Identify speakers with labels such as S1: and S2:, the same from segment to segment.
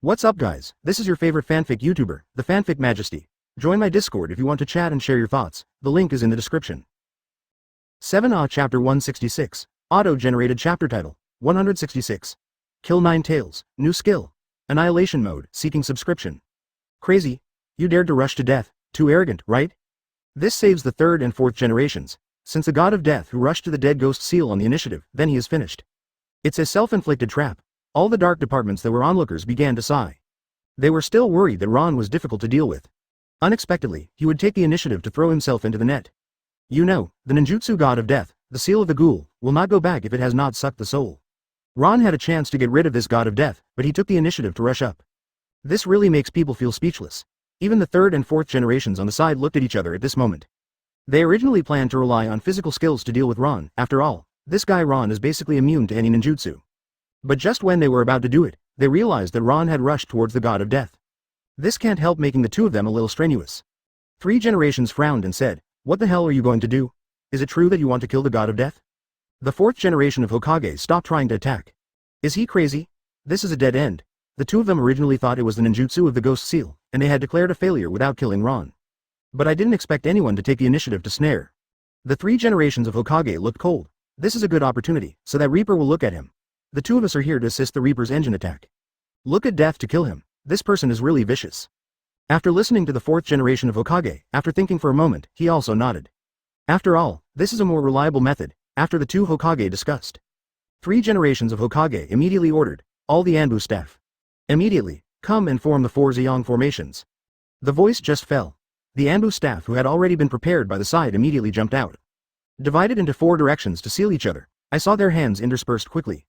S1: What's up guys, this is your favorite fanfic YouTuber, the Fanfic Majesty. Join my Discord if you want to chat and share your thoughts, the link is in the description. 7 Chapter 166, Auto-generated chapter title, 166. Kill 9 tails, new skill. Annihilation mode, seeking subscription. Crazy, you dared to rush to death, too arrogant, right? This saves the 3rd and 4th generations, since the god of death who rushed to the dead ghost seal on the initiative, then he is finished. It's a self-inflicted trap. All the dark departments that were onlookers began to sigh. They were still worried that Ron was difficult to deal with. Unexpectedly, he would take the initiative to throw himself into the net. You know, the ninjutsu god of death, the seal of the ghoul, will not go back if it has not sucked the soul. Ron had a chance to get rid of this god of death, but he took the initiative to rush up. This really makes people feel speechless. Even the 3rd and 4th generations on the side looked at each other at this moment. They originally planned to rely on physical skills to deal with Ron. After all, this guy Ron is basically immune to any ninjutsu. But just when they were about to do it, they realized that Ron had rushed towards the god of death. This can't help making the two of them a little strenuous. 3 generations frowned and said, "What the hell are you going to do? Is it true that you want to kill the god of death?" The 4th generation of Hokage stopped trying to attack. Is he crazy? This is a dead end. The two of them originally thought it was the ninjutsu of the ghost seal, and they had declared a failure without killing Ron. But I didn't expect anyone to take the initiative to snare. The 3 generations of Hokage looked cold. This is a good opportunity, so that Reaper will look at him. The two of us are here to assist the Reaper's engine attack. Look at death to kill him. This person is really vicious. After listening to the 4th generation of Hokage, after thinking for a moment, he also nodded. After all, this is a more reliable method, after the 2 Hokage discussed. 3 generations of Hokage immediately ordered, all the Anbu staff. Immediately, come and form the 4 Zeong formations. The voice just fell. The Anbu staff who had already been prepared by the side immediately jumped out. Divided into 4 directions to seal each other, I saw their hands interspersed quickly.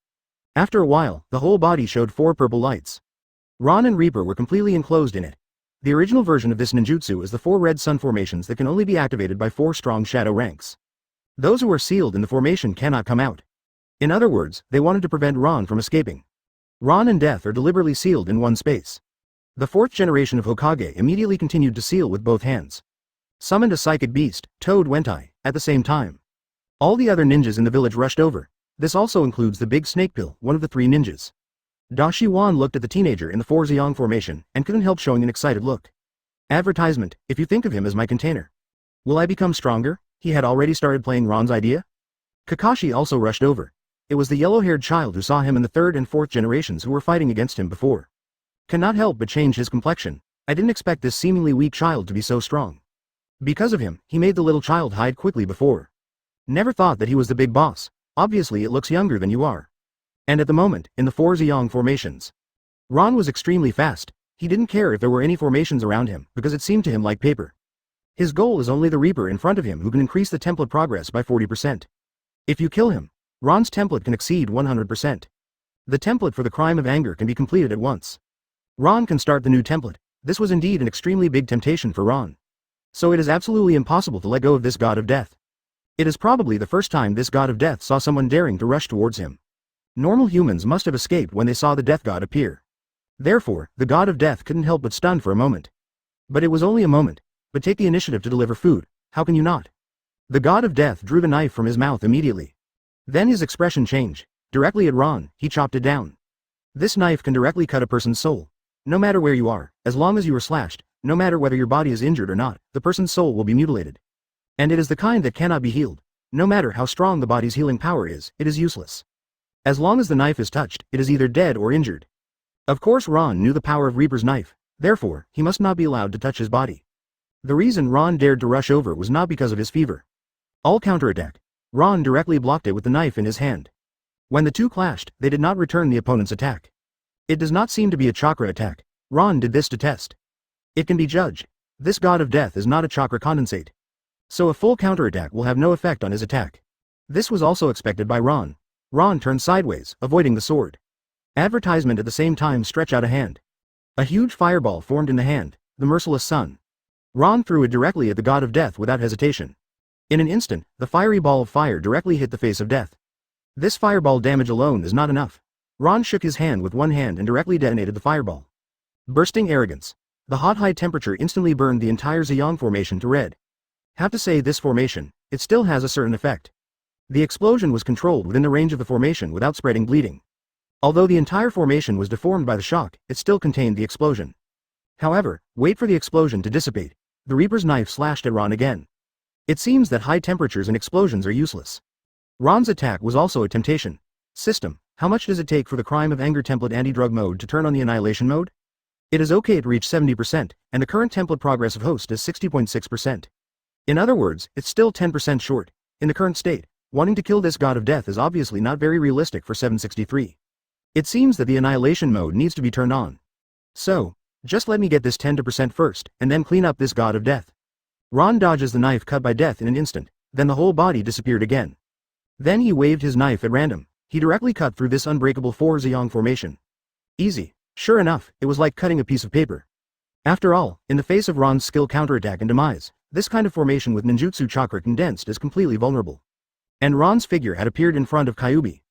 S1: After a while, the whole body showed 4 purple lights. Ron and Reaper were completely enclosed in it. The original version of this ninjutsu is the 4 red sun formations that can only be activated by 4 strong shadow ranks. Those who are sealed in the formation cannot come out. In other words, they wanted to prevent Ron from escaping. Ron and Death are deliberately sealed in one space. The 4th generation of Hokage immediately continued to seal with both hands. Summoned a psychic beast, Toad Wentai, at the same time. All the other ninjas in the village rushed over. This also includes the big Snakepill, one of the 3 ninjas. Dashi Wan looked at the teenager in the 4 Zeong formation, and couldn't help showing an excited look. Advertisement, if you think of him as my container. Will I become stronger? He had already started playing Ron's idea? Kakashi also rushed over. It was the yellow-haired child who saw him in the 3rd and 4th generations who were fighting against him before. Cannot help but change his complexion. I didn't expect this seemingly weak child to be so strong. Because of him, he made the little child hide quickly before. Never thought that he was the big boss. Obviously it looks younger than you are. And at the moment, in the 4 Zeong formations. Ron was extremely fast. He didn't care if there were any formations around him, because it seemed to him like paper. His goal is only the Reaper in front of him who can increase the template progress by 40%. If you kill him, Ron's template can exceed 100%. The template for the crime of anger can be completed at once. Ron can start the new template. This was indeed an extremely big temptation for Ron. So it is absolutely impossible to let go of this god of death. It is probably the first time this god of death saw someone daring to rush towards him. Normal humans must have escaped when they saw the death god appear. Therefore, the god of death couldn't help but stun for a moment. But it was only a moment. But take the initiative to deliver food, how can you not? The god of death drew the knife from his mouth immediately. Then his expression changed. Directly at Ron, he chopped it down. This knife can directly cut a person's soul. No matter where you are, as long as you are slashed, no matter whether your body is injured or not, the person's soul will be mutilated. And it is the kind that cannot be healed. No matter how strong the body's healing power is, it is useless. As long as the knife is touched, it is either dead or injured. Of course Ron knew the power of Reaper's knife, therefore, he must not be allowed to touch his body. The reason Ron dared to rush over was not because of his fever. All counterattack. Ron directly blocked it with the knife in his hand. When the two clashed, they did not return the opponent's attack. It does not seem to be a chakra attack. Ron did this to test. It can be judged. This god of death is not a chakra condensate. So a full counterattack will have no effect on his attack. This was also expected by Ron. Ron turned sideways, avoiding the sword. Advertisement at the same time stretch out a hand. A huge fireball formed in the hand, the merciless sun. Ron threw it directly at the god of death without hesitation. In an instant, the fiery ball of fire directly hit the face of death. This fireball damage alone is not enough. Ron shook his hand with one hand and directly detonated the fireball. Bursting arrogance. The hot high temperature instantly burned the entire Zeong formation to red. Have to say this formation, it still has a certain effect. The explosion was controlled within the range of the formation without spreading bleeding. Although the entire formation was deformed by the shock, it still contained the explosion. However, wait for the explosion to dissipate. The Reaper's knife slashed at Ron again. It seems that high temperatures and explosions are useless. Ron's attack was also a temptation. System, how much does it take for the Crime of Anger template anti-drug mode to turn on the annihilation mode? It is okay to reach 70%, and the current template progress of host is 60.6%. In other words, it's still 10% short. In the current state, wanting to kill this god of death is obviously not very realistic for 763. It seems that the annihilation mode needs to be turned on. So, just let me get this 10% first, and then clean up this god of death. Ron dodges the knife cut by death in an instant, then the whole body disappeared again. Then he waved his knife at random. He directly cut through this unbreakable 4 Ziyang formation. Easy. Sure enough, it was like cutting a piece of paper. After all, in the face of Ron's skill counterattack and demise, this kind of formation with ninjutsu chakra condensed is completely vulnerable. And Ron's figure had appeared in front of Kyuubi.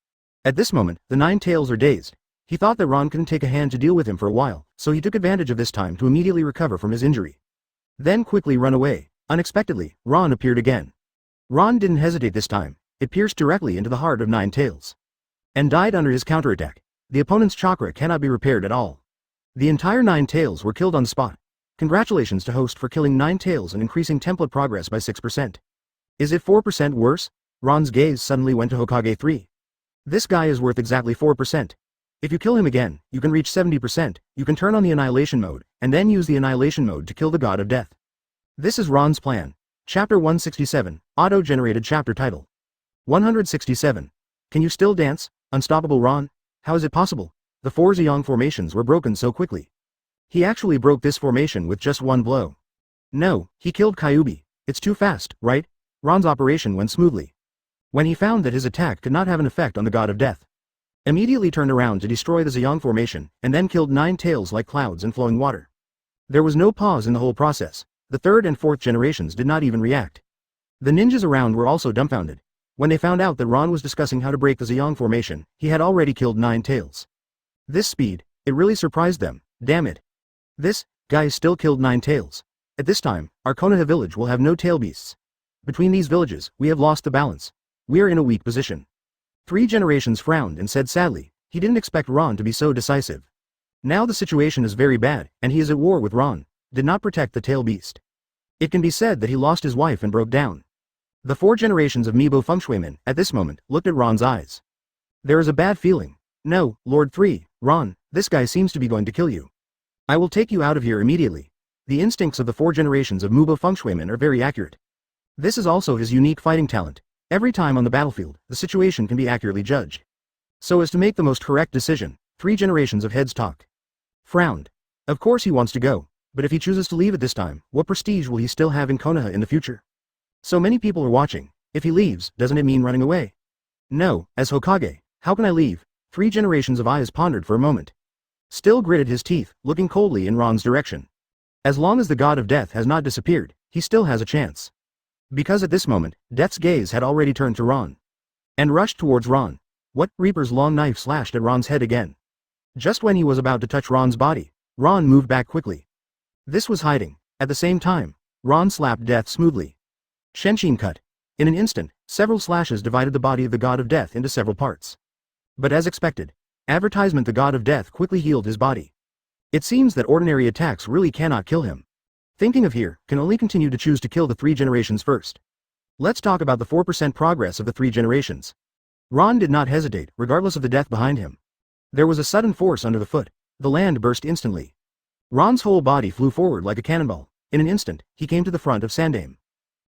S1: At this moment, the Nine Tails are dazed. He thought that Ron couldn't take a hand to deal with him for a while, so he took advantage of this time to immediately recover from his injury. Then quickly run away. Unexpectedly, Ron appeared again. Ron didn't hesitate this time. It pierced directly into the heart of Nine Tails. And died under his counterattack. The opponent's chakra cannot be repaired at all. The entire Nine Tails were killed on the spot. Congratulations to host for killing Nine Tails and increasing template progress by 6%. Is it 4% worse? Ron's gaze suddenly went to Hokage 3. This guy is worth exactly 4%. If you kill him again, you can reach 70%, you can turn on the annihilation mode, and then use the annihilation mode to kill the god of death. This is Ron's plan. Chapter 167, Auto-generated chapter title. 167. Can you still dance, unstoppable Ron? How is it possible? The 4 Ziyang formations were broken so quickly. He actually broke this formation with just one blow. No, he killed Kyuubi. It's too fast, right? Ron's operation went smoothly. When he found that his attack could not have an effect on the god of death, immediately turned around to destroy the Ziyang formation, and then killed Nine Tails like clouds and flowing water. There was no pause in the whole process. The 3rd and 4th generations did not even react. The ninjas around were also dumbfounded. When they found out that Ron was discussing how to break the Ziyang formation, he had already killed Nine Tails. This speed, it really surprised them. Damn it. This guy still killed Nine Tails. At this time, our Konoha village will have no tail beasts. Between these villages, we have lost the balance. We are in a weak position. 3 generations frowned and said sadly, he didn't expect Ron to be so decisive. Now the situation is very bad, and he is at war with Ron. Did not protect the tail beast. It can be said that he lost his wife and broke down. The 4 generations of Mibo Fengshuimen, at this moment, looked at Ron's eyes. There is a bad feeling. No, Lord 3, Ron, this guy seems to be going to kill you. I will take you out of here immediately. The instincts of the 4 generations of Mibo Fengshuimen are very accurate. This is also his unique fighting talent. Every time on the battlefield, the situation can be accurately judged. So as to make the most correct decision, 3 generations of heads talked. Frowned. Of course he wants to go, but if he chooses to leave at this time, what prestige will he still have in Konoha in the future? So many people are watching. If he leaves, doesn't it mean running away? No, as Hokage, how can I leave? 3 generations of eyes pondered for a moment. Still gritted his teeth, looking coldly in Ron's direction. As long as the god of death has not disappeared, he still has a chance. Because at this moment, Death's gaze had already turned to Ron. And rushed towards Ron. What? Reaper's long knife slashed at Ron's head again. Just when he was about to touch Ron's body, Ron moved back quickly. This was hiding. At the same time, Ron slapped Death smoothly. Shenshin cut. In an instant, several slashes divided the body of the god of death into several parts. But as expected, advertisement the god of death quickly healed his body. It seems that ordinary attacks really cannot kill him. Thinking of here, can only continue to choose to kill the 3 generations first. Let's talk about the 4% progress of the 3 generations. Ron did not hesitate, regardless of the death behind him. There was a sudden force under the foot. The land burst instantly. Ron's whole body flew forward like a cannonball. In an instant, he came to the front of Sandame.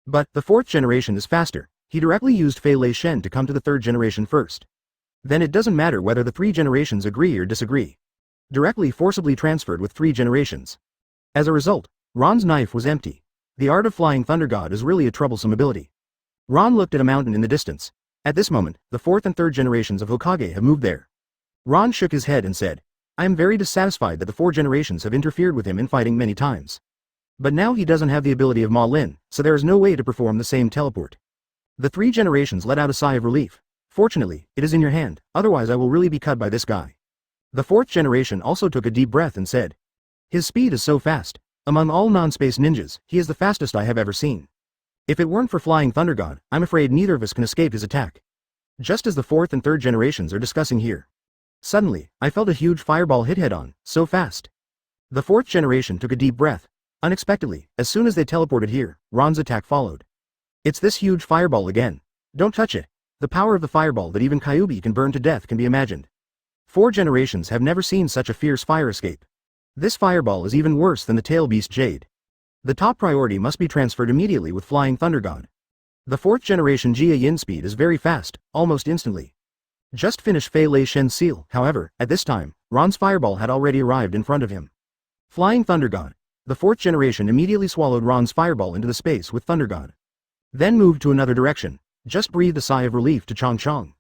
S1: But, the 4th generation is faster. He directly used Fei Lei Shen to come to the 3rd generation first. Then it doesn't matter whether the 3 generations agree or disagree. Directly forcibly transferred with 3 generations. As a result, Ron's knife was empty. The art of flying Thunder God is really a troublesome ability. Ron looked at a mountain in the distance. At this moment, the 4th and 3rd generations of Hokage have moved there. Ron shook his head and said, I am very dissatisfied that the 4 generations have interfered with him in fighting many times. But now he doesn't have the ability of Ma Lin, so there is no way to perform the same teleport. The 3 generations let out a sigh of relief. Fortunately, it is in your hand, otherwise I will really be cut by this guy. The 4th generation also took a deep breath and said, his speed is so fast. Among all non-space ninjas, he is the fastest I have ever seen. If it weren't for Flying Thunder God, I'm afraid neither of us can escape his attack. Just as the 4th and 3rd generations are discussing here. Suddenly, I felt a huge fireball hit head-on, so fast. The fourth generation took a deep breath. Unexpectedly, as soon as they teleported here, Ron's attack followed. It's this huge fireball again. Don't touch it. The power of the fireball that even Kyuubi can burn to death can be imagined. 4 generations have never seen such a fierce fire escape. This fireball is even worse than the tail beast Jade. The top priority must be transferred immediately with Flying Thunder God. The 4th generation Jia Yin speed is very fast, almost instantly. Just finish Fei Lei Shen's seal. However, at this time, Ron's fireball had already arrived in front of him. Flying Thunder God. The 4th generation immediately swallowed Ron's fireball into the space with Thunder God. Then moved to another direction, just breathed a sigh of relief to Chong Chong.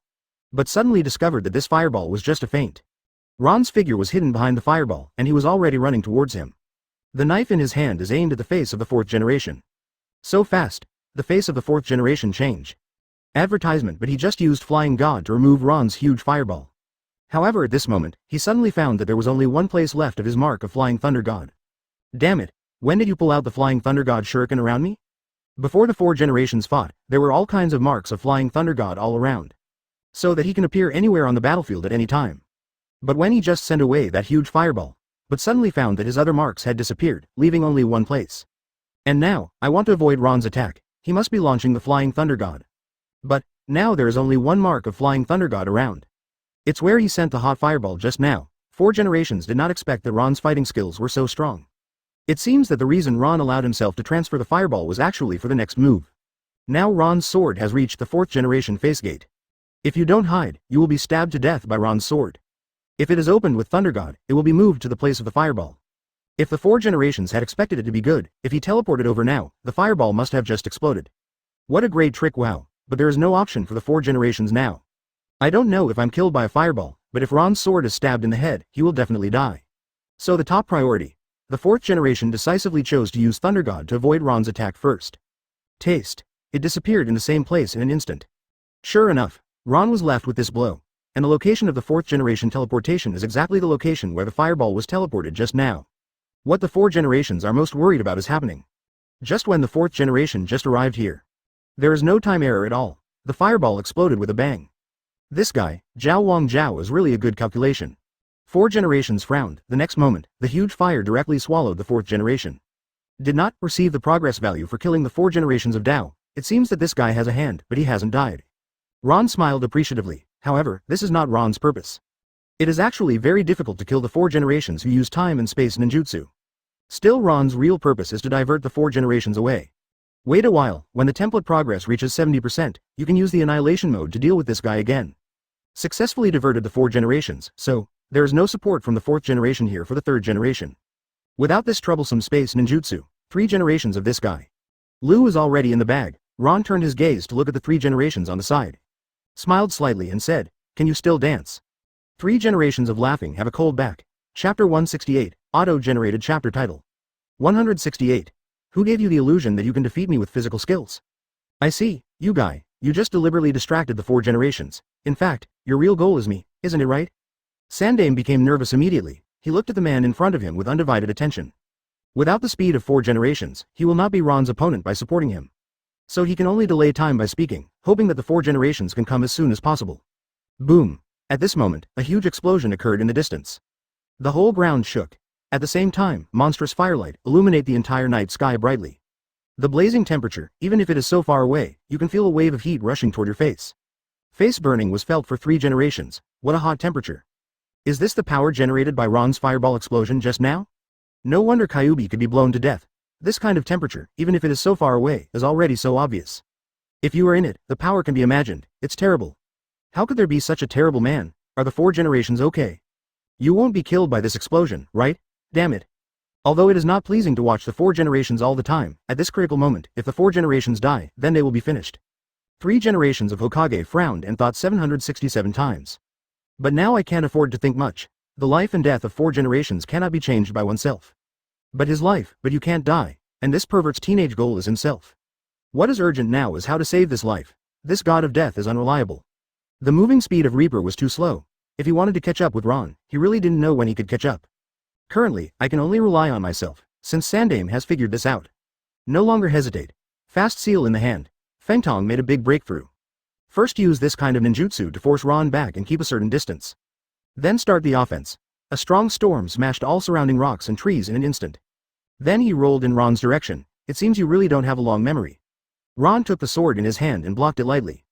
S1: But suddenly discovered that this fireball was just a feint. Ron's figure was hidden behind the fireball, and he was already running towards him. The knife in his hand is aimed at the face of the 4th generation. So fast, the face of the 4th generation changed. Advertisement, but he just used Flying God to remove Ron's huge fireball. However, at this moment, he suddenly found that there was only one place left of his mark of Flying Thunder God. Damn it, when did you pull out the Flying Thunder God shuriken around me? Before the 4 generations fought, there were all kinds of marks of Flying Thunder God all around. So that he can appear anywhere on the battlefield at any time. But when he just sent away that huge fireball, but suddenly found that his other marks had disappeared, leaving only one place. And now, I want to avoid Ron's attack. He must be launching the Flying Thunder God. But, now there is only one mark of Flying Thunder God around. It's where he sent the hot fireball just now. 4 generations did not expect that Ron's fighting skills were so strong. It seems that the reason Ron allowed himself to transfer the fireball was actually for the next move. Now Ron's sword has reached the 4th generation face gate. If you don't hide, you will be stabbed to death by Ron's sword. If it is opened with Thunder God, it will be moved to the place of the fireball. If the 4 generations had expected it to be good, if he teleported over now, the fireball must have just exploded. What a great trick, wow, but there is no option for the 4 generations now. I don't know if I'm killed by a fireball, but if Ron's sword is stabbed in the head, he will definitely die. So the top priority. The 4th generation decisively chose to use Thunder God to avoid Ron's attack first. Taste. It disappeared in the same place in an instant. Sure enough, Ron was left with this blow. And the location of the 4th generation teleportation is exactly the location where the fireball was teleported just now. What the 4 generations are most worried about is happening. Just when the 4th generation just arrived here. There is no time error at all. The fireball exploded with a bang. This guy, Zhao Wang Zhao, is really a good calculation. 4 generations frowned. The next moment, the huge fire directly swallowed the 4th generation. Did not receive the progress value for killing the 4 generations of Dao. It seems that this guy has a hand, but he hasn't died. Ron smiled appreciatively. However, this is not Ron's purpose. It is actually very difficult to kill the 4 generations who use time and space ninjutsu. Still, Ron's real purpose is to divert the 4 generations away. Wait a while, when the template progress reaches 70%, you can use the annihilation mode to deal with this guy again. Successfully diverted the 4 generations, so there is no support from the 4th generation here for the 3rd generation. Without this troublesome space ninjutsu, 3 generations of this guy. Lu is already in the bag. Ron turned his gaze to look at the 3 generations on the side. Smiled slightly and said, "Can you still dance?" 3 generations of laughing have a cold back. Chapter 168, Auto-generated chapter title. 168. Who gave you the illusion that you can defeat me with physical skills? I see, you guy, you just deliberately distracted the 4 generations. In fact, your real goal is me, isn't it right? Sandame became nervous immediately. He looked at the man in front of him with undivided attention. Without the speed of 4 generations, he will not be Ron's opponent by supporting him. So he can only delay time by speaking, hoping that the 4 generations can come as soon as possible. Boom. At this moment, a huge explosion occurred in the distance. The whole ground shook. At the same time, monstrous firelight illuminate the entire night sky brightly. The blazing temperature, even if it is so far away, you can feel a wave of heat rushing toward your face. Face burning was felt for 3 generations. What a hot temperature. Is this the power generated by Ron's fireball explosion just now? No wonder Kyuubi could be blown to death. This kind of temperature, even if it is so far away, is already so obvious. If you are in it, the power can be imagined. It's terrible. How could there be such a terrible man? Are the 4 generations okay? You won't be killed by this explosion, right? Damn it. Although it is not pleasing to watch the 4 generations all the time, at this critical moment, if the 4 generations die, then they will be finished. 3 generations of Hokage frowned and thought 767 times. But now I can't afford to think much. The life and death of 4 generations cannot be changed by oneself. But his life, but you can't die, and this pervert's teenage goal is himself. What is urgent now is how to save this life. This god of death is unreliable. The moving speed of Reaper was too slow. If he wanted to catch up with Ron, he really didn't know when he could catch up. Currently, I can only rely on myself, since Sandame has figured this out. No longer hesitate. Fast seal in the hand. Fengtong made a big breakthrough. First use this kind of ninjutsu to force Ron back and keep a certain distance. Then start the offense. A strong storm smashed all surrounding rocks and trees in an instant. Then he rolled in Ron's direction. It seems you really don't have a long memory. Ron took the sword in his hand and blocked it lightly.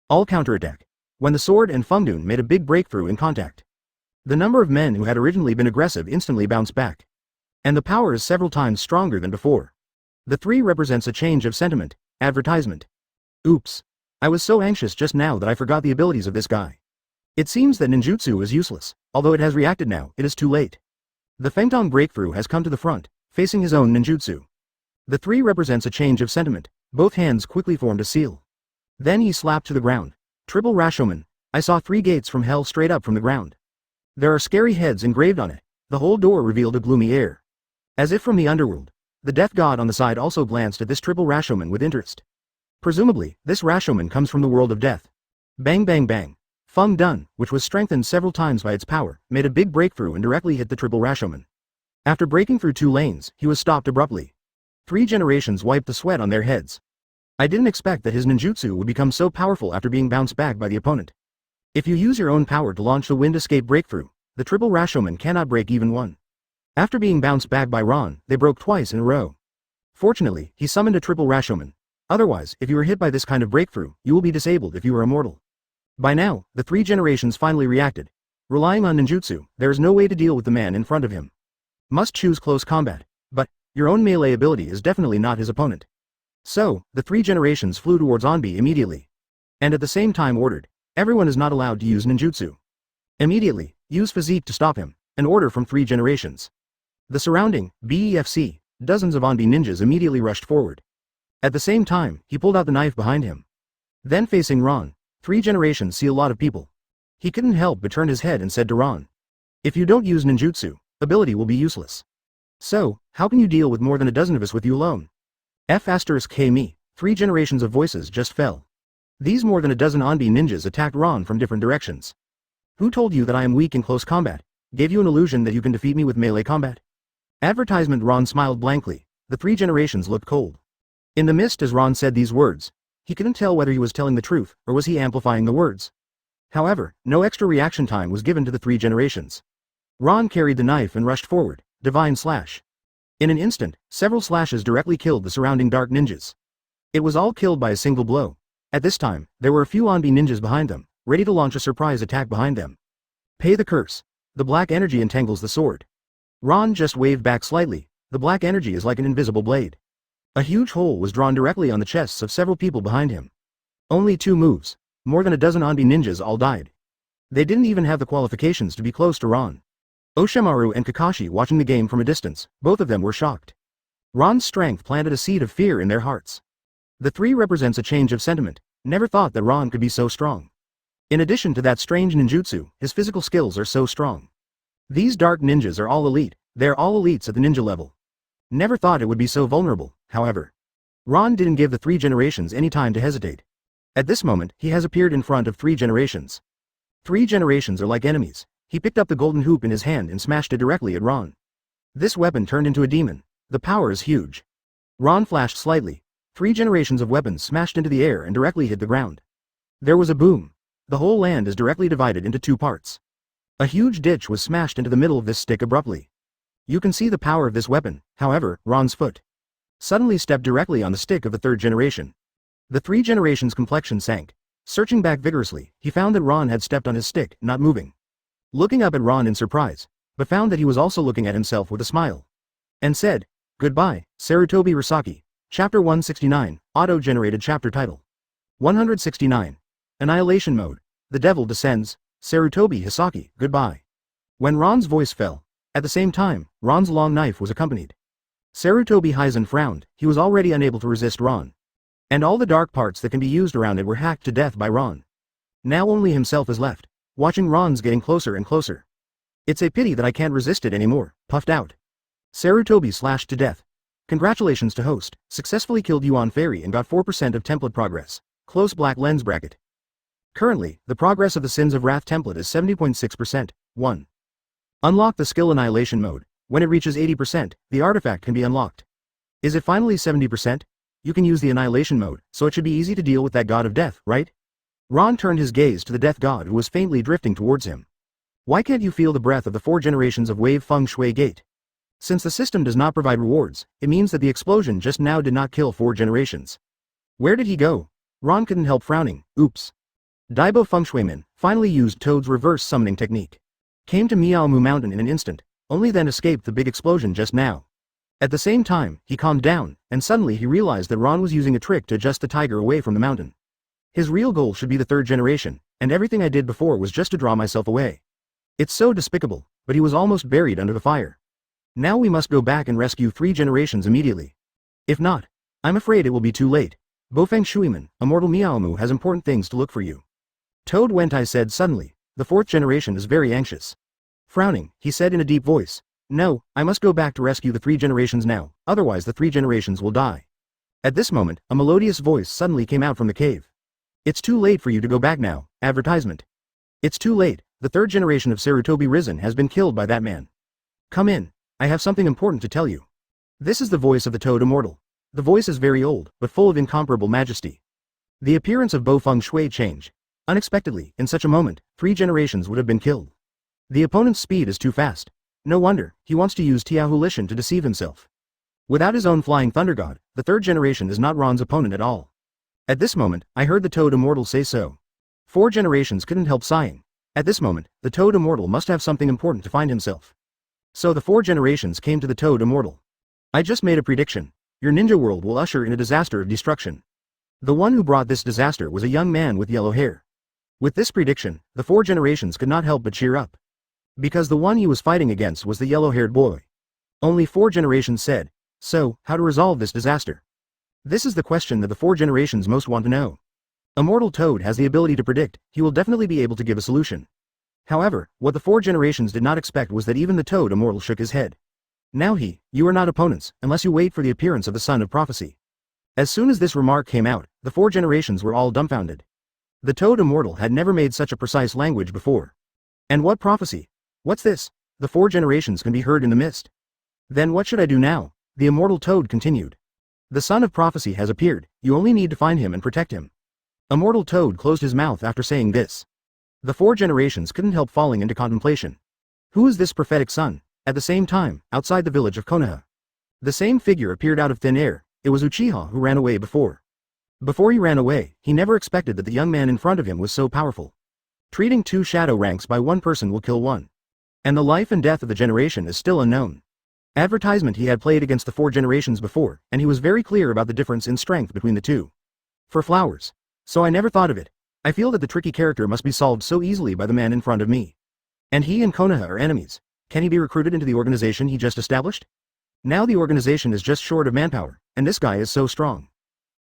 S1: All counterattack. When the sword and Fengdun made a big breakthrough in contact. The number of men who had originally been aggressive instantly bounced back. And the power is several times stronger than before. The 3 represents a change of sentiment, advertisement. Oops. I was so anxious just now that I forgot the abilities of this guy. It seems that ninjutsu is useless, although it has reacted now, it is too late. The Fengdong breakthrough has come to the front, facing his own ninjutsu. The 3 represents a change of sentiment, both hands quickly formed a seal. Then he slapped to the ground. Triple Rashomon, I saw 3 gates from hell straight up from the ground. There are scary heads engraved on it, the whole door revealed a gloomy air. As if from the underworld, the death god on the side also glanced at this triple Rashomon with interest. Presumably, this Rashomon comes from the world of death. Bang bang bang. Feng Dun, which was strengthened several times by its power, made a big breakthrough and directly hit the triple Rashomon. After breaking through 2 lanes, he was stopped abruptly. 3 generations wiped the sweat on their heads. I didn't expect that his ninjutsu would become so powerful after being bounced back by the opponent. If you use your own power to launch the wind escape breakthrough, the triple Rashomon cannot break even one. After being bounced back by Ron, they broke twice in a row. Fortunately, he summoned a triple Rashomon. Otherwise, if you were hit by this kind of breakthrough, you will be disabled if you are immortal. By now, the 3 generations finally reacted. Relying on ninjutsu, there is no way to deal with the man in front of him. Must choose close combat, but your own melee ability is definitely not his opponent. So, the 3 generations flew towards Auntie immediately. And at the same time ordered, everyone is not allowed to use ninjutsu. Immediately, use physique to stop him, an order from 3 generations. The surrounding, BEFC, dozens of Auntie ninjas immediately rushed forward. At the same time, he pulled out the knife behind him. Then facing Ron, 3 generations see a lot of people. He couldn't help but turn his head and said to Ron, if you don't use ninjutsu, ability will be useless. So, how can you deal with more than a dozen of us with you alone? F*K me, 3 generations of voices just fell. These more than a dozen Auntie ninjas attacked Ron from different directions. Who told you that I am weak in close combat? Gave you an illusion that you can defeat me with melee combat? Advertisement. Ron smiled blankly. The 3 generations looked cold. In the mist as Ron said these words, he couldn't tell whether he was telling the truth, or was he amplifying the words. However, no extra reaction time was given to the 3 generations. Ron carried the knife and rushed forward, divine slash. In an instant, several slashes directly killed the surrounding dark ninjas. It was all killed by a single blow. At this time, there were a few Auntie ninjas behind them, ready to launch a surprise attack behind them. Pay the curse. The black energy entangles the sword. Ron just waved back slightly. The black energy is like an invisible blade. A huge hole was drawn directly on the chests of several people behind him. Only 2 moves. More than a dozen Auntie ninjas all died. They didn't even have the qualifications to be close to Ron. Oshimaru and Kakashi watching the game from a distance, both of them were shocked. Ron's strength planted a seed of fear in their hearts. The 3 represents a change of sentiment. Never thought that Ron could be so strong. In addition to that strange ninjutsu, his physical skills are so strong. These dark ninjas are all elite. They're all elites at the ninja level. Never thought it would be so vulnerable, however. Ron didn't give the 3 generations any time to hesitate. At this moment, he has appeared in front of 3 generations. 3 generations are like enemies. He picked up the golden hoop in his hand and smashed it directly at Ron. This weapon turned into a demon. The power is huge. Ron flashed slightly. 3 generations of weapons smashed into the air and directly hit the ground. There was a boom. The whole land is directly divided into 2 parts. A huge ditch was smashed into the middle of this stick abruptly. You can see the power of this weapon. However, Ron's foot suddenly stepped directly on the stick of the 3rd generation. The 3 generations' complexion sank. Searching back vigorously, he found that Ron had stepped on his stick, not moving. Looking up at Ron in surprise, but found that he was also looking at himself with a smile. And said, goodbye, Sarutobi Risaki. Chapter 169, Auto-generated chapter title. 169. Annihilation mode. The devil descends. Sarutobi Hisaki, goodbye. When Ron's voice fell, at the same time, Ron's long knife was accompanied. Sarutobi Hizen frowned. He was already unable to resist Ron. And all the dark parts that can be used around it were hacked to death by Ron. Now only himself is left, watching Ron's getting closer and closer. It's a pity that I can't resist it anymore, puffed out. Sarutobi slashed to death. Congratulations to host, successfully killed Yuan Fairy and got 4% of template progress. Close black lens bracket. Currently, the progress of the Sins of Wrath template is 70.6%. 1. Unlock the skill Annihilation mode. When it reaches 80%, the artifact can be unlocked. Is it finally 70%? You can use the Annihilation mode, so it should be easy to deal with that god of death, right? Ron turned his gaze to the death god who was faintly drifting towards him. Why can't you feel the breath of the 4 generations of Wave Feng Shui Gate? Since the system does not provide rewards, it means that the explosion just now did not kill 4 generations. Where did he go? Ron couldn't help frowning. Oops. Daibo Feng Shuiman finally used Toad's reverse summoning technique. Came to Miaomu Mountain in an instant, only then escaped the big explosion just now. At the same time, he calmed down, and suddenly he realized that Ron was using a trick to adjust the tiger away from the mountain. His real goal should be the 3rd generation, and everything I did before was just to draw myself away. It's so despicable, but he was almost buried under the fire. Now we must go back and rescue 3 generations immediately. If not, I'm afraid it will be too late. Bofeng Shuiman, Immortal Miaomu has important things to look for you. Toad Wentai said suddenly. The 4th generation is very anxious. Frowning, he said in a deep voice, "No, I must go back to rescue the 3 generations now, otherwise the 3 generations will die." At this moment, a melodious voice suddenly came out from the cave. "It's too late for you to go back now." Advertisement. "It's too late, the 3rd generation of Sarutobi Risen has been killed by that man. Come in, I have something important to tell you." This is the voice of the Toad Immortal. The voice is very old, but full of incomparable majesty. The appearance of Bo Feng Shui changed. Unexpectedly, in such a moment, 3 generations would have been killed. The opponent's speed is too fast. No wonder, he wants to use Tiahu Lishan to deceive himself. Without his own flying thunder god, the 3rd generation is not Ron's opponent at all. At this moment, I heard the Toad Immortal say so. 4 generations couldn't help sighing. At this moment, the Toad Immortal must have something important to find himself. So the 4 generations came to the Toad Immortal. "I just made a prediction. Your ninja world will usher in a disaster of destruction." The one who brought this disaster was a young man with yellow hair. With this prediction, the 4 generations could not help but cheer up. Because the one he was fighting against was the yellow-haired boy. Only 4 generations said, "So, how to resolve this disaster?" This is the question that the 4 generations most want to know. Immortal Toad has the ability to predict, he will definitely be able to give a solution. However, what the 4 generations did not expect was that even the Toad Immortal shook his head. "Now you are not opponents, unless you wait for the appearance of the Son of Prophecy." As soon as this remark came out, the 4 generations were all dumbfounded. The Toad Immortal had never made such a precise language before. "And what prophecy? What's this?" The 4 generations can be heard in the mist. "Then what should I do now?" The Immortal Toad continued. "The Son of Prophecy has appeared, you only need to find him and protect him." Immortal Toad closed his mouth after saying this. The 4 generations couldn't help falling into contemplation. Who is this prophetic son? At the same time, outside the village of Konoha, the same figure appeared out of thin air. It was Uchiha who ran away before. Before he ran away, he never expected that the young man in front of him was so powerful. Treating 2 shadow ranks by 1 person will kill 1. And the life and death of the generation is still unknown. Advertisement he had played against the 4 generations before, and he was very clear about the difference in strength between the 2. For flowers. So I never thought of it. I feel that the tricky character must be solved so easily by the man in front of me. And he and Konoha are enemies. Can he be recruited into the organization he just established? Now the organization is just short of manpower, and this guy is so strong.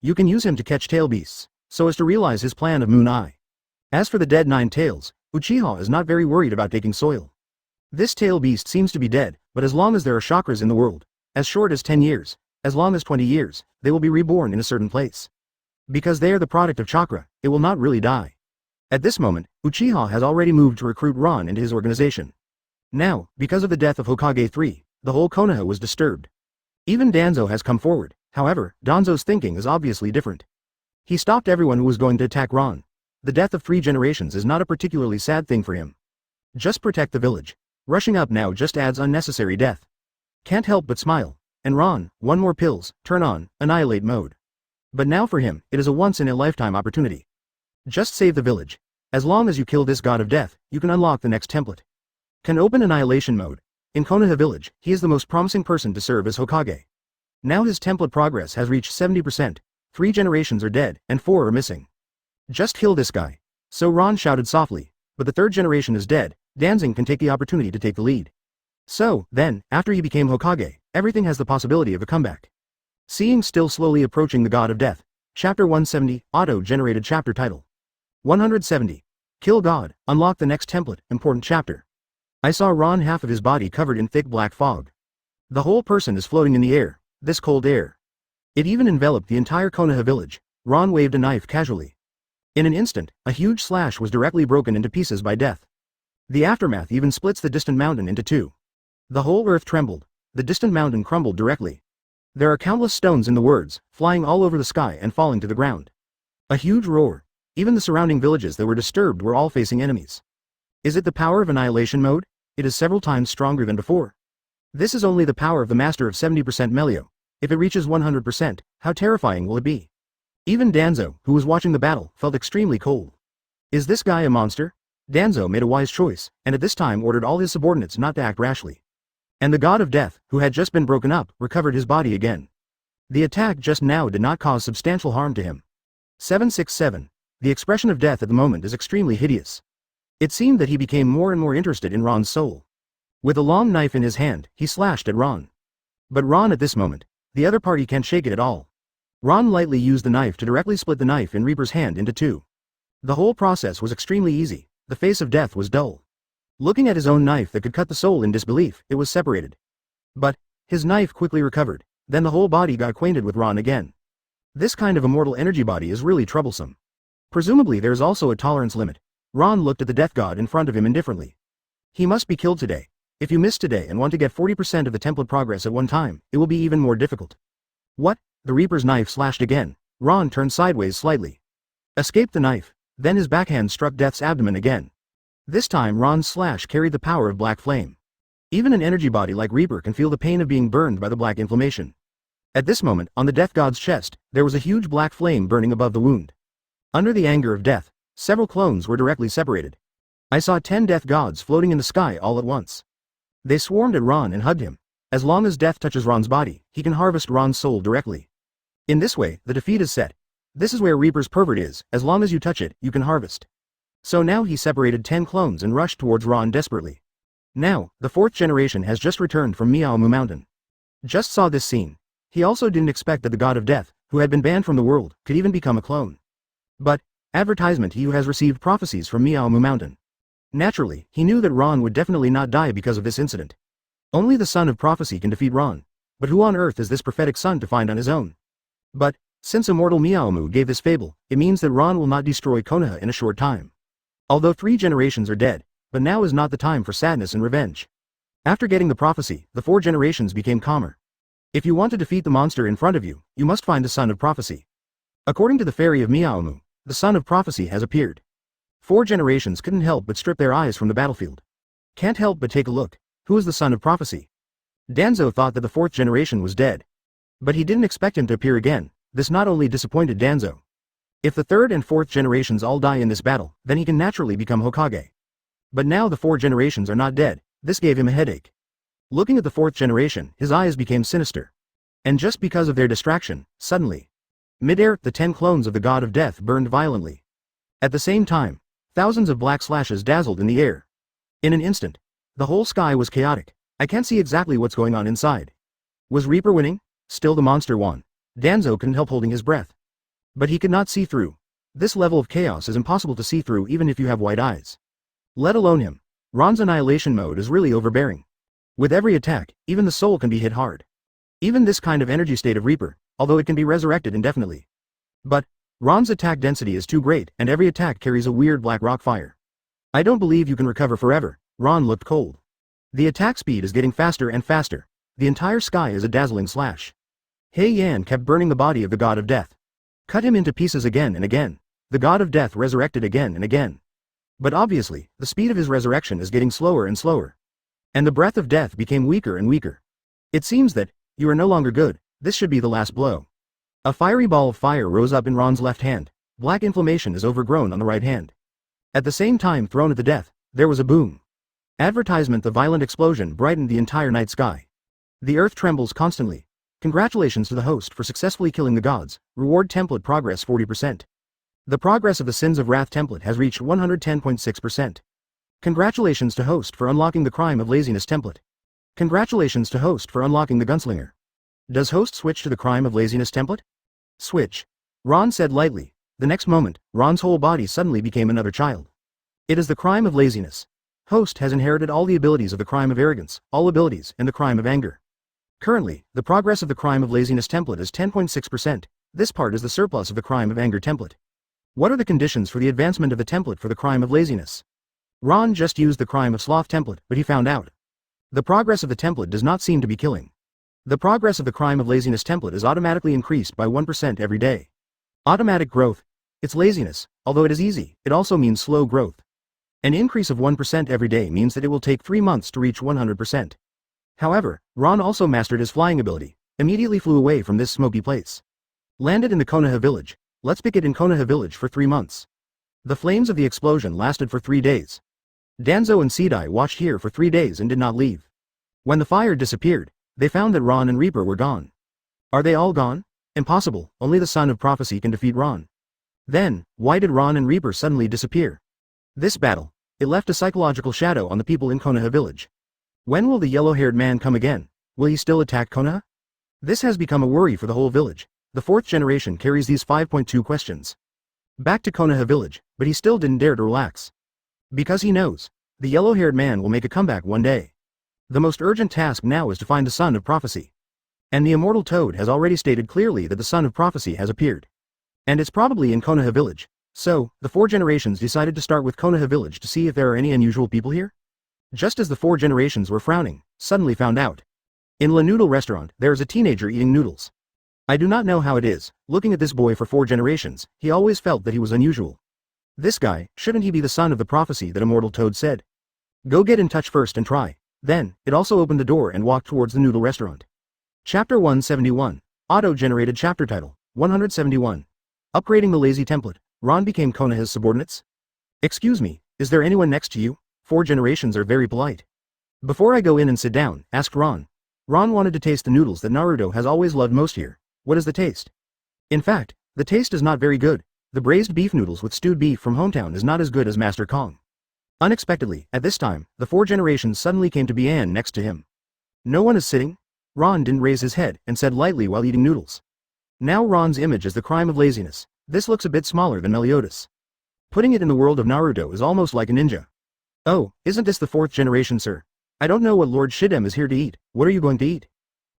S1: You can use him to catch tail beasts, so as to realize his plan of Moon Eye. As for the dead 9 tails, Uchiha is not very worried about taking soil. This tail beast seems to be dead, but as long as there are chakras in the world, as short as 10 years, as long as 20 years, they will be reborn in a certain place. Because they are the product of chakra, it will not really die. At this moment, Uchiha has already moved to recruit Ron into his organization. Now, because of the death of Hokage 3, the whole Konoha was disturbed. Even Danzo has come forward. However, Danzo's thinking is obviously different. He stopped everyone who was going to attack Ron. The death of 3 generations is not a particularly sad thing for him. Just protect the village. Rushing up now just adds unnecessary death. Can't help but smile. And Ron, 1 more pills, turn on, annihilate mode. But now for him, it is a once-in-a-lifetime opportunity. Just save the village. As long as you kill this god of death, you can unlock the next template. Can open annihilation mode. In Konoha village, he is the most promising person to serve as Hokage. Now his template progress has reached 70%, 3 generations are dead, and 4 are missing. Just kill this guy. So Ron shouted softly, but the 3rd generation is dead, Danzing can take the opportunity to take the lead. So, then, after he became Hokage, everything has the possibility of a comeback. Seeing still slowly approaching the god of death. Chapter 170, auto-generated chapter title. 170. Kill God, unlock the next template, important chapter. I saw Ron half of his body covered in thick black fog. The whole person is floating in the air, this cold air. It even enveloped the entire Konoha village. Ron waved a knife casually. In an instant, a huge slash was directly broken into pieces by death. The aftermath even splits the distant mountain into 2. The whole earth trembled. The distant mountain crumbled directly. There are countless stones in the words, flying all over the sky and falling to the ground. A huge roar. Even the surrounding villages that were disturbed were all facing enemies. Is it the power of annihilation mode? It is several times stronger than before. This is only the power of the master of 70% Melio. If it reaches 100%, how terrifying will it be? Even Danzo, who was watching the battle, felt extremely cold. Is this guy a monster? Danzo made a wise choice, and at this time ordered all his subordinates not to act rashly. And the god of death, who had just been broken up, recovered his body again. The attack just now did not cause substantial harm to him. 767. The expression of death at the moment is extremely hideous. It seemed that he became more and more interested in Ron's soul. With a long knife in his hand, he slashed at Ron. But Ron at this moment, the other party can't shake it at all. Ron lightly used the knife to directly split the knife in Reaper's hand into two. The whole process was extremely easy. The face of death was dull. Looking at his own knife that could cut the soul in disbelief, it was separated. But his knife quickly recovered. Then the whole body got acquainted with Ron again. This kind of immortal energy body is really troublesome. Presumably there is also a tolerance limit. Ron looked at the death god in front of him indifferently. He must be killed today. If you miss today and want to get 40% of the template progress at one time, it will be even more difficult. What? The Reaper's knife slashed again. Ron turned sideways slightly. Escaped the knife. Then his backhand struck Death's abdomen again. This time Ron's slash carried the power of black flame. Even an energy body like Reaper can feel the pain of being burned by the black inflammation. At this moment, on the death god's chest, there was a huge black flame burning above the wound. Under the anger of death, several clones were directly separated. I saw 10 death gods floating in the sky all at once. They swarmed at Ron and hugged him. As long as death touches Ron's body, he can harvest Ron's soul directly. In this way, the defeat is set. This is where Reaper's pervert is. As long as you touch it, you can harvest. So now he separated 10 clones and rushed towards Ron desperately. Now, the 4th generation has just returned from Miaomu Mountain. Just saw this scene. He also didn't expect that the god of death, who had been banned from the world, could even become a clone. But, advertisement, he who has received prophecies from Miaomu Mountain. Naturally, he knew that Ron would definitely not die because of this incident. Only the son of prophecy can defeat Ron. But who on earth is this prophetic son to find on his own? But, since immortal Miaomu gave this fable, it means that Ron will not destroy Konoha in a short time. Although 3 generations are dead, but now is not the time for sadness and revenge. After getting the prophecy, the 4 generations became calmer. If you want to defeat the monster in front of you, you must find the son of prophecy. According to the fairy of Miaomu, the son of prophecy has appeared. 4 generations couldn't help but strip their eyes from the battlefield. Can't help but take a look. Who is the son of prophecy? Danzo thought that the 4th generation was dead. But he didn't expect him to appear again. This not only disappointed Danzo. If the 3rd and 4th generations all die in this battle, then he can naturally become Hokage. But now the 4 generations are not dead. This gave him a headache. Looking at the 4th generation, his eyes became sinister. And just because of their distraction, suddenly, mid-air, the 10 clones of the god of death burned violently. At the same time, thousands of black slashes dazzled in the air. In an instant, the whole sky was chaotic. I can't see exactly what's going on inside. Was Reaper winning? Still the monster won. Danzo couldn't help holding his breath. But he could not see through. This level of chaos is impossible to see through even if you have white eyes. Let alone him. Ron's annihilation mode is really overbearing. With every attack, even the soul can be hit hard. Even this kind of energy state of Reaper, although it can be resurrected indefinitely. But, Ron's attack density is too great and every attack carries a weird black rock fire. I don't believe you can recover forever. Ron looked cold. The attack speed is getting faster and faster. The entire sky is a dazzling slash. Hei Yan kept burning the body of the god of death. Cut him into pieces again and again. The god of death resurrected again and again. But obviously, the speed of his resurrection is getting slower and slower. And the breath of death became weaker and weaker. It seems that, you are no longer good, this should be the last blow. A fiery ball of fire rose up in Ron's left hand. Black inflammation is overgrown on the right hand. At the same time thrown at the death, there was a boom. Advertisement: the violent explosion brightened the entire night sky. The earth trembles constantly. Congratulations to the host for successfully killing the gods. Reward template progress 40%. The progress of the Sins of Wrath template has reached 110.6%. Congratulations to host for unlocking the Crime of Laziness template. Congratulations to host for unlocking the Gunslinger. Does host switch to the Crime of Laziness template? Switch. Ron said lightly. The next moment, Ron's whole body suddenly became another child. It is the Crime of Laziness. Host has inherited all the abilities of the Crime of Arrogance, all abilities, and the Crime of Anger. Currently, the progress of the Crime of Laziness template is 10.6%. This part is the surplus of the Crime of Anger template. What are the conditions for the advancement of the template for the Crime of Laziness? Ron just used the Crime of Sloth template, but he found out. The progress of the template does not seem to be killing. The progress of the Crime of Laziness template is automatically increased by 1% every day. Automatic growth. It's laziness, although it is easy, it also means slow growth. An increase of 1% every day means that it will take 3 months to reach 100%. However, Ron also mastered his flying ability, immediately flew away from this smoky place. Landed in the Konoha village. Let's pick it in Konoha village for 3 months. The flames of the explosion lasted for 3 days. Danzo and Sedai watched here for 3 days and did not leave. When the fire disappeared, they found that Ron and Reaper were gone. Are they all gone? Impossible, only the Son of Prophecy can defeat Ron. Then, why did Ron and Reaper suddenly disappear? This battle, it left a psychological shadow on the people in Konoha village. When will the yellow-haired man come again? Will he still attack Konoha? This has become a worry for the whole village. The 4th generation carries these 5.2 questions. Back to Konoha village, but he still didn't dare to relax. Because he knows, the yellow-haired man will make a comeback one day. The most urgent task now is to find the Son of Prophecy. And the immortal Toad has already stated clearly that the Son of Prophecy has appeared. And it's probably in Konoha village. So, the 4 generations decided to start with Konoha village to see if there are any unusual people here. Just as the 4 generations were frowning, suddenly found out. In La Noodle restaurant, there is a teenager eating noodles. I do not know how it is, looking at this boy for 4 generations, he always felt that he was unusual. This guy, shouldn't he be the Son of the Prophecy that Immortal Toad said? Go get in touch first and try. Then, it also opened the door and walked towards the noodle restaurant. Chapter 171. Auto-generated chapter title, 171. Upgrading the lazy template. Ron became Konoha's subordinates? Excuse me, is there anyone next to you? 4 generations are very polite. Before I go in and sit down, asked Ron. Ron wanted to taste the noodles that Naruto has always loved most here. What is the taste? In fact, the taste is not very good. The braised beef noodles with stewed beef from hometown is not as good as Master Kong. Unexpectedly, at this time, the 4 generations suddenly came to be Anne next to him. No one is sitting? Ron didn't raise his head and said lightly while eating noodles. Now Ron's image is the crime of laziness. This looks a bit smaller than Meliodas. Putting it in the world of Naruto is almost like a ninja. Oh, isn't this the 4th generation, sir? I don't know what Lord Shidem is here to eat. What are you going to eat?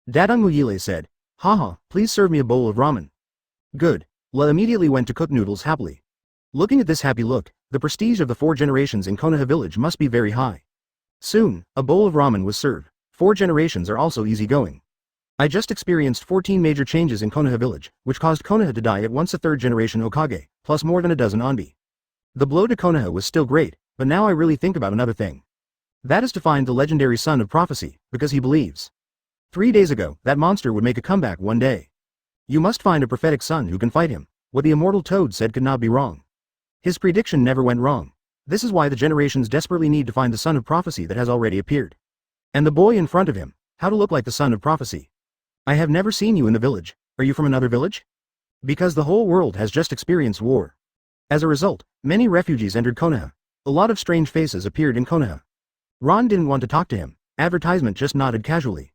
S1: Dadang Muyile said. Haha, please serve me a bowl of ramen. Good. La immediately went to cook noodles happily. Looking at this happy look, the prestige of the 4 generations in Konoha village must be very high. Soon, a bowl of ramen was served. 4 generations are also easygoing. I just experienced 14 major changes in Konoha village, which caused Konoha to die at once a 3rd generation Hokage, plus more than a dozen Anbi. The blow to Konoha was still great, but now I really think about another thing. That is to find the legendary Son of Prophecy, because he believes. 3 days ago, that monster would make a comeback one day. You must find a prophetic son who can fight him. What the immortal Toad said could not be wrong. His prediction never went wrong. This is why the generations desperately need to find the Son of Prophecy that has already appeared. And the boy in front of him, how to look like the Son of Prophecy. I have never seen you in the village. Are you from another village? Because the whole world has just experienced war. As a result, many refugees entered Konoha. A lot of strange faces appeared in Konoha. Ron didn't want to talk to him. Advertisement just nodded casually.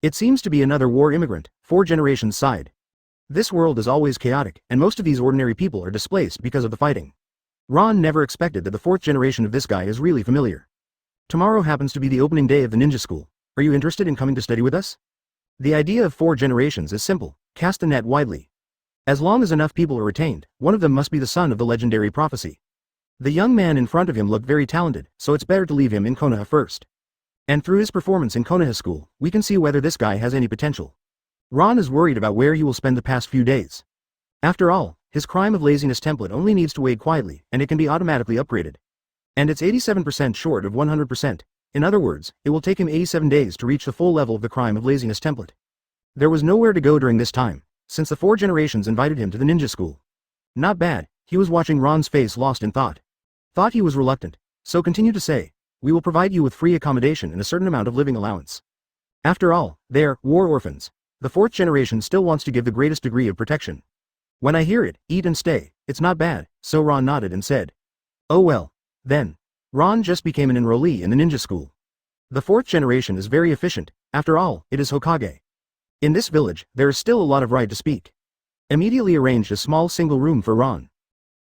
S1: It seems to be another war immigrant. 4 generations sighed. This world is always chaotic, and most of these ordinary people are displaced because of the fighting. Ron never expected that the 4th generation of this guy is really familiar. Tomorrow happens to be the opening day of the ninja school. Are you interested in coming to study with us? The idea of 4 generations is simple. Cast the net widely. As long as enough people are retained, one of them must be the son of the legendary prophecy. The young man in front of him looked very talented, so it's better to leave him in Konoha first. And through his performance in Konoha school, we can see whether this guy has any potential. Ron is worried about where he will spend the past few days. After all, his crime of laziness template only needs to wait quietly, and it can be automatically upgraded. And it's 87% short of 100%. In other words, it will take him 87 days to reach the full level of the crime of laziness template. There was nowhere to go during this time, since the 4 generations invited him to the ninja school. Not bad, he was watching Ron's face lost in thought. Thought he was reluctant, so continued to say, we will provide you with free accommodation and a certain amount of living allowance. After all, they're war orphans. The 4th generation still wants to give the greatest degree of protection. When I hear it, eat and stay, it's not bad, so Ron nodded and said. Oh well. Then. Ron just became an enrollee in the ninja school. The 4th generation is very efficient, after all, it is Hokage. In this village, there is still a lot of right to speak. Immediately arranged a small single room for Ron.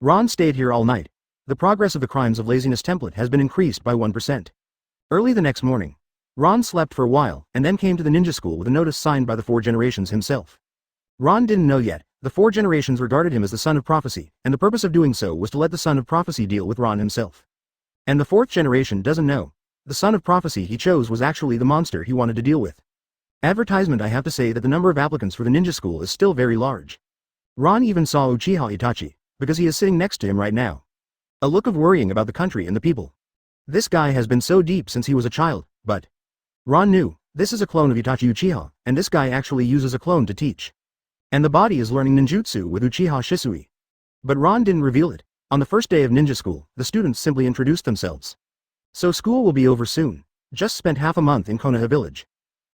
S1: Ron stayed here all night. The progress of the crimes of laziness template has been increased by 1%. Early the next morning, Ron slept for a while and then came to the ninja school with a notice signed by the 4 generations himself. Ron didn't know yet, the 4 generations regarded him as the son of prophecy, and the purpose of doing so was to let the son of prophecy deal with Ron himself. And the 4th generation doesn't know. The son of prophecy he chose was actually the monster he wanted to deal with. Advertisement. I have to say that the number of applicants for the ninja school is still very large. Ron even saw Uchiha Itachi, because he is sitting next to him right now. A look of worrying about the country and the people. This guy has been so deep since he was a child, but Ron knew, this is a clone of Itachi Uchiha, and this guy actually uses a clone to teach. And the body is learning ninjutsu with Uchiha Shisui. But Ron didn't reveal it. On the first day of ninja school, the students simply introduced themselves. So school will be over soon. Just spent half a month in Konoha village.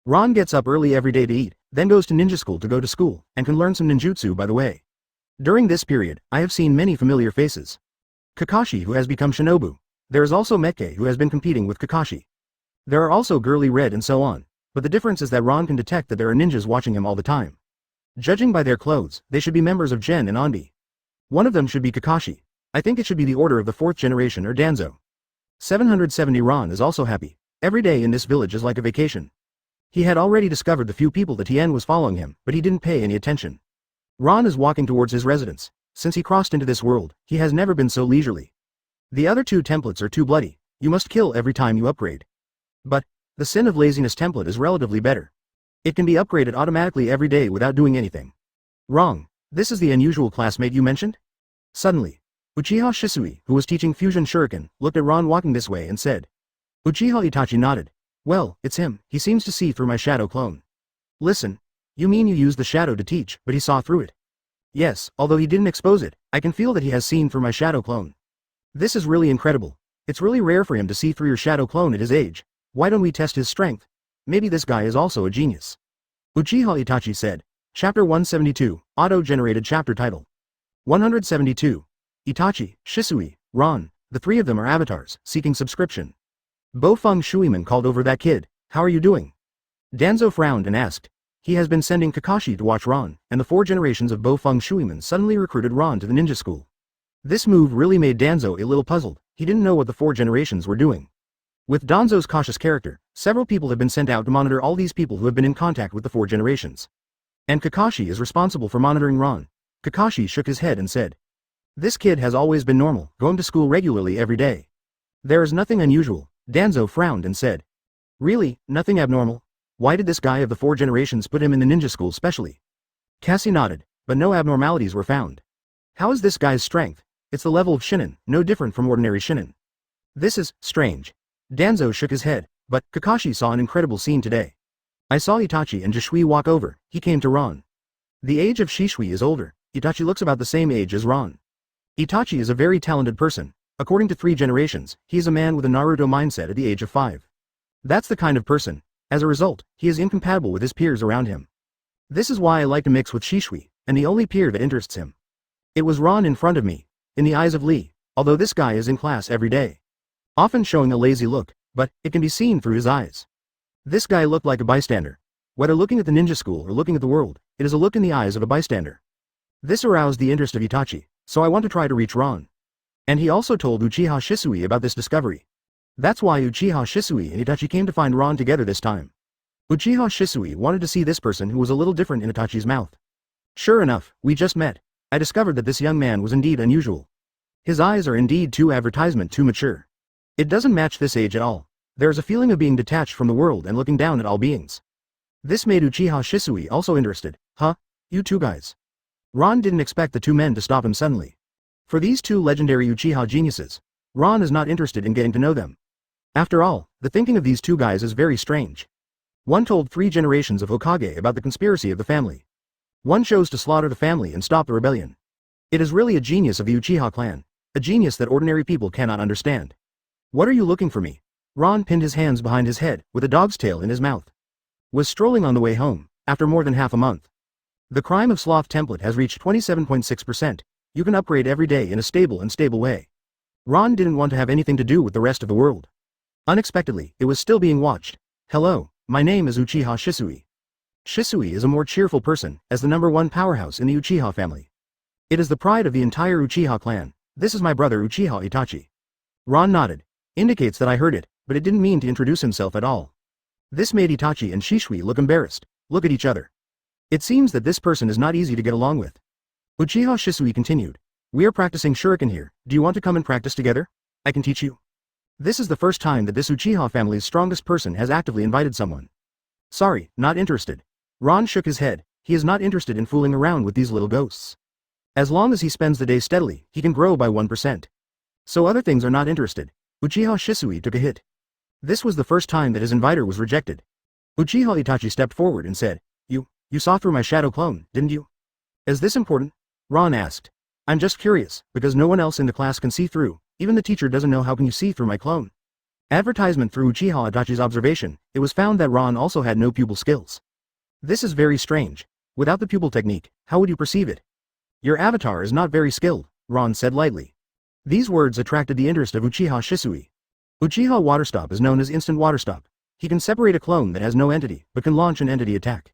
S1: Ron gets up early every day to eat, then goes to ninja school to go to school, and can learn some ninjutsu by the way. During this period, I have seen many familiar faces. Kakashi, who has become Shinobu. There is also Meke, who has been competing with Kakashi. There are also Girly Red and so on, but the difference is that Ron can detect that there are ninjas watching him all the time. Judging by their clothes, they should be members of Gen and Auntie. One of them should be Kakashi. I think it should be the order of the 4th generation or Danzo. 770 Ron is also happy. Every day in this village is like a vacation. He had already discovered the few people that Tien was following him, but he didn't pay any attention. Ron is walking towards his residence. Since he crossed into this world, he has never been so leisurely. The other 2 templates are too bloody. You must kill every time you upgrade. But the Sin of Laziness template is relatively better. It can be upgraded automatically every day without doing anything. Wrong. This is the unusual classmate you mentioned? Suddenly, Uchiha Shisui, who was teaching Fusion Shuriken, looked at Ron walking this way and said. Uchiha Itachi nodded. Well, it's him. He seems to see through my shadow clone. Listen. You mean you used the shadow to teach, but he saw through it? Yes, although he didn't expose it, I can feel that he has seen through my shadow clone. This is really incredible. It's really rare for him to see through your shadow clone at his age. Why don't we test his strength? Maybe this guy is also a genius. Uchiha Itachi said. Chapter 172, Auto-generated chapter title. 172. Itachi, Shisui, Ron, the 3 of them are avatars, seeking subscription. Bo-Feng Shuiman called over that kid. How are you doing? Danzo frowned and asked. He has been sending Kakashi to watch Ron, and the 4 generations of Bo-Feng Shuiman suddenly recruited Ron to the ninja school. This move really made Danzo a little puzzled. He didn't know what the 4 generations were doing. With Danzo's cautious character, several people have been sent out to monitor all these people who have been in contact with the 4 generations. And Kakashi is responsible for monitoring Ron. Kakashi shook his head and said. This kid has always been normal, going to school regularly every day. There is nothing unusual. Danzo frowned and said. Really, nothing abnormal? Why did this guy of the 4 generations put him in the ninja school specially? Cassie nodded, but no abnormalities were found. How is this guy's strength? It's the level of shinin, no different from ordinary shinin. This is strange. Danzo shook his head, but Kakashi saw an incredible scene today. I saw Itachi and Jishui walk over. He came to Ron. The age of Shishui is older. Itachi looks about the same age as Ron. Itachi is a very talented person. According to 3 generations, he is a man with a Naruto mindset at the age of 5. That's the kind of person. As a result, he is incompatible with his peers around him. This is why I like to mix with Shishui, and the only peer that interests him. It was Ron in front of me, in the eyes of Lee, although this guy is in class every day. Often showing a lazy look, but it can be seen through his eyes. This guy looked like a bystander. Whether looking at the ninja school or looking at the world, it is a look in the eyes of a bystander. This aroused the interest of Itachi, so I want to try to reach Ron. And he also told Uchiha Shisui about this discovery. That's why Uchiha Shisui and Itachi came to find Ron together this time. Uchiha Shisui wanted to see this person who was a little different in Itachi's mouth. Sure enough, we just met. I discovered that this young man was indeed unusual. His eyes are indeed too mature. It doesn't match this age at all. There is a feeling of being detached from the world and looking down at all beings. This made Uchiha Shisui also interested. Huh? You 2 guys. Ron didn't expect the 2 men to stop him suddenly. For these 2 legendary Uchiha geniuses, Ron is not interested in getting to know them. After all, the thinking of these 2 guys is very strange. One told 3 generations of Hokage about the conspiracy of the family. One chose to slaughter the family and stop the rebellion. It is really a genius of the Uchiha clan, a genius that ordinary people cannot understand. What are you looking for me? Ron pinned his hands behind his head, with a dog's tail in his mouth. Was strolling on the way home, after more than half a month. The crime of sloth template has reached 27.6%. You can upgrade every day in a stable and stable way. Ron didn't want to have anything to do with the rest of the world. Unexpectedly, it was still being watched. Hello, my name is Uchiha Shisui. Shisui is a more cheerful person, as the #1 powerhouse in the Uchiha family. It is the pride of the entire Uchiha clan. This is my brother Uchiha Itachi. Ron nodded. Indicates that I heard it, but it didn't mean to introduce himself at all. This made Itachi and Shisui look embarrassed, look at each other. It seems that this person is not easy to get along with. Uchiha Shisui continued. We are practicing shuriken here. Do you want to come and practice together? I can teach you. This is the first time that this Uchiha family's strongest person has actively invited someone. Sorry, not interested. Ron shook his head. He is not interested in fooling around with these little ghosts. As long as he spends the day steadily, he can grow by 1%. So other things are not interested. Uchiha Shisui took a hit. This was the first time that his inviter was rejected. Uchiha Itachi stepped forward and said, You saw through my shadow clone, didn't you? Is this important? Ron asked. I'm just curious, because no one else in the class can see through, even the teacher doesn't know how can you see through my clone. Advertisement through Uchiha Itachi's observation, it was found that Ron also had no pupil skills. This is very strange. Without the pupil technique, how would you perceive it? Your avatar is not very skilled, Ron said lightly. These words attracted the interest of Uchiha Shisui. Uchiha Waterstop is known as Instant Waterstop. He can separate a clone that has no entity, but can launch an entity attack.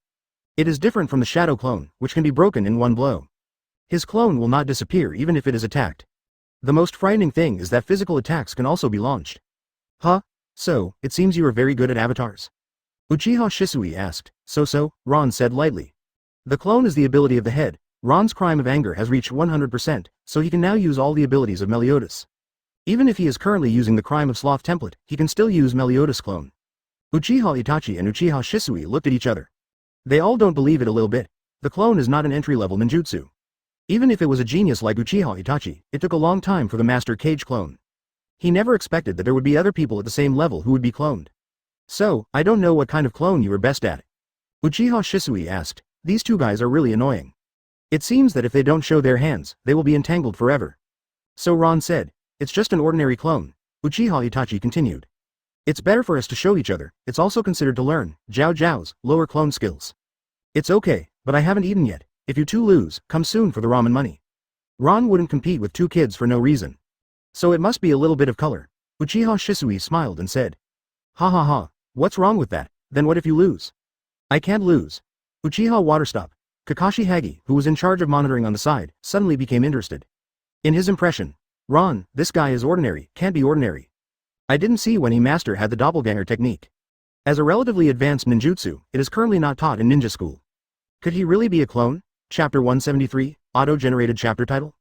S1: It is different from the Shadow clone, which can be broken in one blow. His clone will not disappear even if it is attacked. The most frightening thing is that physical attacks can also be launched. Huh? So, it seems you are very good at avatars? Uchiha Shisui asked. So, Ron said lightly. The clone is the ability of the head. Ron's crime of anger has reached 100%, so he can now use all the abilities of Meliodas. Even if he is currently using the crime of sloth template, he can still use Meliodas clone. Uchiha Itachi and Uchiha Shisui looked at each other. They all don't believe it a little bit. The clone is not an entry-level ninjutsu. Even if it was a genius like Uchiha Itachi, it took a long time for the Master Cage clone. He never expected that there would be other people at the same level who would be cloned. So, I don't know what kind of clone you are best at. Uchiha Shisui asked. These two guys are really annoying. It seems that if they don't show their hands, they will be entangled forever. So Ron said, it's just an ordinary clone. Uchiha Itachi continued. It's better for us to show each other, it's also considered to learn, Zhao's, lower clone skills. It's okay, but I haven't eaten yet. If you two lose, come soon for the ramen money. Ron wouldn't compete with two kids for no reason. So it must be a little bit of color. Uchiha Shisui smiled and said. Ha, what's wrong with that? Then what if you lose? I can't lose. Uchiha Waterstop, Kakashi Hagi, who was in charge of monitoring on the side, suddenly became interested. In his impression, Ron, this guy is ordinary, can't be ordinary. I didn't see when he master had the doppelganger technique. As a relatively advanced ninjutsu, it is currently not taught in ninja school. Could he really be a clone? Chapter 173, Auto-generated chapter title?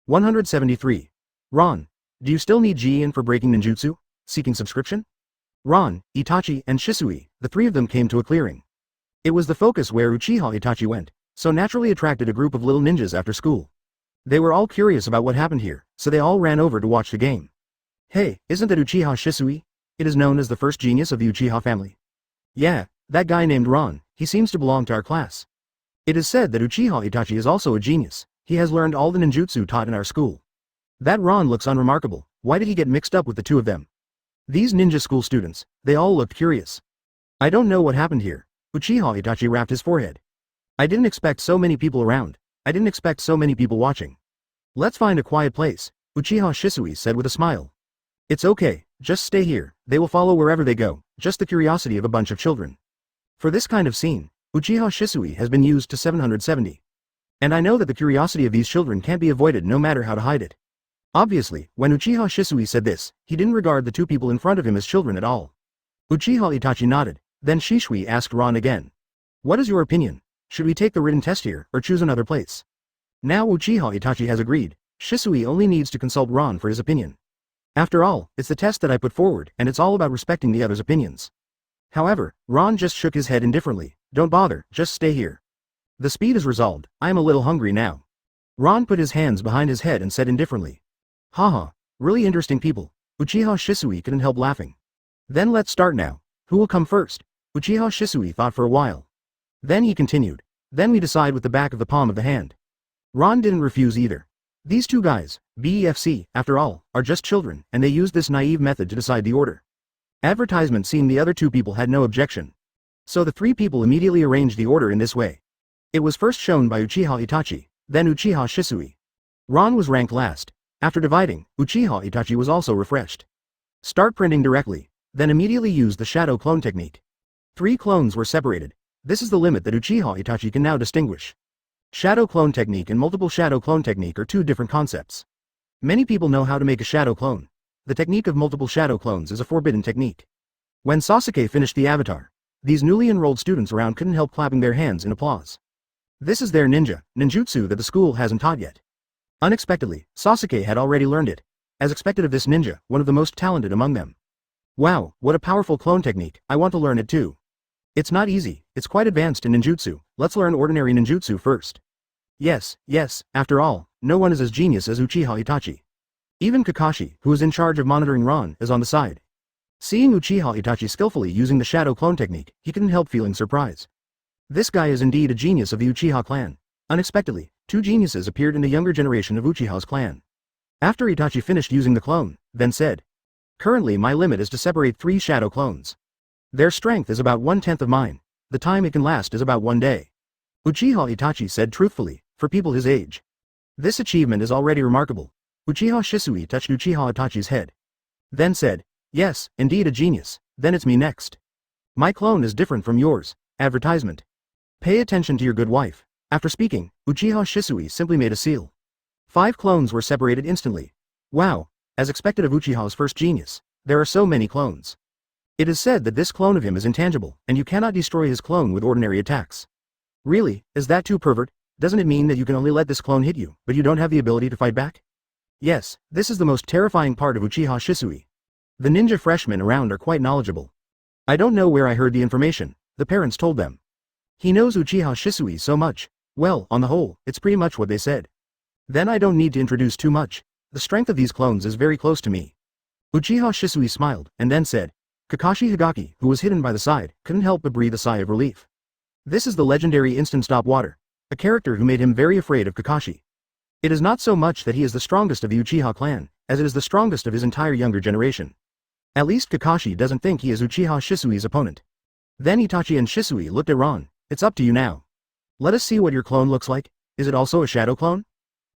S1: 173. Ron, do you still need Ji-in for breaking ninjutsu? Seeking subscription? Ron, Itachi, and Shisui, the three of them came to a clearing. It was the focus where Uchiha Itachi went, so naturally attracted a group of little ninjas after school. They were all curious about what happened here, so they all ran over to watch the game. Hey, isn't that Uchiha Shisui? It is known as the first genius of the Uchiha family. Yeah, that guy named Ron, he seems to belong to our class. It is said that Uchiha Itachi is also a genius, he has learned all the ninjutsu taught in our school. That Ron looks unremarkable, why did he get mixed up with the two of them? These ninja school students, they all looked curious. I don't know what happened here. Uchiha Itachi rapped his forehead. I didn't expect so many people around. I didn't expect so many people watching. Let's find a quiet place, Uchiha Shisui said with a smile. It's okay, just stay here, they will follow wherever they go, just the curiosity of a bunch of children. For this kind of scene, Uchiha Shisui has been used to 770. And I know that the curiosity of these children can't be avoided no matter how to hide it. Obviously, when Uchiha Shisui said this, he didn't regard the two people in front of him as children at all. Uchiha Itachi nodded, then Shisui asked Ron again. What is your opinion? Should we take the written test here, or choose another place? Now Uchiha Itachi has agreed, Shisui only needs to consult Ron for his opinion. After all, it's the test that I put forward, and it's all about respecting the other's opinions. However, Ron just shook his head indifferently, don't bother, just stay here. The speed is resolved, I am a little hungry now. Ron put his hands behind his head and said indifferently. Haha, really interesting people. Uchiha Shisui couldn't help laughing. Then let's start now. Who will come first? Uchiha Shisui thought for a while. Then he continued. Then we decide with the back of the palm of the hand. Ron didn't refuse either. These two guys, BEFC, after all, are just children, and they used this naive method to decide the order. Advertisement seeing the other two people had no objection. So the three people immediately arranged the order in this way. It was first shown by Uchiha Itachi, then Uchiha Shisui. Ron was ranked last. After dividing, Uchiha Itachi was also refreshed. Start printing directly, then immediately use the shadow clone technique. 3 clones were separated. This is the limit that Uchiha Itachi can now distinguish. Shadow clone technique and multiple shadow clone technique are two different concepts. Many people know how to make a shadow clone. The technique of multiple shadow clones is a forbidden technique. When Sasuke finished the avatar, these newly enrolled students around couldn't help clapping their hands in applause. This is their ninjutsu that the school hasn't taught yet. Unexpectedly, Sasuke had already learned it. As expected of this ninja, one of the most talented among them. Wow, what a powerful clone technique, I want to learn it too. It's not easy, it's quite advanced in ninjutsu, let's learn ordinary ninjutsu first. Yes, after all, no one is as genius as Uchiha Itachi. Even Kakashi, who is in charge of monitoring Ron, is on the side. Seeing Uchiha Itachi skillfully using the shadow clone technique, he couldn't help feeling surprise. This guy is indeed a genius of the Uchiha clan. Unexpectedly, two geniuses appeared in the younger generation of Uchiha's clan. After Itachi finished using the clone, then said, "Currently my limit is to separate 3 shadow clones. Their strength is about 1/10 of mine. The time it can last is about 1 day." Uchiha Itachi said truthfully, for people his age. This achievement is already remarkable. Uchiha Shisui touched Uchiha Itachi's head. Then said, "Yes, indeed a genius, then it's me next. My clone is different from yours." Advertisement. Pay attention to your good wife. After speaking, Uchiha Shisui simply made a seal. 5 clones were separated instantly. Wow, as expected of Uchiha's first genius, there are so many clones. It is said that this clone of him is intangible, and you cannot destroy his clone with ordinary attacks. Really, is that too pervert? Doesn't it mean that you can only let this clone hit you, but you don't have the ability to fight back? Yes, this is the most terrifying part of Uchiha Shisui. The ninja freshmen around are quite knowledgeable. I don't know where I heard the information, the parents told them. He knows Uchiha Shisui so much. Well, on the whole, it's pretty much what they said. Then I don't need to introduce too much. The strength of these clones is very close to me. Uchiha Shisui smiled, and then said, Kakashi Higaki, who was hidden by the side, couldn't help but breathe a sigh of relief. This is the legendary instant stop water, a character who made him very afraid of Kakashi. It is not so much that he is the strongest of the Uchiha clan, as it is the strongest of his entire younger generation. At least Kakashi doesn't think he is Uchiha Shisui's opponent. Then Itachi and Shisui looked at Ron. It's up to you now. Let us see what your clone looks like. Is it also a shadow clone?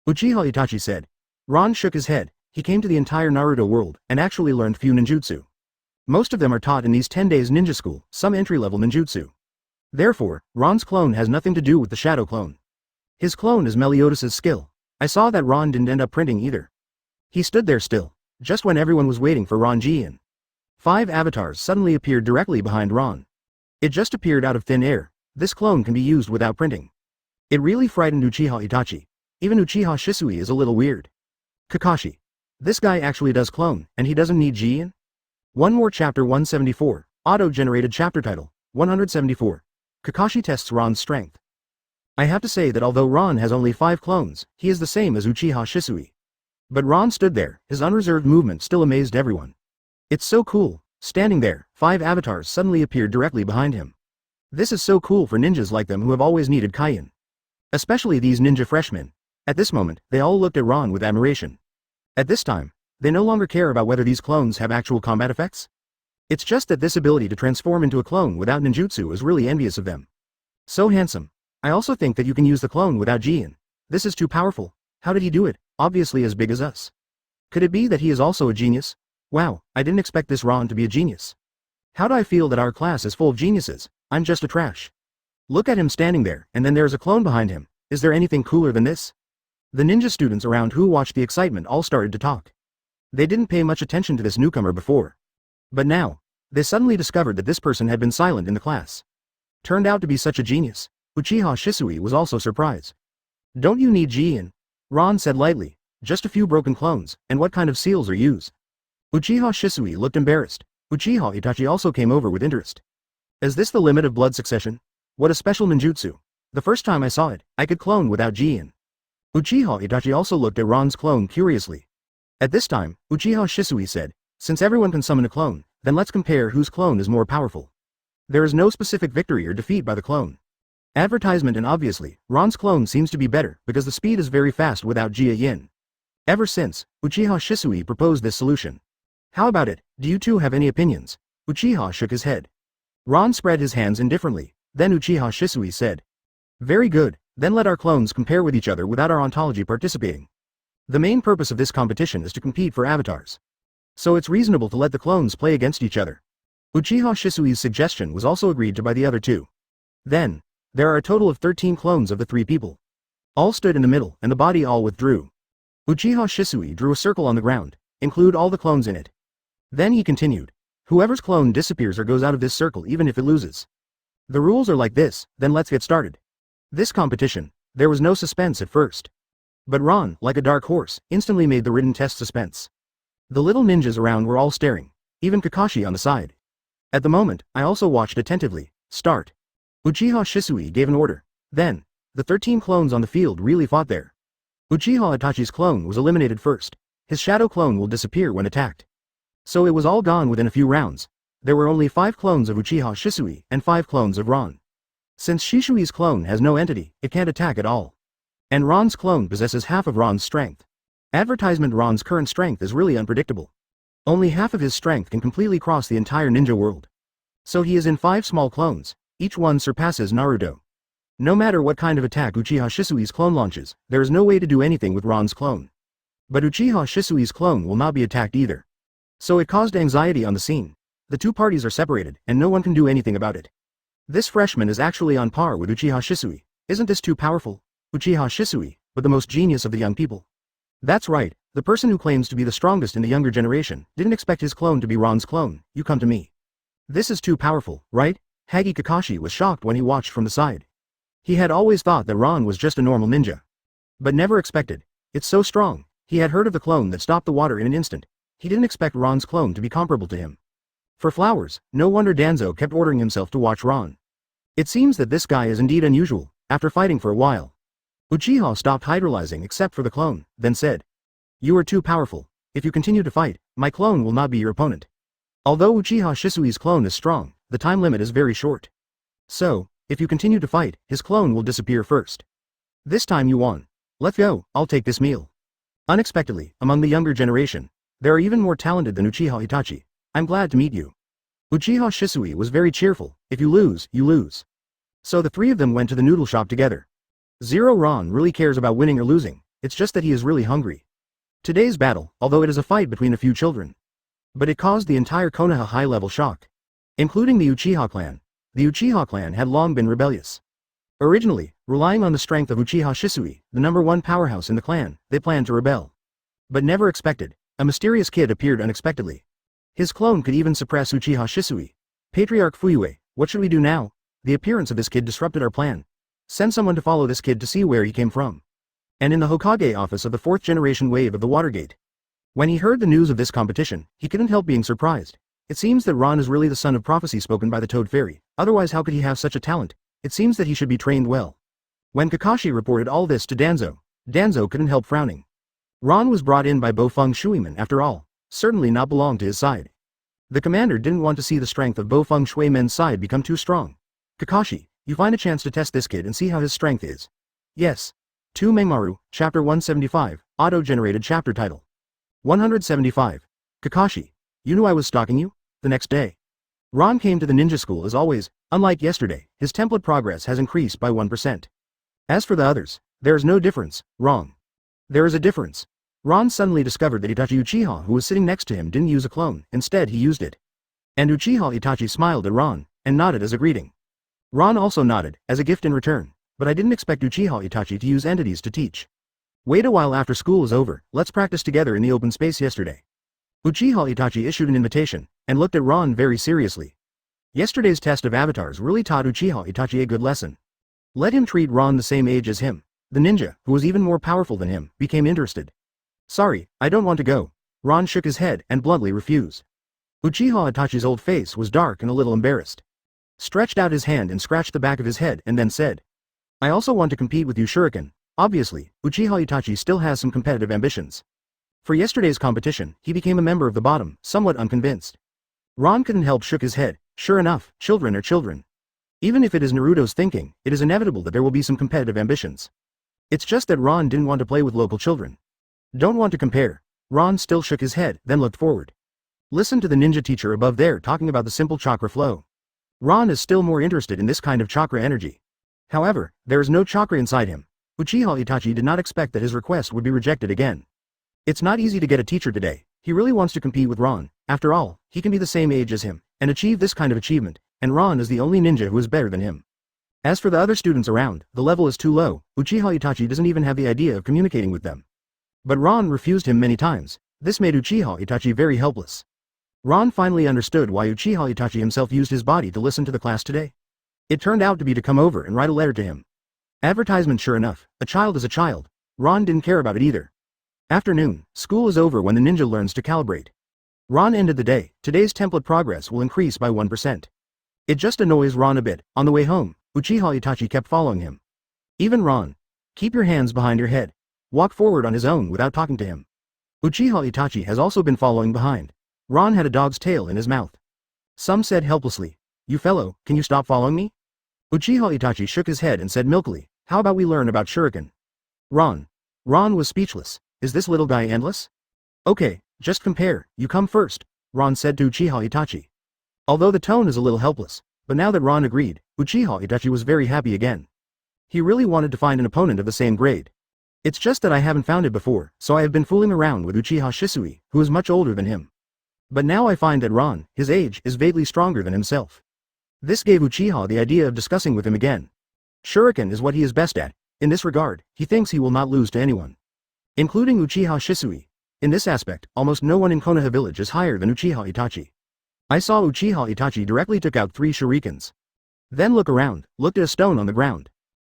S1: Uchiha Itachi said. Ron shook his head. He came to the entire Naruto world, and actually learned few ninjutsu. Most of them are taught in these 10 days ninja school, some entry-level ninjutsu. Therefore, Ron's clone has nothing to do with the shadow clone. His clone is Meliodas' skill. I saw that Ron didn't end up printing either. He stood there still, just when everyone was waiting for Ron Jian. 5 avatars suddenly appeared directly behind Ron. It just appeared out of thin air. This clone can be used without printing. It really frightened Uchiha Itachi. Even Uchiha Shisui is a little weird. Kakashi. This guy actually does clone, and he doesn't need Jian? One more chapter 174, auto-generated chapter title, 174. Kakashi tests Ron's strength. I have to say that although Ron has only 5 clones, he is the same as Uchiha Shisui. But Ron stood there, his unreserved movement still amazed everyone. It's so cool. Standing there, 5 avatars suddenly appeared directly behind him. This is so cool for ninjas like them who have always needed Kaiin. Especially these ninja freshmen. At this moment, they all looked at Ron with admiration. At this time, they no longer care about whether these clones have actual combat effects. It's just that this ability to transform into a clone without ninjutsu is really envious of them. So handsome. I also think that you can use the clone without Jian. This is too powerful. How did he do it? Obviously as big as us. Could it be that he is also a genius? Wow, I didn't expect this Ron to be a genius. How do I feel that our class is full of geniuses? I'm just a trash. Look at him standing there, and then there's a clone behind him. Is there anything cooler than this? The ninja students around who watched the excitement all started to talk. They didn't pay much attention to this newcomer before. But now, they suddenly discovered that this person had been silent in the class. Turned out to be such a genius. Uchiha Shisui was also surprised. Don't you need Jian? Ron said lightly. Just a few broken clones, and what kind of seals are used? Uchiha Shisui looked embarrassed. Uchiha Itachi also came over with interest. Is this the limit of blood succession? What a special ninjutsu. The first time I saw it, I could clone without Jian. Uchiha Itachi also looked at Ron's clone curiously. At this time, Uchiha Shisui said, since everyone can summon a clone, then let's compare whose clone is more powerful. There is no specific victory or defeat by the clone. Advertisement, and obviously, Ron's clone seems to be better because the speed is very fast without Jia Yin. Ever since, Uchiha Shisui proposed this solution. How about it? Do you two have any opinions? Uchiha shook his head. Ron spread his hands indifferently. Then Uchiha Shisui said. Very good, then let our clones compare with each other without our ontology participating. The main purpose of this competition is to compete for avatars. So it's reasonable to let the clones play against each other. Uchiha Shisui's suggestion was also agreed to by the other two. Then, there are a total of 13 clones of the 3 people. All stood in the middle, and the body all withdrew. Uchiha Shisui drew a circle on the ground. Include all the clones in it. Then he continued. Whoever's clone disappears or goes out of this circle even if it loses. The rules are like this, then let's get started. This competition, there was no suspense at first. But Ron, like a dark horse, instantly made the written test suspense. The little ninjas around were all staring, even Kakashi on the side. At the moment, I also watched attentively. Start. Uchiha Shisui gave an order. Then, the 13 clones on the field really fought there. Uchiha Itachi's clone was eliminated first. his shadow clone will disappear when attacked. So it was all gone within a few rounds. There were only 5 clones of Uchiha Shisui and 5 clones of Ron. Since Shisui's clone has no entity, it can't attack at all. And Ron's clone possesses half of Ron's strength. Advertisement: Ron's current strength is really unpredictable. Only half of his strength can completely cross the entire ninja world. So he is in 5 small clones, each one surpasses Naruto. No matter what kind of attack Uchiha Shisui's clone launches, there is no way to do anything with Ron's clone. But Uchiha Shisui's clone will not be attacked either. So it caused anxiety on the scene. The two parties are separated, and no one can do anything about it. This freshman is actually on par with Uchiha Shisui. Isn't this too powerful? Uchiha Shisui, but the most genius of the young people. That's right, the person who claims to be the strongest in the younger generation didn't expect his clone to be Ron's clone. You come to me. This is too powerful, right? Hagi Kakashi was shocked when he watched from the side. He had always thought that Ron was just a normal ninja. But never expected. It's so strong. He had heard of the clone that stopped the water in an instant. He didn't expect Ron's clone to be comparable to him. For flowers, no wonder Danzo kept ordering himself to watch Ron. It seems that this guy is indeed unusual. After fighting for a while, Uchiha stopped hydrolyzing except for the clone, then said, "You are too powerful. If you continue to fight, my clone will not be your opponent." Although Uchiha Shisui's clone is strong, the time limit is very short. So, if you continue to fight, his clone will disappear first. This time you won. Let's go, I'll take this meal. Unexpectedly, among the younger generation, there are even more talented than Uchiha Itachi. I'm glad to meet you. Uchiha Shisui was very cheerful. If you lose, you lose. So the 3 of them went to the noodle shop together. Zero Ron really cares about winning or losing, it's just that he is really hungry. Today's battle, although it is a fight between a few children, but it caused the entire Konoha high-level shock. Including the Uchiha clan. The Uchiha clan had long been rebellious. Originally, relying on the strength of Uchiha Shisui, the #1 powerhouse in the clan, they planned to rebel. But never expected, a mysterious kid appeared unexpectedly. His clone could even suppress Uchiha Shisui. Patriarch Fuyue, what should we do now? The appearance of this kid disrupted our plan. Send someone to follow this kid to see where he came from. And in the Hokage office of the 4th generation wave of the Watergate. When he heard the news of this competition, he couldn't help being surprised. It seems that Ron is really the son of prophecy spoken by the Toad Fairy, otherwise how could he have such a talent? It seems that he should be trained well. When Kakashi reported all this to Danzo, Danzo couldn't help frowning. Ron was brought in by Bofeng Shuiman after all, certainly not belonged to his side. The commander didn't want to see the strength of Bofeng Shuiman's side become too strong. Kakashi, you find a chance to test this kid and see how his strength is. Yes. 2 Mengmaru, Chapter 175, Auto-generated chapter title. 175. Kakashi, you knew I was stalking you? The next day, Ron came to the ninja school as always. Unlike yesterday, his template progress has increased by 1%. As for the others, there is no difference. Wrong. There is a difference. Ron suddenly discovered that Itachi Uchiha, who was sitting next to him, didn't use a clone, instead he used it. And Uchiha Itachi smiled at Ron, and nodded as a greeting. Ron also nodded, as a gift in return, but I didn't expect Uchiha Itachi to use entities to teach. Wait a while after school is over, let's practice together in the open space yesterday. Uchiha Itachi issued an invitation, and looked at Ron very seriously. Yesterday's test of avatars really taught Uchiha Itachi a good lesson. Let him treat Ron the same age as him. The ninja, who was even more powerful than him, became interested. Sorry, I don't want to go. Ron shook his head and bluntly refused. Uchiha Itachi's old face was dark and a little embarrassed. Stretched out his hand and scratched the back of his head and then said, I also want to compete with you Shuriken. Obviously, Uchiha Itachi still has some competitive ambitions. For yesterday's competition, he became a member of the bottom, somewhat unconvinced. Ron couldn't help shook his head. Sure enough, children are children. Even if it is Naruto's thinking, it is inevitable that there will be some competitive ambitions. It's just that Ron didn't want to play with local children. Don't want to compare. Ron still shook his head, then looked forward. Listen to the ninja teacher above there talking about the simple chakra flow. Ron is still more interested in this kind of chakra energy. However, there is no chakra inside him. Uchiha Itachi did not expect that his request would be rejected again. It's not easy to get a teacher today. He really wants to compete with Ron. After all, he can be the same age as him, and achieve this kind of achievement, and Ron is the only ninja who is better than him. As for the other students around, the level is too low. Uchiha Itachi doesn't even have the idea of communicating with them. But Ron refused him many times. This made Uchiha Itachi very helpless. Ron finally understood why Uchiha Itachi himself used his body to listen to the class today. It turned out to be to come over and write a letter to him. Advertisement sure enough, a child is a child. Ron didn't care about it either. Afternoon, school is over when the ninja learns to calibrate. Ron ended the day. Today's template progress will increase by 1%. It just annoys Ron a bit. On the way home, Uchiha Itachi kept following him. Even Ron. Keep your hands behind your head. Walk forward on his own without talking to him. Uchiha Itachi has also been following behind. Ron had a dog's tail in his mouth. Some said helplessly, "You fellow, can you stop following me?" Uchiha Itachi shook his head and said milkily, "How about we learn about shuriken?" Ron was speechless. Is this little guy endless? Okay, just compare, you come first, Ron said to Uchiha Itachi. Although the tone is a little helpless, but now that Ron agreed, Uchiha Itachi was very happy again. He really wanted to find an opponent of the same grade. It's just that I haven't found it before, so I have been fooling around with Uchiha Shisui, who is much older than him. But now I find that Ron, his age, is vaguely stronger than himself. This gave Uchiha the idea of discussing with him again. Shuriken is what he is best at. In this regard, he thinks he will not lose to anyone, including Uchiha Shisui. In this aspect, almost no one in Konoha village is higher than Uchiha Itachi. I saw Uchiha Itachi directly took out 3 shurikens. Then look around, looked at a stone on the ground.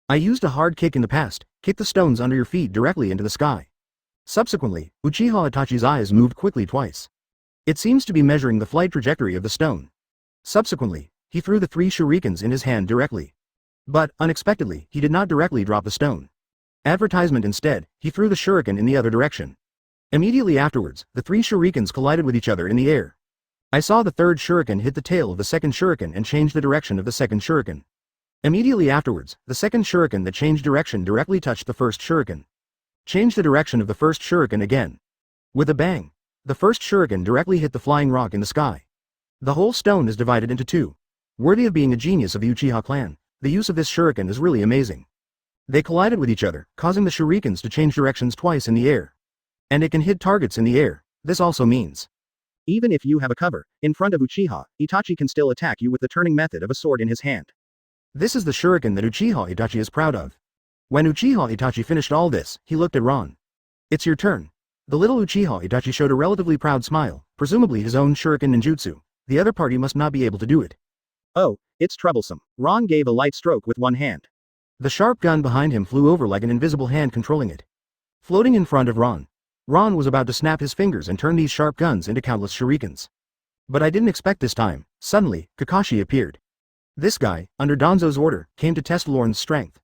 S1: I used a hard kick in the past, kick the stones under your feet directly into the sky. Subsequently, Uchiha Itachi's eyes moved quickly twice. It seems to be measuring the flight trajectory of the stone. Subsequently, he threw the 3 shurikens in his hand directly. But, unexpectedly, he did not directly drop the stone. Advertisement instead, he threw the shuriken in the other direction. Immediately afterwards, the 3 shurikens collided with each other in the air. I saw the 3rd shuriken hit the tail of the 2nd shuriken and change the direction of the 2nd shuriken. Immediately afterwards, the 2nd shuriken that changed direction directly touched the 1st shuriken. Change the direction of the 1st shuriken again. With a bang, the 1st shuriken directly hit the flying rock in the sky. The whole stone is divided into 2. Worthy of being a genius of the Uchiha clan, the use of this shuriken is really amazing. They collided with each other, causing the shurikens to change directions twice in the air. And it can hit targets in the air. This also means, even if you have a cover in front of Uchiha, Itachi can still attack you with the turning method of a sword in his hand. This is the shuriken that Uchiha Itachi is proud of. When Uchiha Itachi finished all this, he looked at Ron. It's your turn. The little Uchiha Itachi showed a relatively proud smile, presumably his own shuriken ninjutsu. The other party must not be able to do it. Oh, it's troublesome. Ron gave a light stroke with one hand. The sharp gun behind him flew over like an invisible hand controlling it. Floating in front of Ron was about to snap his fingers and turn these sharp guns into countless shurikens. But I didn't expect this time. Suddenly, Kakashi appeared. This guy, under Danzo's order, came to test Lorne's strength.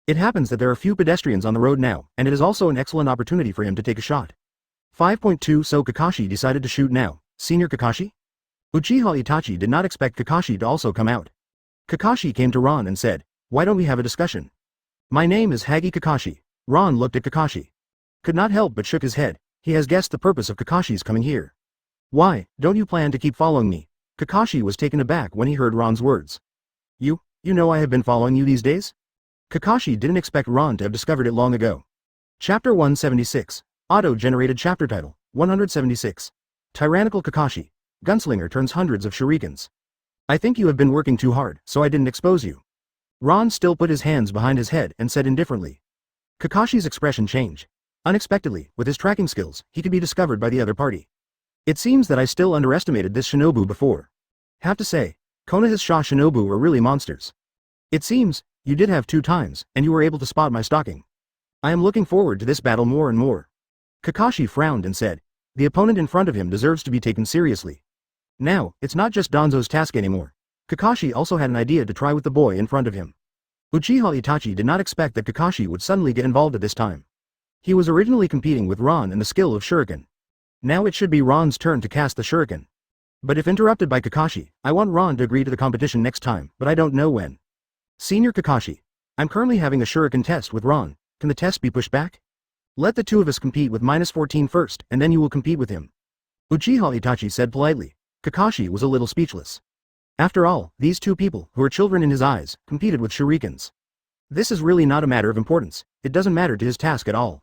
S1: It happens that there are few pedestrians on the road now, and it is also an excellent opportunity for him to take a shot. 5.2 So Kakashi decided to shoot now. Senior Kakashi? Uchiha Itachi did not expect Kakashi to also come out. Kakashi came to Ron and said, "Why don't we have a discussion?" "My name is Hagi Kakashi." Ron looked at Kakashi. Could not help but shook his head. He has guessed the purpose of Kakashi's coming here. "Why, don't you plan to keep following me?" Kakashi was taken aback when he heard Ron's words. You know I have been following you these days?" Kakashi didn't expect Ron to have discovered it long ago. Chapter 176. Auto-generated chapter title, 176. Tyrannical Kakashi. Gunslinger turns hundreds of shurikens. "I think you have been working too hard, so I didn't expose you." Ron still put his hands behind his head and said indifferently. Kakashi's expression changed. Unexpectedly, with his tracking skills, he could be discovered by the other party. "It seems that I still underestimated this shinobu before. Have to say, Konoha's Sha shinobu are really monsters. It seems, you did have 2 times, and you were able to spot my stalking. I am looking forward to this battle more and more." Kakashi frowned and said, the opponent in front of him deserves to be taken seriously. Now, it's not just Danzo's task anymore. Kakashi also had an idea to try with the boy in front of him. Uchiha Itachi did not expect that Kakashi would suddenly get involved at this time. He was originally competing with Ron in the skill of shuriken. Now it should be Ron's turn to cast the shuriken. But if interrupted by Kakashi, I want Ron to agree to the competition next time, but I don't know when. "Senior Kakashi. I'm currently having a shuriken test with Ron. Can the test be pushed back? Let the 2 of us compete with -14 first, and then you will compete with him." Uchiha Itachi said politely. Kakashi was a little speechless. After all, these 2 people, who are children in his eyes, competed with shurikens. This is really not a matter of importance. It doesn't matter to his task at all.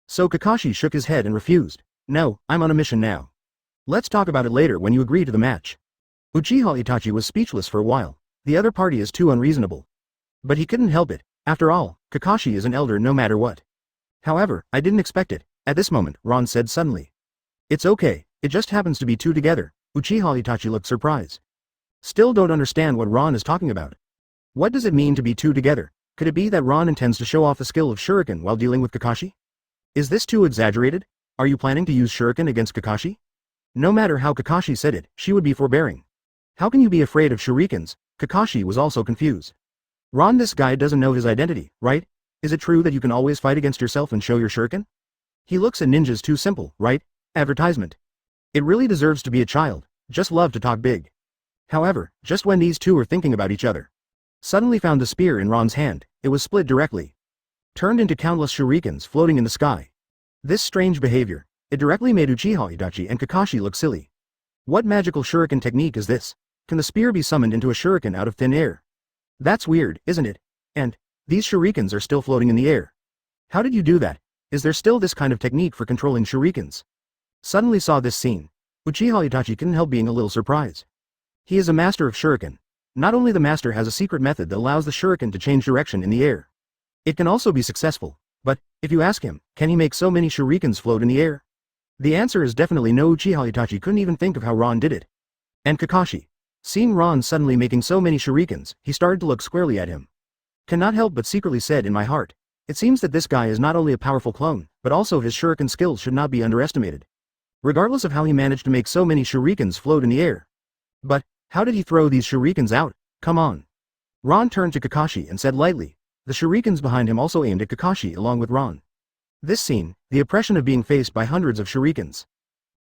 S1: So Kakashi shook his head and refused. "No, I'm on a mission now. Let's talk about it later when you agree to the match." Uchiha Itachi was speechless for a while. The other party is too unreasonable. But he couldn't help it. After all, Kakashi is an elder no matter what. "However, I didn't expect it." At this moment, Ron said suddenly. "It's okay, it just happens to be 2 together." Uchiha Itachi looked surprised. Still don't understand what Ron is talking about. What does it mean to be 2 together? Could it be that Ron intends to show off the skill of shuriken while dealing with Kakashi? Is this too exaggerated? Are you planning to use shuriken against Kakashi? No matter how Kakashi said it, she would be forbearing. How can you be afraid of shurikens? Kakashi was also confused. Ron, this guy doesn't know his identity, right? Is it true that you can always fight against yourself and show your shuriken? He looks at ninjas too simple, right? Advertisement. It really deserves to be a child, just love to talk big. However, just when these two were thinking about each other, suddenly found the spear in Ron's hand, it was split directly. Turned into countless shurikens floating in the sky. This strange behavior, it directly made Uchiha Itachi and Kakashi look silly. What magical shuriken technique is this? Can the spear be summoned into a shuriken out of thin air? That's weird, isn't it? And these shurikens are still floating in the air. How did you do that? Is there still this kind of technique for controlling shurikens? Suddenly saw this scene. Uchiha Itachi couldn't help being a little surprised. He is a master of shuriken. Not only the master has a secret method that allows the shuriken to change direction in the air. It can also be successful, but, if you ask him, can he make so many shurikens float in the air? The answer is definitely no. Uchiha Itachi couldn't even think of how Ron did it. And Kakashi. Seeing Ron suddenly making so many shurikens, he started to look squarely at him. Cannot help but secretly said in my heart, it seems that this guy is not only a powerful clone, but also his shuriken skills should not be underestimated. Regardless of how he managed to make so many shurikens float in the air. But, how did he throw these shurikens out? Come on. Ron turned to Kakashi and said lightly. The shurikens behind him also aimed at Kakashi along with Ron. This scene, the oppression of being faced by hundreds of shurikens.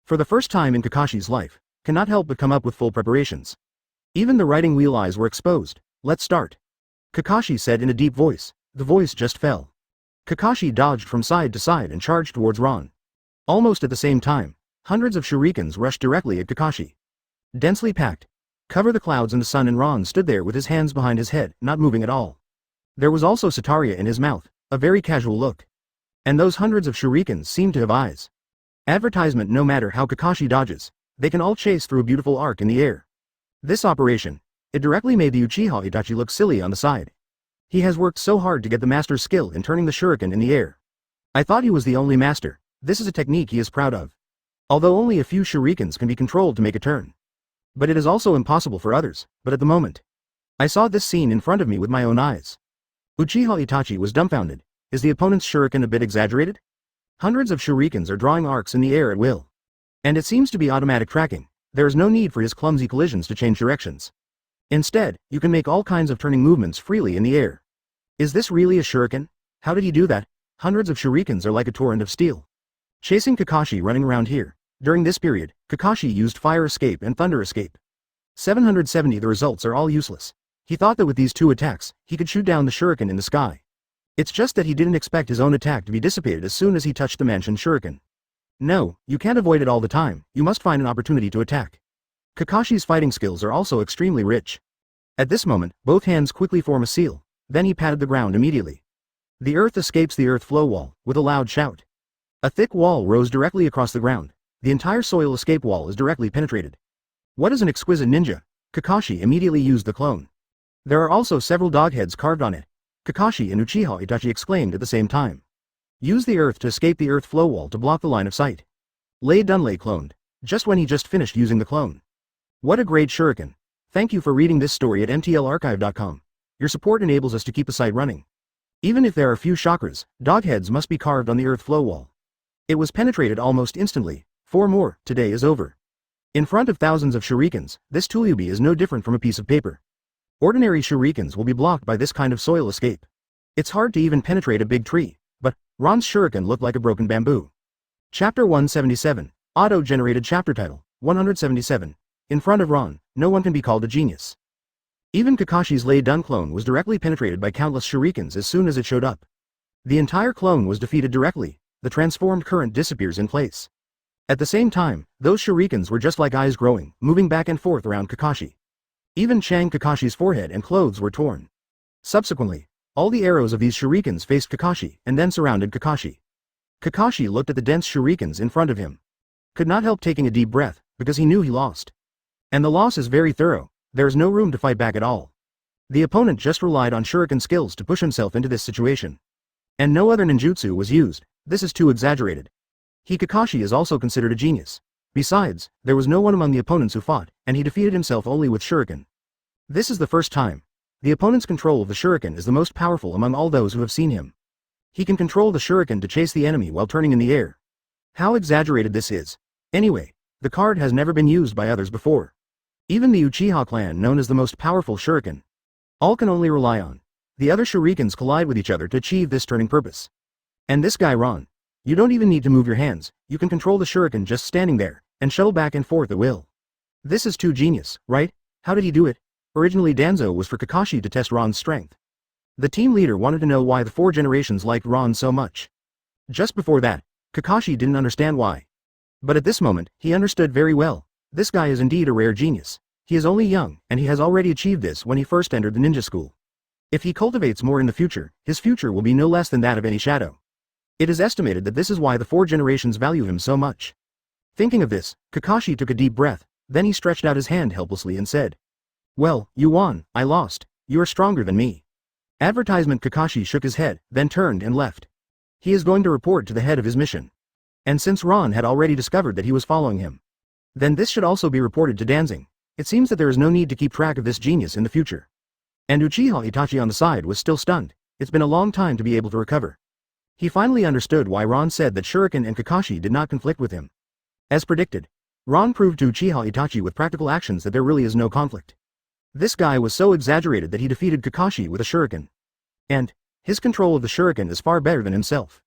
S1: For the first time in Kakashi's life, cannot help but come up with full preparations. Even the writing wheel eyes were exposed. Let's start. Kakashi said in a deep voice. The voice just fell. Kakashi dodged from side to side and charged towards Ron. Almost at the same time, hundreds of shurikens rushed directly at Kakashi. Densely packed. Cover the clouds and the sun, and Ron stood there with his hands behind his head, not moving at all. There was also Sataria in his mouth, a very casual look. And those hundreds of shurikens seemed to have eyes. Advertisement. No matter how Kakashi dodges, they can all chase through a beautiful arc in the air. This operation, it directly made the Uchiha Itachi look silly on the side. He has worked so hard to get the master's skill in turning the shuriken in the air. I thought he was the only master. This is a technique he is proud of. Although only a few shurikens can be controlled to make a turn. But it is also impossible for others, but at the moment. I saw this scene in front of me with my own eyes. Uchiha Itachi was dumbfounded. Is the opponent's shuriken a bit exaggerated? Hundreds of shurikens are drawing arcs in the air at will. And it seems to be automatic tracking. There is no need for his clumsy collisions to change directions. Instead, you can make all kinds of turning movements freely in the air. Is this really a shuriken? How did he do that? Hundreds of shurikens are like a torrent of steel. Chasing Kakashi running around here. During this period, Kakashi used fire escape and thunder escape. 770. The results are all useless. He thought that with these two attacks, he could shoot down the shuriken in the sky. It's just that he didn't expect his own attack to be dissipated as soon as he touched the mansion shuriken. No, you can't avoid it all the time, you must find an opportunity to attack. Kakashi's fighting skills are also extremely rich. At this moment, both hands quickly form a seal, then he patted the ground immediately. The earth escapes the earth flow wall, with a loud shout. A thick wall rose directly across the ground. The entire soil escape wall is directly penetrated. What is an exquisite ninja? Kakashi immediately used the clone. There are also several dog heads carved on it. Kakashi and Uchiha Itachi exclaimed at the same time. Use the earth to escape the earth flow wall to block the line of sight. Lei Dunlei cloned. Just when he just finished using the clone. What a great shuriken. Thank you for reading this story at mtlarchive.com. Your support enables us to keep the site running. Even if there are few chakras, dog heads must be carved on the earth flow wall. It was penetrated almost instantly. 4 more, today is over. In front of thousands of shurikens, this Tulubi is no different from a piece of paper. Ordinary shurikens will be blocked by this kind of soil escape. It's hard to even penetrate a big tree, but Ron's shuriken looked like a broken bamboo. Chapter 177, Auto-generated chapter title, 177. In front of Ron, no one can be called a genius. Even Kakashi's Lei Dun clone was directly penetrated by countless shurikens as soon as it showed up. The entire clone was defeated directly, the transformed current disappears in place. At the same time, those shurikens were just like eyes growing, moving back and forth around Kakashi. Even Kakashi's forehead and clothes were torn. Subsequently, all the arrows of these shurikens faced Kakashi and then surrounded Kakashi. Kakashi looked at the dense shurikens in front of him. Could not help taking a deep breath, because he knew he lost. And the loss is very thorough, there is no room to fight back at all. The opponent just relied on shuriken skills to push himself into this situation. And no other ninjutsu was used, this is too exaggerated. Kakashi is also considered a genius. Besides, there was no one among the opponents who fought, and he defeated himself only with shuriken. This is the first time. The opponent's control of the shuriken is the most powerful among all those who have seen him. He can control the shuriken to chase the enemy while turning in the air. How exaggerated this is. Anyway, the card has never been used by others before. Even the Uchiha clan known as the most powerful shuriken. All can only rely on. The other shurikens collide with each other to achieve this turning purpose. And this guy Ron. You don't even need to move your hands, you can control the shuriken just standing there, and shuttle back and forth at will. This is too genius, right? How did he do it? Originally Danzo was for Kakashi to test Ron's strength. The team leader wanted to know why the 4 generations liked Ron so much. Just before that, Kakashi didn't understand why. But at this moment, he understood very well. This guy is indeed a rare genius. He is only young, and he has already achieved this when he first entered the ninja school. If he cultivates more in the future, his future will be no less than that of any shadow. It is estimated that this is why the 4 generations value him so much. Thinking of this, Kakashi took a deep breath, then he stretched out his hand helplessly and said, "Well, you won, I lost. You are stronger than me." Advertisement. Kakashi shook his head, then turned and left. He is going to report to the head of his mission. And since Ron had already discovered that he was following him, then this should also be reported to Danzing. It seems that there is no need to keep track of this genius in the future. And Uchiha Itachi on the side was still stunned. It's been a long time to be able to recover. He finally understood why Ron said that Shuriken and Kakashi did not conflict with him. As predicted, Ron proved to Uchiha Itachi with practical actions that there really is no conflict. This guy was so exaggerated that he defeated Kakashi with a shuriken. And his control of the shuriken is far better than himself.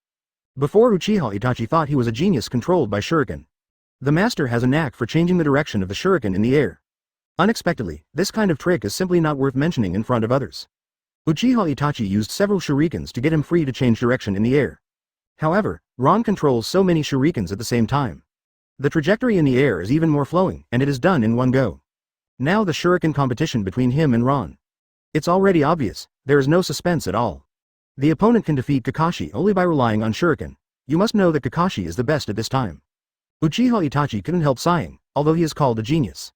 S1: Before, Uchiha Itachi thought he was a genius controlled by shuriken. The master has a knack for changing the direction of the shuriken in the air. Unexpectedly, this kind of trick is simply not worth mentioning in front of others. Uchiha Itachi used several shurikens to get him free to change direction in the air. However, Ron controls so many shurikens at the same time. The trajectory in the air is even more flowing, and it is done in one go. Now the shuriken competition between him and Ron. It's already obvious, there is no suspense at all. The opponent can defeat Kakashi only by relying on shuriken. You must know that Kakashi is the best at this time. Uchiha Itachi couldn't help sighing, although he is called a genius.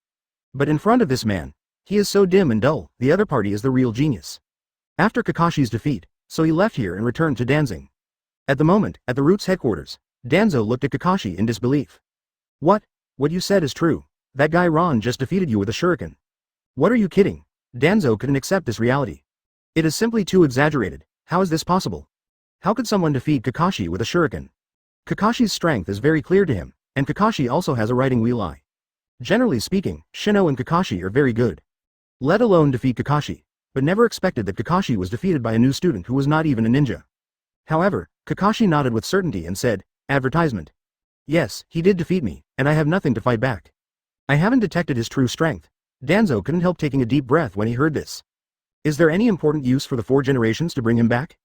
S1: But in front of this man, he is so dim and dull, the other party is the real genius. After Kakashi's defeat, so he left here and returned to Danzing. At the moment, at the Roots headquarters, Danzo looked at Kakashi in disbelief. What you said is true. That guy Ron just defeated you with a shuriken. What are you kidding? Danzo couldn't accept this reality. It is simply too exaggerated. How is this possible? How could someone defeat Kakashi with a shuriken? Kakashi's strength is very clear to him, and Kakashi also has a riding wheel eye. Generally speaking, Shino and Kakashi are very good. Let alone defeat Kakashi, but never expected that Kakashi was defeated by a new student who was not even a ninja. However, Kakashi nodded with certainty and said, "Advertisement. Yes, he did defeat me, and I have nothing to fight back. I haven't detected his true strength." Danzo couldn't help taking a deep breath when he heard this. Is there any important use for the 4 generations to bring him back?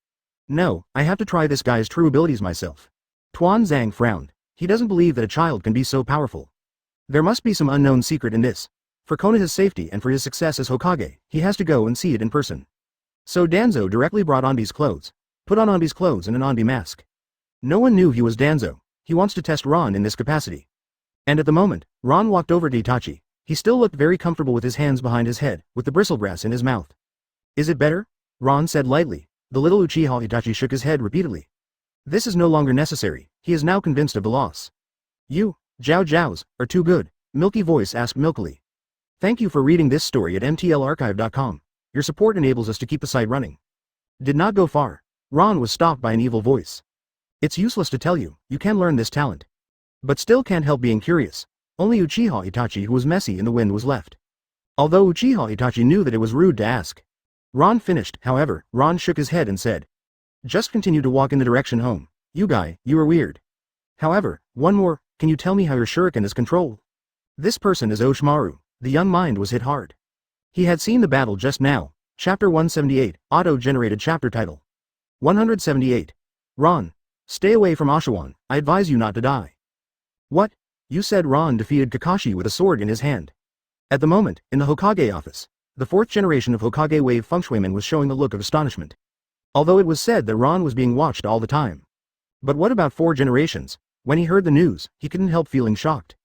S1: No, I have to try this guy's true abilities myself. Tuan Zhang frowned. He doesn't believe that a child can be so powerful. There must be some unknown secret in this. For Konoha's safety and for his success as Hokage, he has to go and see it in person. So Danzo directly brought Anbi's clothes, put on Anbi's clothes and an Anbi mask. No one knew he was Danzo. He wants to test Ron in this capacity. And at the moment, Ron walked over to Itachi. He still looked very comfortable with his hands behind his head, with the bristlegrass in his mouth. Is it better? Ron said lightly. The little Uchiha Itachi shook his head repeatedly. This is no longer necessary. He is now convinced of the loss. You, Zhao Zhaos, are too good, Milky Voice asked milkily. Thank you for reading this story at mtlarchive.com. Your support enables us to keep the site running. Did not go far. Ron was stopped by an evil voice. It's useless to tell you, you can learn this talent. But still can't help being curious. Only Uchiha Itachi, who was messy in the wind, was left. Although Uchiha Itachi knew that it was rude to ask. Ron finished, however. Ron shook his head and said, "Just continue to walk in the direction home. You guy, you are weird. However, one more, can you tell me how your shuriken is controlled?" This person is Oshimaru. The young mind was hit hard. He had seen the battle just now. Chapter 178, auto-generated chapter title. 178. Ron, stay away from Oshawan, I advise you not to die. What? You said Ron defeated Kakashi with a sword in his hand. At the moment, in the Hokage office, the 4th generation of Hokage wave Fengshuiman was showing a look of astonishment. Although it was said that Ron was being watched all the time. But what about 4 generations? When he heard the news, he couldn't help feeling shocked.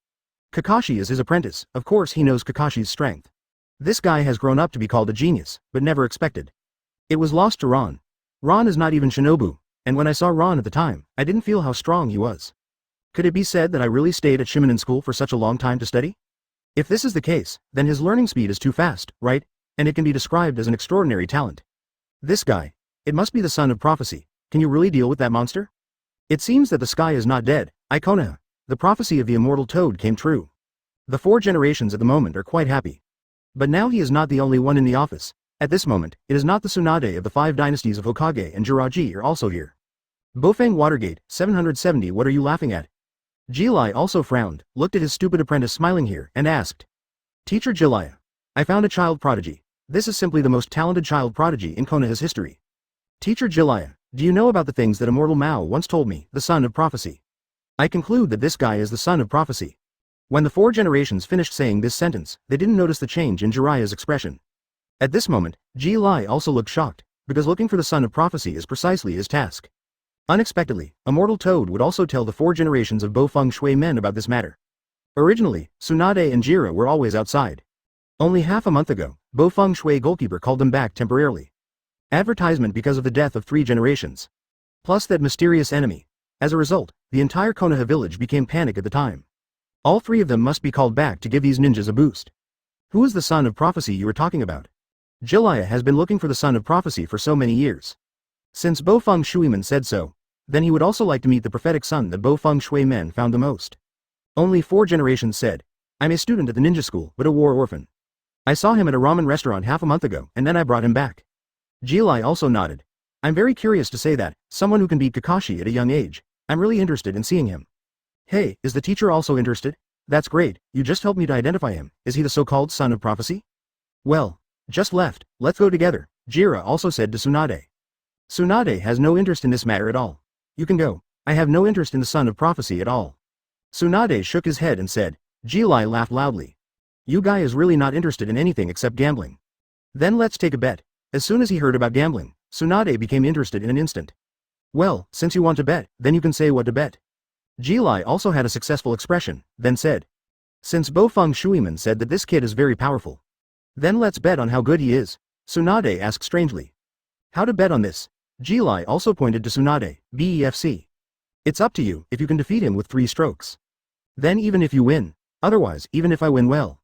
S1: Kakashi is his apprentice, of course he knows Kakashi's strength. This guy has grown up to be called a genius, but never expected. It was lost to Ron. Ron is not even Shinobu, and when I saw Ron at the time, I didn't feel how strong he was. Could it be said that I really stayed at Shimonen School for such a long time to study? If this is the case, then his learning speed is too fast, right? And it can be described as an extraordinary talent. This guy, it must be the son of prophecy. Can you really deal with that monster? It seems that the sky is not dead. Konoha. The prophecy of the immortal toad came true. The 4 generations at the moment are quite happy. But now he is not the only one in the office. At this moment, it is not the Tsunade of the 5 dynasties of Hokage and Jiraiya are also here. Bofang Watergate, 770. What are you laughing at? Jilai also frowned, looked at his stupid apprentice smiling here, and asked. Teacher Jilai. I found a child prodigy. This is simply the most talented child prodigy in Konoha's history. Teacher Jilai, do you know about the things that Immortal Mao once told me, the son of prophecy? I conclude that this guy is the son of prophecy. When the 4 generations finished saying this sentence, they didn't notice the change in Jiraiya's expression. At this moment, Jilai also looked shocked, because looking for the son of prophecy is precisely his task. Unexpectedly, Immortal Toad would also tell the 4 generations of Bo Feng Shui men about this matter. Originally, Tsunade and Jira were always outside. Only half a month ago, Bo Feng Shui goalkeeper called them back temporarily. Advertisement because of the death of 3 generations. Plus that mysterious enemy. As a result, the entire Konoha village became panic at the time. All 3 of them must be called back to give these ninjas a boost. Who is the son of prophecy you were talking about? Jilaya has been looking for the son of prophecy for so many years. Since Bo Feng Shuiman said so, then he would also like to meet the prophetic son that Bo Feng Shui men found the most. Only 4 generations said, I'm a student at the ninja school but a war orphan. I saw him at a ramen restaurant half a month ago and then I brought him back. Jilai also nodded. I'm very curious to say that, someone who can beat Kakashi at a young age, I'm really interested in seeing him. Hey, is the teacher also interested? That's great, you just helped me to identify him. Is he the so-called son of prophecy? Well, just left, let's go together, Jira also said to Tsunade. Tsunade has no interest in this matter at all. You can go, I have no interest in the son of prophecy at all. Tsunade shook his head and said. Jilai laughed loudly. You guy is really not interested in anything except gambling. Then let's take a bet. As soon as he heard about gambling, Tsunade became interested in an instant. Well, since you want to bet, then you can say what to bet. Jilai also had a successful expression, then said. Since Bo Feng Shuiman said that this kid is very powerful. Then let's bet on how good he is, Tsunade asked strangely. How to bet on this? Jilai also pointed to Tsunade, BEFC. It's up to you if you can defeat him with 3 strokes. Then even if you win, otherwise even if I win well.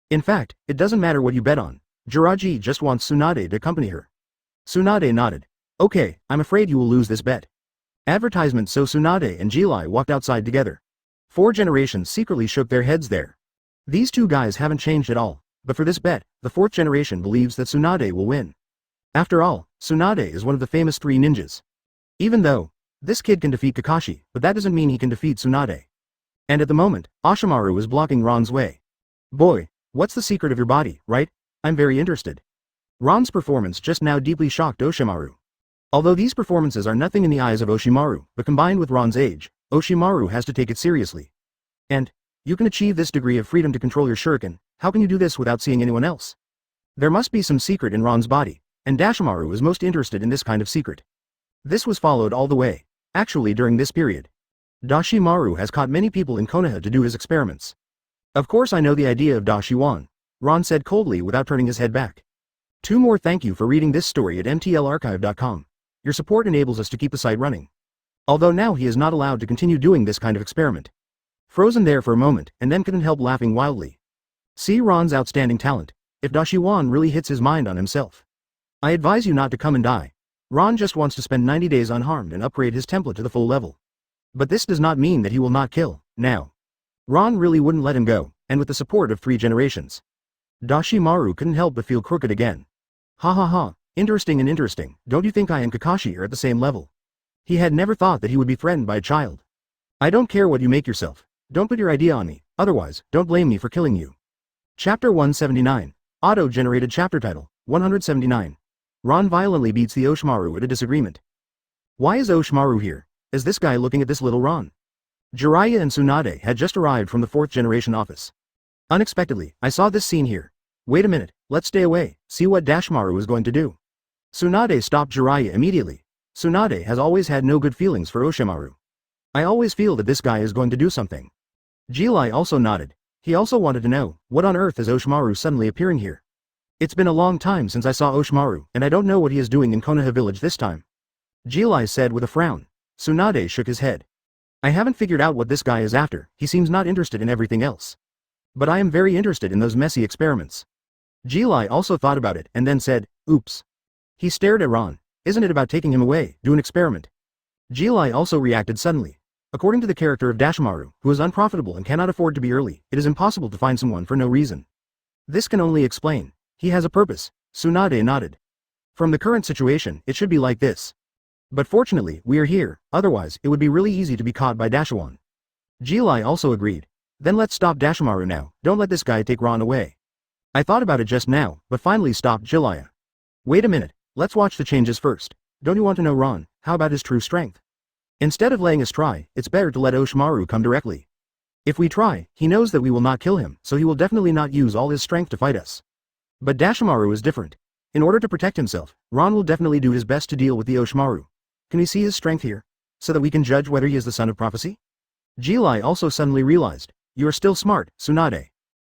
S1: In fact, it doesn't matter what you bet on, Jiraji just wants Tsunade to accompany her. Tsunade nodded. Okay, I'm afraid you will lose this bet. Advertisement. So Tsunade and Jilai walked outside together. 4 generations secretly shook their heads there. These 2 guys haven't changed at all, but for this bet, the 4th generation believes that Tsunade will win. After all, Tsunade is one of the famous 3 ninjas. Even though, this kid can defeat Kakashi, but that doesn't mean he can defeat Tsunade. And at the moment, Oshimaru is blocking Ron's way. Boy, what's the secret of your body, right? I'm very interested. Ron's performance just now deeply shocked Oshimaru. Although these performances are nothing in the eyes of Oshimaru, but combined with Ron's age, Oshimaru has to take it seriously. And, you can achieve this degree of freedom to control your shuriken, how can you do this without seeing anyone else? There must be some secret in Ron's body, and Dashimaru is most interested in this kind of secret. This was followed all the way. Actually during this period, Dashimaru has caught many people in Konoha to do his experiments. Of course I know the idea of Dashiwan, Ron said coldly without turning his head back. 2 more. Thank you for reading this story at mtlarchive.com. Your support enables us to keep the site running. Although now he is not allowed to continue doing this kind of experiment. Frozen there for a moment and then couldn't help laughing wildly. See Ron's outstanding talent, if Dashiwan really hits his mind on himself. I advise you not to come and die. Ron just wants to spend 90 days unharmed and upgrade his template to the full level. But this does not mean that he will not kill, now. Ron really wouldn't let him go, and with the support of 3 generations. Dashimaru couldn't help but feel crooked again. Ha ha ha, interesting and interesting, don't you think I and Kakashi are at the same level? He had never thought that he would be threatened by a child. I don't care what you make yourself, don't put your idea on me, otherwise, don't blame me for killing you. Chapter 179, Auto-generated chapter title, 179. Ron violently beats the Oshimaru at a disagreement. Why is Oshimaru here? Is this guy looking at this little Ron? Jiraiya and Tsunade had just arrived from the 4th generation office. Unexpectedly, I saw this scene here. Wait a minute, let's stay away, see what Dashimaru is going to do. Tsunade stopped Jiraiya immediately. Tsunade has always had no good feelings for Oshimaru. I always feel that this guy is going to do something. Jilai also nodded. He also wanted to know, what on earth is Oshimaru suddenly appearing here? It's been a long time since I saw Oshimaru, and I don't know what he is doing in Konoha village this time. Jilai said with a frown. Tsunade shook his head. I haven't figured out what this guy is after, he seems not interested in everything else. But I am very interested in those messy experiments. Jilai also thought about it and then said, oops. He stared at Ron. Isn't it about taking him away, do an experiment? Jilai also reacted suddenly. According to the character of Dashimaru, who is unprofitable and cannot afford to be early, it is impossible to find someone for no reason. This can only explain. He has a purpose. Tsunade nodded. From the current situation, it should be like this. But fortunately, we are here, otherwise, it would be really easy to be caught by Dashawan. Jilai also agreed. Then let's stop Dashimaru now, don't let this guy take Ron away. I thought about it just now, but finally stopped Jilai. Wait a minute, let's watch the changes first. Don't you want to know Ron, how about his true strength? Instead of laying us try, it's better to let Oshimaru come directly. If we try, he knows that we will not kill him, so he will definitely not use all his strength to fight us. But Dashimaru is different. In order to protect himself, Ron will definitely do his best to deal with the Oshimaru. Can we see his strength here? So that we can judge whether he is the son of prophecy? Jilai also suddenly realized. You are still smart, Tsunade.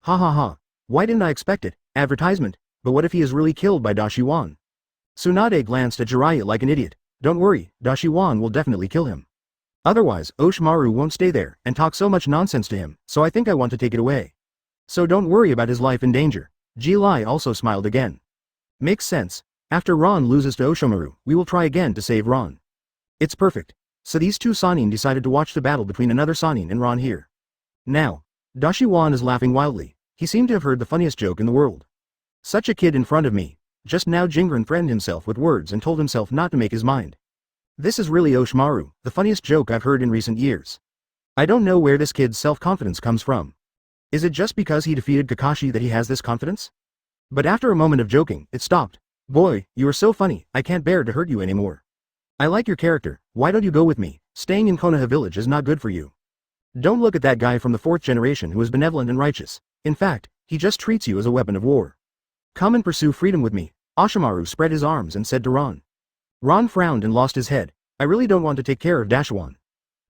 S1: Ha ha ha. Why didn't I expect it? Advertisement. But what if he is really killed by Dashiwan? Tsunade glanced at Jiraiya like an idiot. Don't worry, Dashiwan will definitely kill him. Otherwise, Oshimaru won't stay there and talk so much nonsense to him, so I think I want to take it away. So don't worry about his life in danger. Jilai also smiled again. Makes sense. After Ron loses to Oshimaru, we will try again to save Ron. It's perfect. So these two Sannin decided to watch the battle between another Sannin and Ron here. Now, Dashiwan is laughing wildly. He seemed to have heard the funniest joke in the world. Such a kid in front of me. Just now Jingren threatened himself with words and told himself not to make his mind. This is really Oshimaru, the funniest joke I've heard in recent years. I don't know where this kid's self-confidence comes from. Is it just because he defeated Kakashi that he has this confidence? But after a moment of joking, it stopped. Boy, you are so funny, I can't bear to hurt you anymore. I like your character, why don't you go with me? Staying in Konoha village is not good for you. Don't look at that guy from the 4th generation who is benevolent and righteous. In fact, he just treats you as a weapon of war. Come and pursue freedom with me. Oshimaru spread his arms and said to Ron. Ron frowned and lost his head. I really don't want to take care of Dashawan.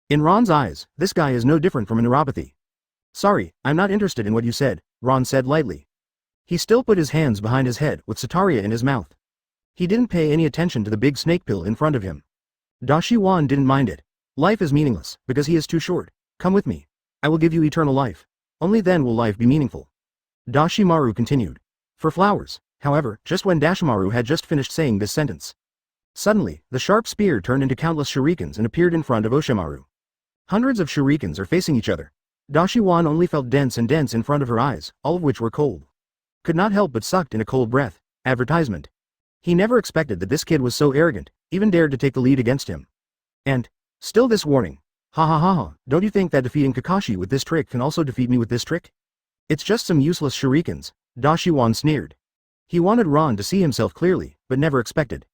S1: In Ron's eyes, this guy is no different from a neuropathy. Sorry, I'm not interested in what you said, Ron said lightly. He still put his hands behind his head with Sataria in his mouth. He didn't pay any attention to the big snake pill in front of him. Dashiwan didn't mind it. Life is meaningless, because he is too short. Come with me. I will give you eternal life. Only then will life be meaningful. Dashimaru continued. For flowers, however, just when Dashimaru had just finished saying this sentence. Suddenly, the sharp spear turned into countless shurikens and appeared in front of Oshimaru. Hundreds of shurikens are facing each other. Dashiwan only felt dense and dense in front of her eyes, all of which were cold. Could not help but sucked in a cold breath. Advertisement. He never expected that this kid was so arrogant, even dared to take the lead against him. And, still this warning. Ha ha ha ha, don't you think that defeating Kakashi with this trick can also defeat me with this trick? It's just some useless shurikens, Dashiwan sneered. He wanted Ron to see himself clearly, but never expected.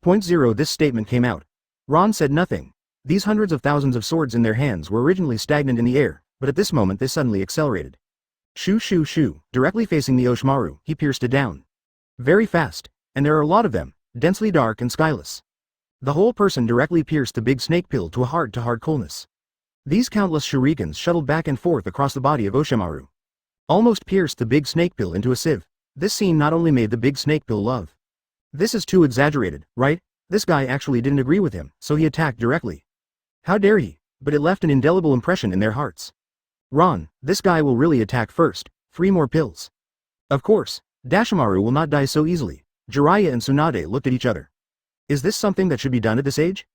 S1: Point zero. This statement came out. Ron said nothing. These hundreds of thousands of swords in their hands were originally stagnant in the air, but at this moment they suddenly accelerated. Shoo shoo shoo, directly facing the Oshimaru, he pierced it down. Very fast, and there are a lot of them, densely dark and skyless. The whole person directly pierced the big snake pill to a heart-to-heart coolness. These countless shurikens shuttled back and forth across the body of Oshimaru. Almost pierced the big snake pill into a sieve. This scene not only made the big snake pill love. This is too exaggerated, right? This guy actually didn't agree with him, so he attacked directly. How dare he? But it left an indelible impression in their hearts. Ron, this guy will really attack first. 3 more pills. Of course, Dashimaru will not die so easily. Jiraiya and Tsunade looked at each other. Is this something that should be done at this age?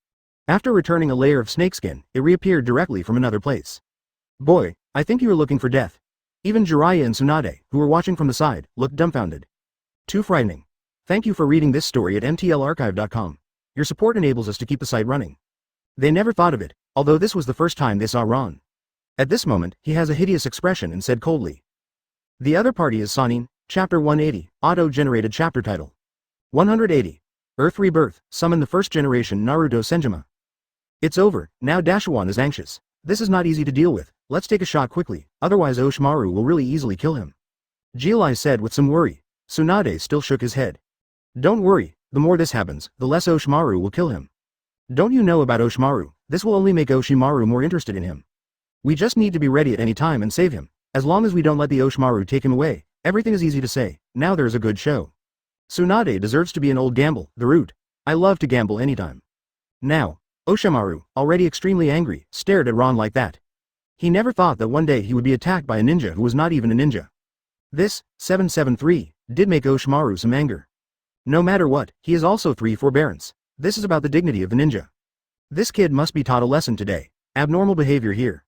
S1: After returning a layer of snakeskin, it reappeared directly from another place. Boy, I think you are looking for death. Even Jiraiya and Tsunade, who were watching from the side, looked dumbfounded. Too frightening. Thank you for reading this story at mtlarchive.com. Your support enables us to keep the site running. They never thought of it, although this was the first time they saw Ron. At this moment, he has a hideous expression and said coldly. The other party is Sannin, Chapter 180, Auto-generated chapter title. 180. Earth Rebirth, summon the first generation Naruto Senjima. It's over, now Dashawan is anxious. This is not easy to deal with, let's take a shot quickly, otherwise Oshimaru will really easily kill him. Jilai said with some worry. Tsunade still shook his head. Don't worry, the more this happens, the less Oshimaru will kill him. Don't you know about Oshimaru, this will only make Oshimaru more interested in him. We just need to be ready at any time and save him. As long as we don't let the Oshimaru take him away, everything is easy to say. Now there's a good show. Tsunade deserves to be an old gamble, the root. I love to gamble anytime. Now, Oshimaru, already extremely angry, stared at Ron like that. He never thought that one day he would be attacked by a ninja who was not even a ninja. This, 773, did make Oshimaru some anger. No matter what, he is also 3 forbearance. This is about the dignity of the ninja. This kid must be taught a lesson today. Abnormal behavior here.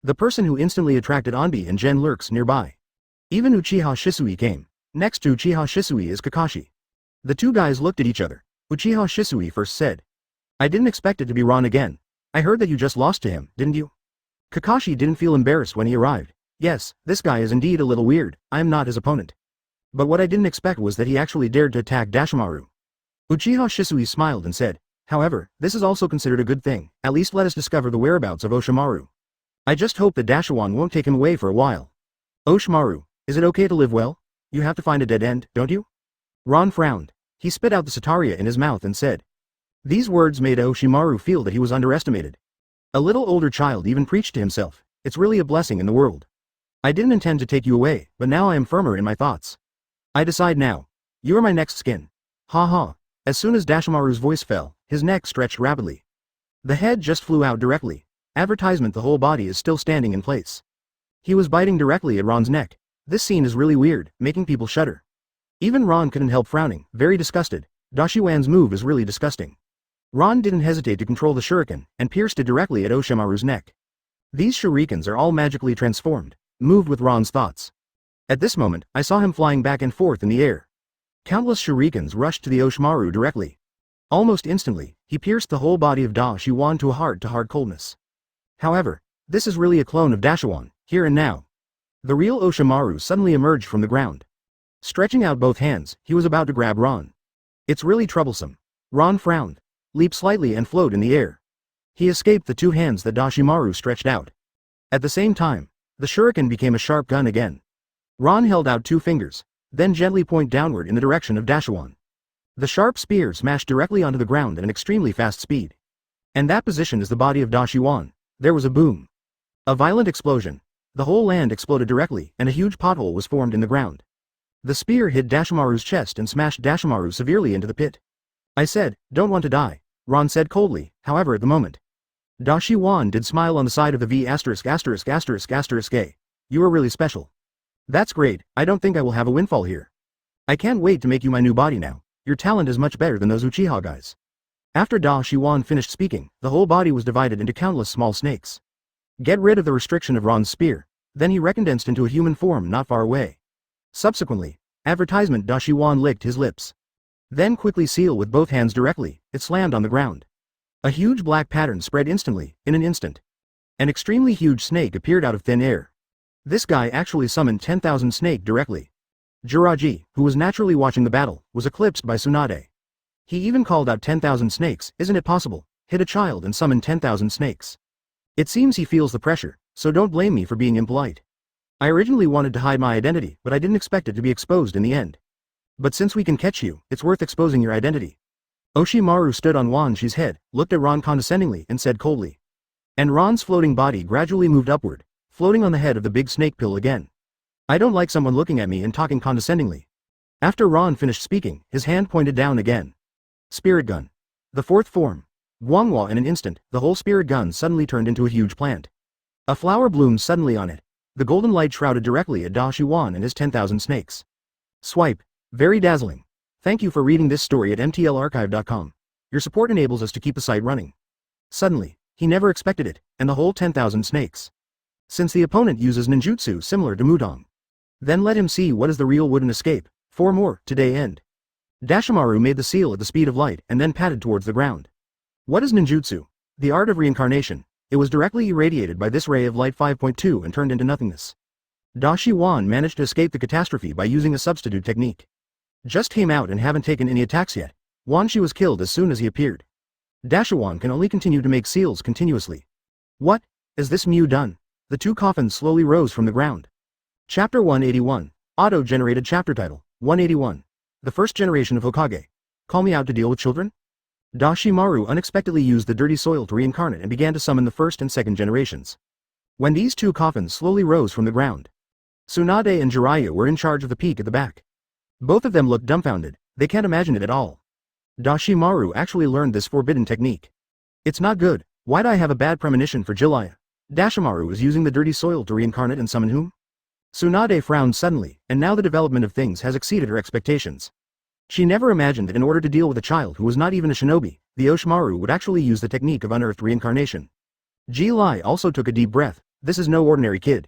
S1: The person who instantly attracted Auntie and Jen lurks nearby. Even Uchiha Shisui came. Next to Uchiha Shisui is Kakashi. The two guys looked at each other. Uchiha Shisui first said. I didn't expect it to be Ron again. I heard that you just lost to him, didn't you? Kakashi didn't feel embarrassed when he arrived. Yes, this guy is indeed a little weird, I am not his opponent. But what I didn't expect was that he actually dared to attack Dashimaru. Uchiha Shisui smiled and said, however, this is also considered a good thing, at least let us discover the whereabouts of Oshimaru. I just hope that Dashawan won't take him away for a while. Oshimaru, is it okay to live well? You have to find a dead end, don't you? Ron frowned. He spit out the Sataria in his mouth and said. These words made Oshimaru feel that he was underestimated. A little older child even preached to himself, it's really a blessing in the world. I didn't intend to take you away, but now I am firmer in my thoughts. I decide now. You are my next skin. Ha ha. As soon as Dashimaru's voice fell, his neck stretched rapidly. The head just flew out directly. Advertisement, the whole body is still standing in place. He was biting directly at Ron's neck. This scene is really weird, making people shudder. Even Ron couldn't help frowning, very disgusted. Dashiwan's move is really disgusting. Ron didn't hesitate to control the shuriken, and pierced it directly at Oshimaru's neck. These shurikens are all magically transformed, moved with Ron's thoughts. At this moment, I saw him flying back and forth in the air. Countless shurikens rushed to the Oshimaru directly. Almost instantly, he pierced the whole body of Dashiwan to a heart-to-heart coldness. However, this is really a clone of Dashiwan, here and now. The real Oshimaru suddenly emerged from the ground. Stretching out both hands, he was about to grab Ron. It's really troublesome. Ron frowned, leaped slightly and floated in the air. He escaped the two hands that Dashimaru stretched out. At the same time, the shuriken became a sharp gun again. Ron held out two fingers, then gently pointed downward in the direction of Dashiwan. The sharp spear smashed directly onto the ground at an extremely fast speed. And that position is the body of Dashiwan. There was a boom. A violent explosion. The whole land exploded directly, and a huge pothole was formed in the ground. The spear hit Dashimaru's chest and smashed Dashimaru severely into the pit. I said, don't want to die, Ron said coldly, however at the moment. Dashiwan did smile on the side of the V***********. You are really special. That's great, I don't think I will have a windfall here. I can't wait to make you my new body now, your talent is much better than those Uchiha guys. After Dashiwan finished speaking, the whole body was divided into countless small snakes. Get rid of the restriction of Ron's spear, then he recondensed into a human form not far away. Subsequently, advertisement Dashiwan licked his lips. Then quickly seal with both hands directly, it slammed on the ground. A huge black pattern spread instantly, in an instant. An extremely huge snake appeared out of thin air. This guy actually summoned 10,000 snake directly. Jiraji, who was naturally watching the battle, was eclipsed by Tsunade. He even called out 10,000 snakes, isn't it possible? Hit a child and summon 10,000 snakes. It seems he feels the pressure, so don't blame me for being impolite. I originally wanted to hide my identity, but I didn't expect it to be exposed in the end. But since we can catch you, it's worth exposing your identity. Oshimaru stood on Wanshi's head, looked at Ron condescendingly and said coldly. And Ron's floating body gradually moved upward, floating on the head of the big snake pill again. I don't like someone looking at me and talking condescendingly. After Ron finished speaking, his hand pointed down again. Spirit gun. The fourth form. Guanghua in an instant, the whole spirit gun suddenly turned into a huge plant. A flower bloomed suddenly on it. The golden light shrouded directly at Dashiwan and his 10,000 snakes. Swipe. Very dazzling. Thank you for reading this story at mtlarchive.com. Your support enables us to keep the site running. Suddenly, he never expected it, and the whole 10,000 snakes. Since the opponent uses ninjutsu similar to Mudong. Then let him see what is the real wooden escape. 4 more, today end. Dashimaru made the seal at the speed of light and then padded towards the ground. What is ninjutsu? The art of reincarnation. It was directly irradiated by this ray of light 5.2 and turned into nothingness. Dashiwan managed to escape the catastrophe by using a substitute technique. Just came out and haven't taken any attacks yet. Wanshi was killed as soon as he appeared. Dashiwan can only continue to make seals continuously. What? Is this Mew done? The two coffins slowly rose from the ground. Chapter 181. Auto-generated chapter title. 181. The first generation of Hokage. Call me out to deal with children? Dashimaru unexpectedly used the dirty soil to reincarnate and began to summon the first and second generations. When these two coffins slowly rose from the ground, Tsunade and Jiraiya were in charge of the peak at the back. Both of them looked dumbfounded, they can't imagine it at all. Dashimaru actually learned this forbidden technique. It's not good, why'd I have a bad premonition for Jiraiya? Dashimaru was using the dirty soil to reincarnate and summon whom? Tsunade frowned suddenly, and now the development of things has exceeded her expectations. She never imagined that in order to deal with a child who was not even a shinobi, the Oshimaru would actually use the technique of unearthed reincarnation. Ji Lai also took a deep breath, this is no ordinary kid.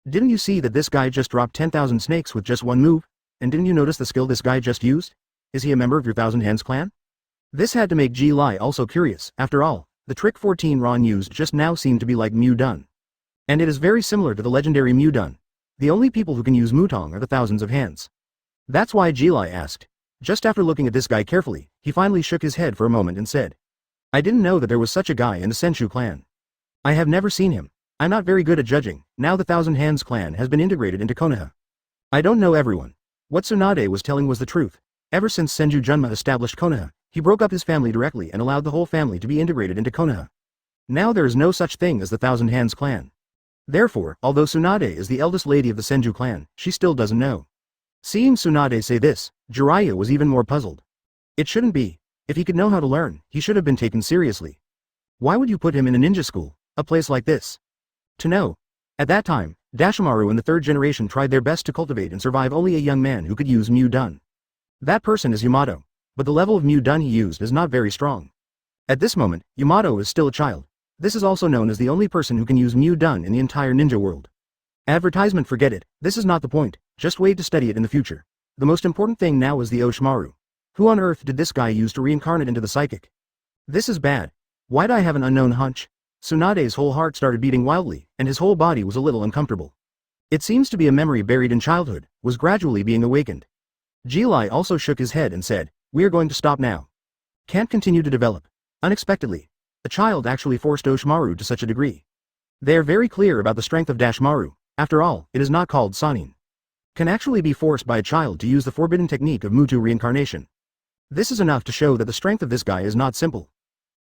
S1: Didn't you see that this guy just dropped 10,000 snakes with just one move? And didn't you notice the skill this guy just used? Is he a member of your Thousand Hands clan? This had to make Ji Lai also curious. After all, the trick 14 Ron used just now seemed to be like Mu Dun. And it is very similar to the legendary Mu Dun. The only people who can use Mutong are the thousands of hands. That's why Ji Lai asked. Just after looking at this guy carefully, he finally shook his head for a moment and said, I didn't know that there was such a guy in the Senshu clan. I have never seen him. I'm not very good at judging. Now the Thousand Hands clan has been integrated into Konoha. I don't know everyone. What Tsunade was telling was the truth. Ever since Senju Junma established Konoha, he broke up his family directly and allowed the whole family to be integrated into Konoha. Now there is no such thing as the Thousand Hands clan. Therefore, although Tsunade is the eldest lady of the Senju clan, she still doesn't know. Seeing Tsunade say this, Jiraiya was even more puzzled. It shouldn't be. If he could know how to learn, he should have been taken seriously. Why would you put him in a ninja school, a place like this? To know. At that time, Dashimaru and the third generation tried their best to cultivate and survive only a young man who could use Mu Dun. That person is Yamato, but the level of Mu Dun he used is not very strong. At this moment, Yamato is still a child. This is also known as the only person who can use Mu Dun in the entire ninja world. Advertisement, forget it, this is not the point, just wait to study it in the future. The most important thing now is the Oshimaru. Who on earth did this guy use to reincarnate into the psychic? This is bad. Why'd I have an unknown hunch? Tsunade's whole heart started beating wildly, and his whole body was a little uncomfortable. It seems to be a memory buried in childhood, was gradually being awakened. Ji Lai also shook his head and said, we are going to stop now. Can't continue to develop. Unexpectedly, a child actually forced Oshimaru to such a degree. They are very clear about the strength of Dashimaru. After all, it is not called Sanin. Can actually be forced by a child to use the forbidden technique of Mutu reincarnation. This is enough to show that the strength of this guy is not simple.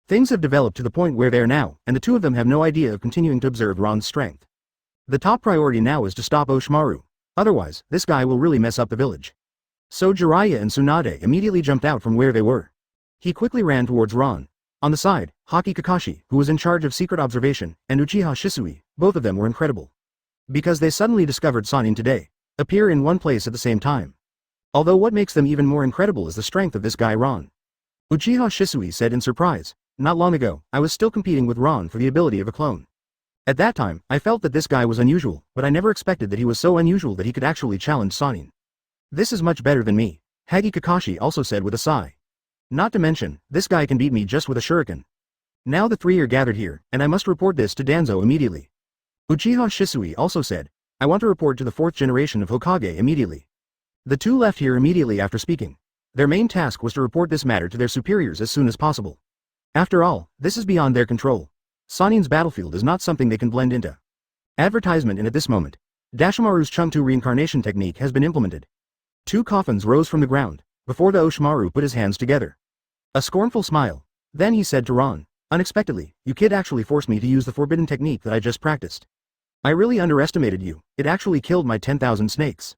S1: Things have developed to the point where they are now, and the two of them have no idea of continuing to observe Ron's strength. The top priority now is to stop Oshimaru. Otherwise, this guy will really mess up the village. So Jiraiya and Tsunade immediately jumped out from where they were. He quickly ran towards Ron. On the side, Haki Kakashi, who was in charge of secret observation, and Uchiha Shisui, both of them were incredible. Because they suddenly discovered Sanin today, appear in one place at the same time. Although what makes them even more incredible is the strength of this guy Ron. Uchiha Shisui said in surprise, not long ago, I was still competing with Ron for the ability of a clone. At that time, I felt that this guy was unusual, but I never expected that he was so unusual that he could actually challenge Sanin. This is much better than me, Hagi Kakashi also said with a sigh. Not to mention, this guy can beat me just with a shuriken. Now the three are gathered here, and I must report this to Danzo immediately. Uchiha Shisui also said, I want to report to the fourth generation of Hokage immediately. The two left here immediately after speaking. Their main task was to report this matter to their superiors as soon as possible. After all, this is beyond their control. Sanin's battlefield is not something they can blend into. Advertisement. And at this moment, Dashimaru's Chungtu reincarnation technique has been implemented. Two coffins rose from the ground, before the Oshimaru put his hands together. A scornful smile. Then he said to Ron, unexpectedly, you kid actually forced me to use the forbidden technique that I just practiced. I really underestimated you, it actually killed my 10,000 snakes.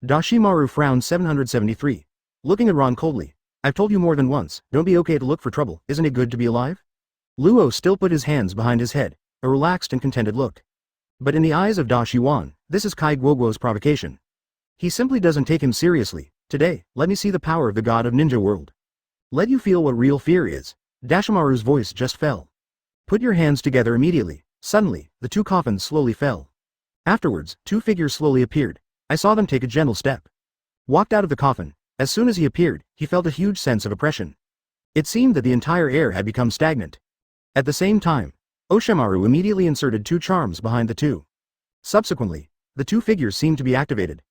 S1: Dashimaru frowned 773. Looking at Ron coldly, I've told you more than once, don't be okay to look for trouble, isn't it good to be alive? Luo still put his hands behind his head, a relaxed and contented look. But in the eyes of Da Shiwan, this is Kai Guoguo's provocation. He simply doesn't take him seriously. Today, let me see the power of the god of ninja world. Let you feel what real fear is. Dashimaru's voice just fell. Put your hands together immediately. Suddenly, the two coffins slowly fell. Afterwards, two figures slowly appeared. I saw them take a gentle step. Walked out of the coffin. As soon as he appeared, he felt a huge sense of oppression. It seemed that the entire air had become stagnant. At the same time, Oshimaru immediately inserted two charms behind the two. Subsequently, the two figures seemed to be activated.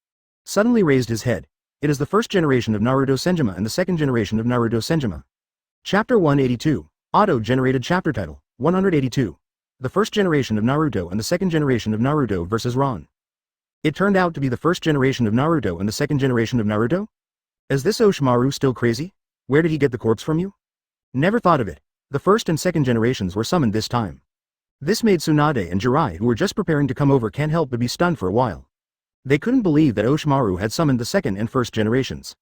S1: Suddenly raised his head. It is the first generation of Naruto Senjima and the second generation of Naruto Senjima. Chapter 182. Auto-generated chapter title, 182. The first generation of Naruto and the second generation of Naruto versus Ron. It turned out to be the first generation of Naruto and the second generation of Naruto? Is this Oshimaru still crazy? Where did he get the corpse from you? Never thought of it. The first and second generations were summoned this time. This made Tsunade and Jirai, who were just preparing to come over, can't help but be stunned for a while. They couldn't believe that Oshimaru had summoned the second and first generations.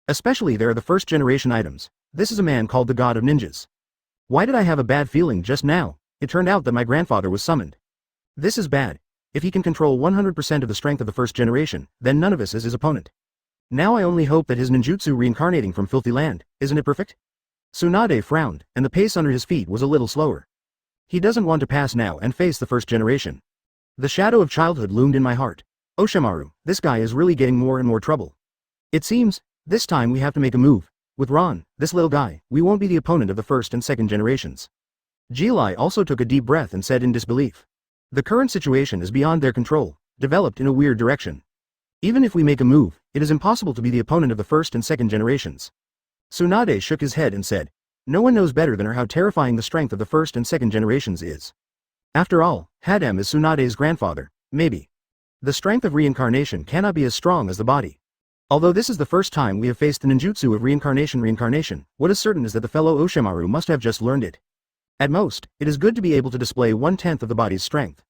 S1: Especially there are the first generation items. This is a man called the God of Ninjas. Why did I have a bad feeling just now? It turned out that my grandfather was summoned. This is bad. If he can control 100% of the strength of the first generation, then none of us is his opponent. Now I only hope that his ninjutsu reincarnating from filthy land, isn't it perfect? Tsunade frowned, and the pace under his feet was a little slower. He doesn't want to pass now and face the first generation. The shadow of childhood loomed in my heart. Oshimaru, this guy is really getting more and more trouble. It seems, this time we have to make a move. With Ron, this little guy, we won't be the opponent of the first and second generations. Jilai also took a deep breath and said in disbelief. The current situation is beyond their control, developed in a weird direction. Even if we make a move, it is impossible to be the opponent of the first and second generations. Tsunade shook his head and said, no one knows better than her how terrifying the strength of the first and second generations is. After all, Hadam is Tsunade's grandfather, maybe. The strength of reincarnation cannot be as strong as the body. Although this is the first time we have faced the ninjutsu of reincarnation, what is certain is that the fellow Oshimaru must have just learned it. At most, it is good to be able to display 1/10 of the body's strength.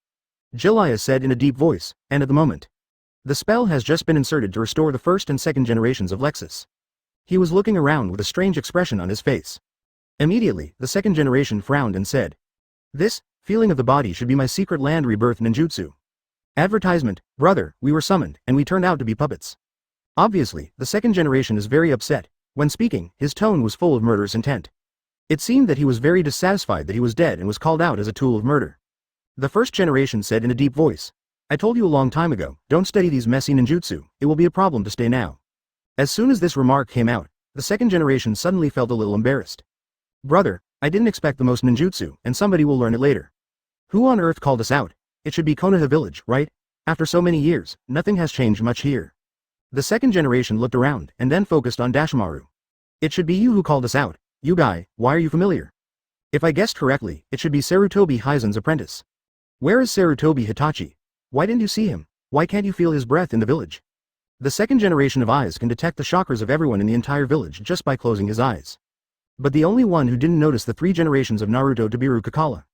S1: Jilaya said in a deep voice, and at the moment. The spell has just been inserted to restore the first and second generations of Lexus. He was looking around with a strange expression on his face. Immediately, the second generation frowned and said, this, feeling of the body should be my secret land rebirth ninjutsu. Advertisement, brother, we were summoned, and we turned out to be puppets. Obviously, the second generation is very upset. When speaking, his tone was full of murderous intent. It seemed that he was very dissatisfied that he was dead and was called out as a tool of murder. The first generation said in a deep voice, I told you a long time ago, don't study these messy ninjutsu, it will be a problem to stay now. As soon as this remark came out, the second generation suddenly felt a little embarrassed. Brother, I didn't expect the most ninjutsu, and somebody will learn it later. Who on earth called us out? It should be Konoha village, right? After so many years, nothing has changed much here. The second generation looked around, and then focused on Dashimaru. It should be you who called us out. You guy, why are you familiar? If I guessed correctly, it should be Sarutobi Hizen's apprentice. Where is Sarutobi Hitachi? Why didn't you see him? Why can't you feel his breath in the village? The second generation of eyes can detect the chakras of everyone in the entire village just by closing his eyes. But the only one who didn't notice the 3 generations of Naruto Tabiru Kakala.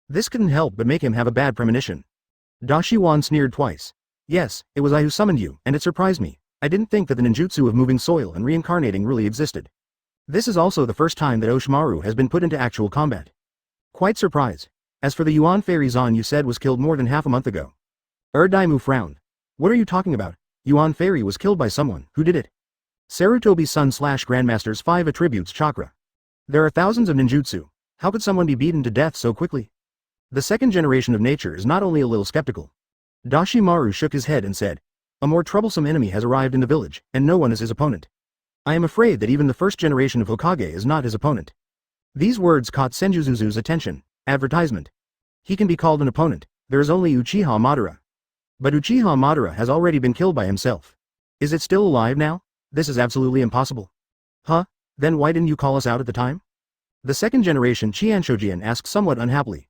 S1: This couldn't help but make him have a bad premonition. Dashiwan sneered twice. Yes, it was I who summoned you, and it surprised me. I didn't think that the ninjutsu of moving soil and reincarnating really existed. This is also the first time that Oshimaru has been put into actual combat. Quite surprised. As for the Yuan Fairy Zan you said was killed more than half a month ago. Daimu frowned. What are you talking about? Yuan Fairy was killed by someone. Who did it? Sarutobi's son / Grandmaster's 5 attributes chakra. There are thousands of ninjutsu. How could someone be beaten to death so quickly? The second generation of nature is not only a little skeptical. Dashimaru shook his head and said, a more troublesome enemy has arrived in the village, and no one is his opponent. I am afraid that even the first generation of Hokage is not his opponent. These words caught Senjuzuzu's attention. Advertisement. He can be called an opponent. There is only Uchiha Madara. But Uchiha Madara has already been killed by himself. Is it still alive now? This is absolutely impossible. Huh? Then why didn't you call us out at the time? The second generation Chianshojian asked somewhat unhappily.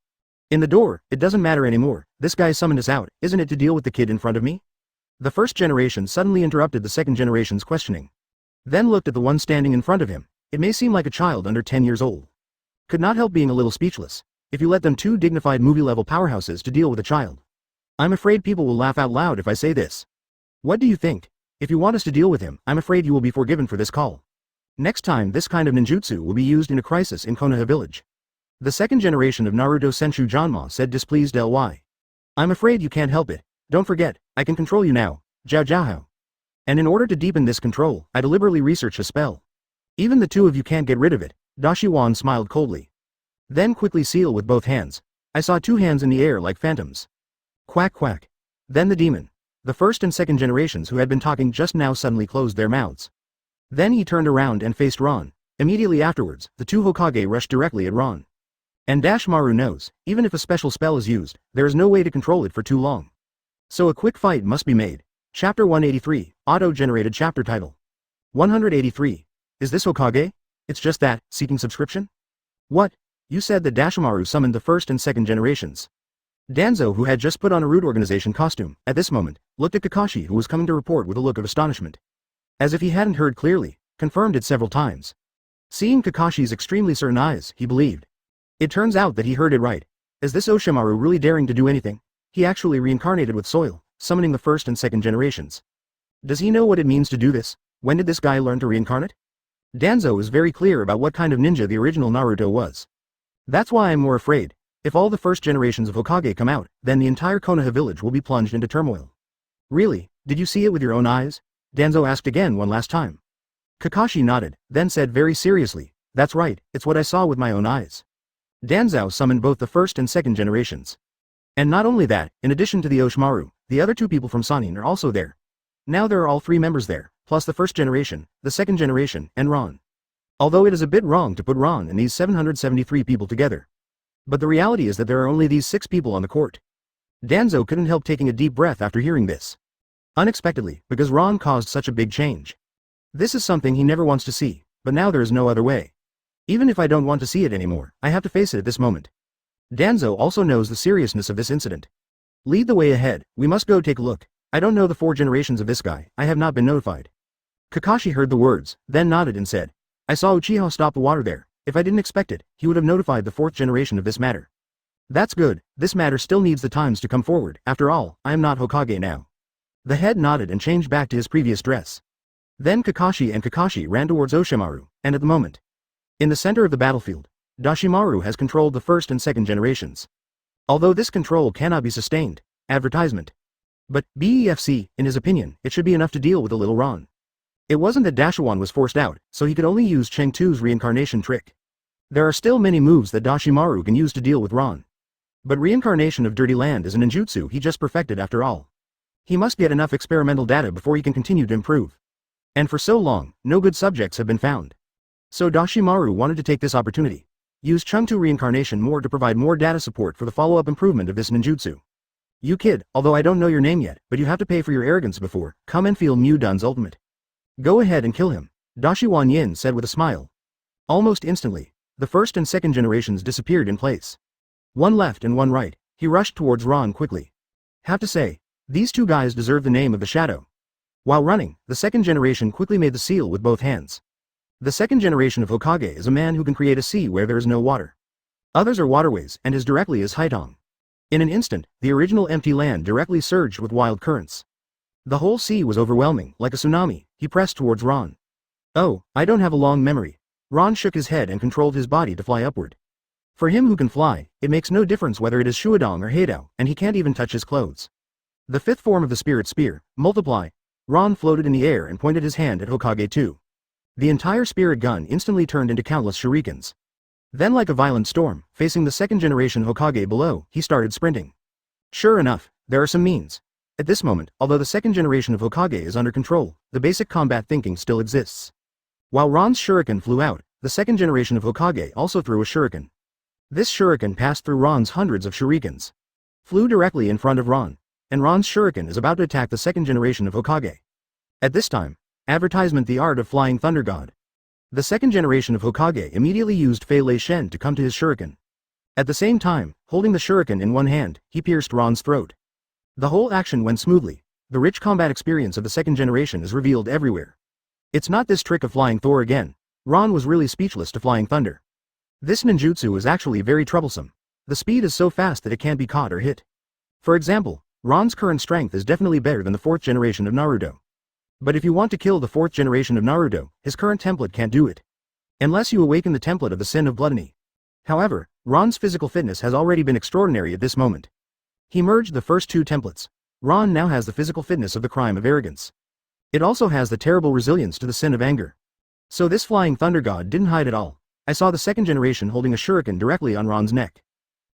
S1: In the door, it doesn't matter anymore. This guy summoned us out, isn't it to deal with the kid in front of me? The first generation suddenly interrupted the second generation's questioning. Then looked at the one standing in front of him. It may seem like a child under 10 years old. Could not help being a little speechless. If you let them 2 dignified movie-level powerhouses to deal with a child. I'm afraid people will laugh out loud if I say this. What do you think? If you want us to deal with him, I'm afraid you will be forgiven for this call. Next time this kind of ninjutsu will be used in a crisis in Konoha village. The second generation of Naruto Senshu Janma said displeased Ly. I'm afraid you can't help it. Don't forget, I can control you now, Jiao Jiao. And in order to deepen this control, I deliberately researched a spell. Even the 2 of you can't get rid of it. Dashiwan smiled coldly. Then quickly seal with both hands. I saw 2 hands in the air like phantoms. Quack quack. Then the demon. The first and second generations who had been talking just now suddenly closed their mouths. Then he turned around and faced Ron. Immediately afterwards, the 2 Hokage rushed directly at Ron. And Dashimaru knows, even if a special spell is used, there is no way to control it for too long. So a quick fight must be made. Chapter 183, Auto-Generated Chapter Title. 183. Is this Hokage? It's just that, seeking subscription? What? You said that Dashimaru summoned the first and second generations. Danzo, who had just put on a rude organization costume, at this moment, looked at Kakashi who was coming to report with a look of astonishment. As if he hadn't heard clearly, confirmed it several times. Seeing Kakashi's extremely certain eyes, he believed. It turns out that he heard it right. Is this Oshimaru really daring to do anything? He actually reincarnated with soil, summoning the first and second generations. Does he know what it means to do this? When did this guy learn to reincarnate? Danzo is very clear about what kind of ninja the original Naruto was. That's why I'm more afraid. If all the first generations of Hokage come out, then the entire Konoha village will be plunged into turmoil. Really? Did you see it with your own eyes? Danzo asked again one last time. Kakashi nodded, then said very seriously, that's right, it's what I saw with my own eyes. Danzo summoned both the first and second generations. And not only that, in addition to the Oshimaru, the other 2 people from Sanin are also there. Now there are all 3 members there, plus the first generation, the second generation, and Ron. Although it is a bit wrong to put Ron and these 773 people together. But the reality is that there are only these 6 people on the court. Danzo couldn't help taking a deep breath after hearing this. Unexpectedly, because Ron caused such a big change. This is something he never wants to see, but now there is no other way. Even if I don't want to see it anymore, I have to face it at this moment. Danzo also knows the seriousness of this incident. Lead the way ahead, we must go take a look. I don't know the 4 generations of this guy, I have not been notified. Kakashi heard the words, then nodded and said, I saw Uchiha stop the water there. If I didn't expect it, he would have notified the 4th generation of this matter. That's good, this matter still needs the times to come forward, after all, I am not Hokage now. The head nodded and changed back to his previous dress. Then Kakashi ran towards Oshimaru, and at the moment, in the center of the battlefield, Dashimaru has controlled the 1st and 2nd generations. Although this control cannot be sustained, advertisement. But, BEFC, in his opinion, it should be enough to deal with the little Ron. It wasn't that Dashawan was forced out, so he could only use Chengtu's reincarnation trick. There are still many moves that Dashimaru can use to deal with Ron. But reincarnation of Dirty Land is a ninjutsu he just perfected after all. He must get enough experimental data before he can continue to improve. And for so long, no good subjects have been found. So Dashimaru wanted to take this opportunity. Use Chengtu reincarnation more to provide more data support for the follow-up improvement of this ninjutsu. You kid, although I don't know your name yet, but you have to pay for your arrogance before, come and feel Mu Dun's ultimate. Go ahead and kill him, Dashiwan Yin said with a smile. Almost instantly, the 1st and 2nd generations disappeared in place. One left and one right, he rushed towards Ron quickly. Have to say, these 2 guys deserve the name of the Shadow. While running, the 2nd generation quickly made the seal with both hands. The 2nd generation of Hokage is a man who can create a sea where there is no water. Others are waterways and as directly as Haidong. In an instant, the original empty land directly surged with wild currents. The whole sea was overwhelming, like a tsunami. He pressed towards Ron. Oh, I don't have a long memory. Ron shook his head and controlled his body to fly upward. For him who can fly, it makes no difference whether it is Shuadong or Heidao, and he can't even touch his clothes. The 5th form of the spirit spear, multiply. Ron floated in the air and pointed his hand at Hokage 2. The entire spirit gun instantly turned into countless shurikens. Then like a violent storm, facing the 2nd generation Hokage below, he started sprinting. Sure enough, there are some means. At this moment, although the 2nd generation of Hokage is under control, the basic combat thinking still exists. While Ron's shuriken flew out, the 2nd generation of Hokage also threw a shuriken. This shuriken passed through Ron's hundreds of shurikens. Flew directly in front of Ron, and Ron's shuriken is about to attack the 2nd generation of Hokage. At this time, advertisement the art of flying thunder god. The 2nd generation of Hokage immediately used Fei Lei Shen to come to his shuriken. At the same time, holding the shuriken in one hand, he pierced Ron's throat. The whole action went smoothly. The rich combat experience of the 2nd generation is revealed everywhere. It's not this trick of flying Thor again. Ron was really speechless to flying thunder. This ninjutsu is actually very troublesome. The speed is so fast that it can't be caught or hit. For example, Ron's current strength is definitely better than the 4th generation of Naruto. But if you want to kill the 4th generation of Naruto, his current template can't do it. Unless you awaken the template of the sin of gluttony. However, Ron's physical fitness has already been extraordinary at this moment. He merged the first 2 templates. Ron now has the physical fitness of the crime of arrogance. It also has the terrible resilience to the sin of anger. So this flying thunder god didn't hide at all. I saw the 2nd generation holding a shuriken directly on Ron's neck.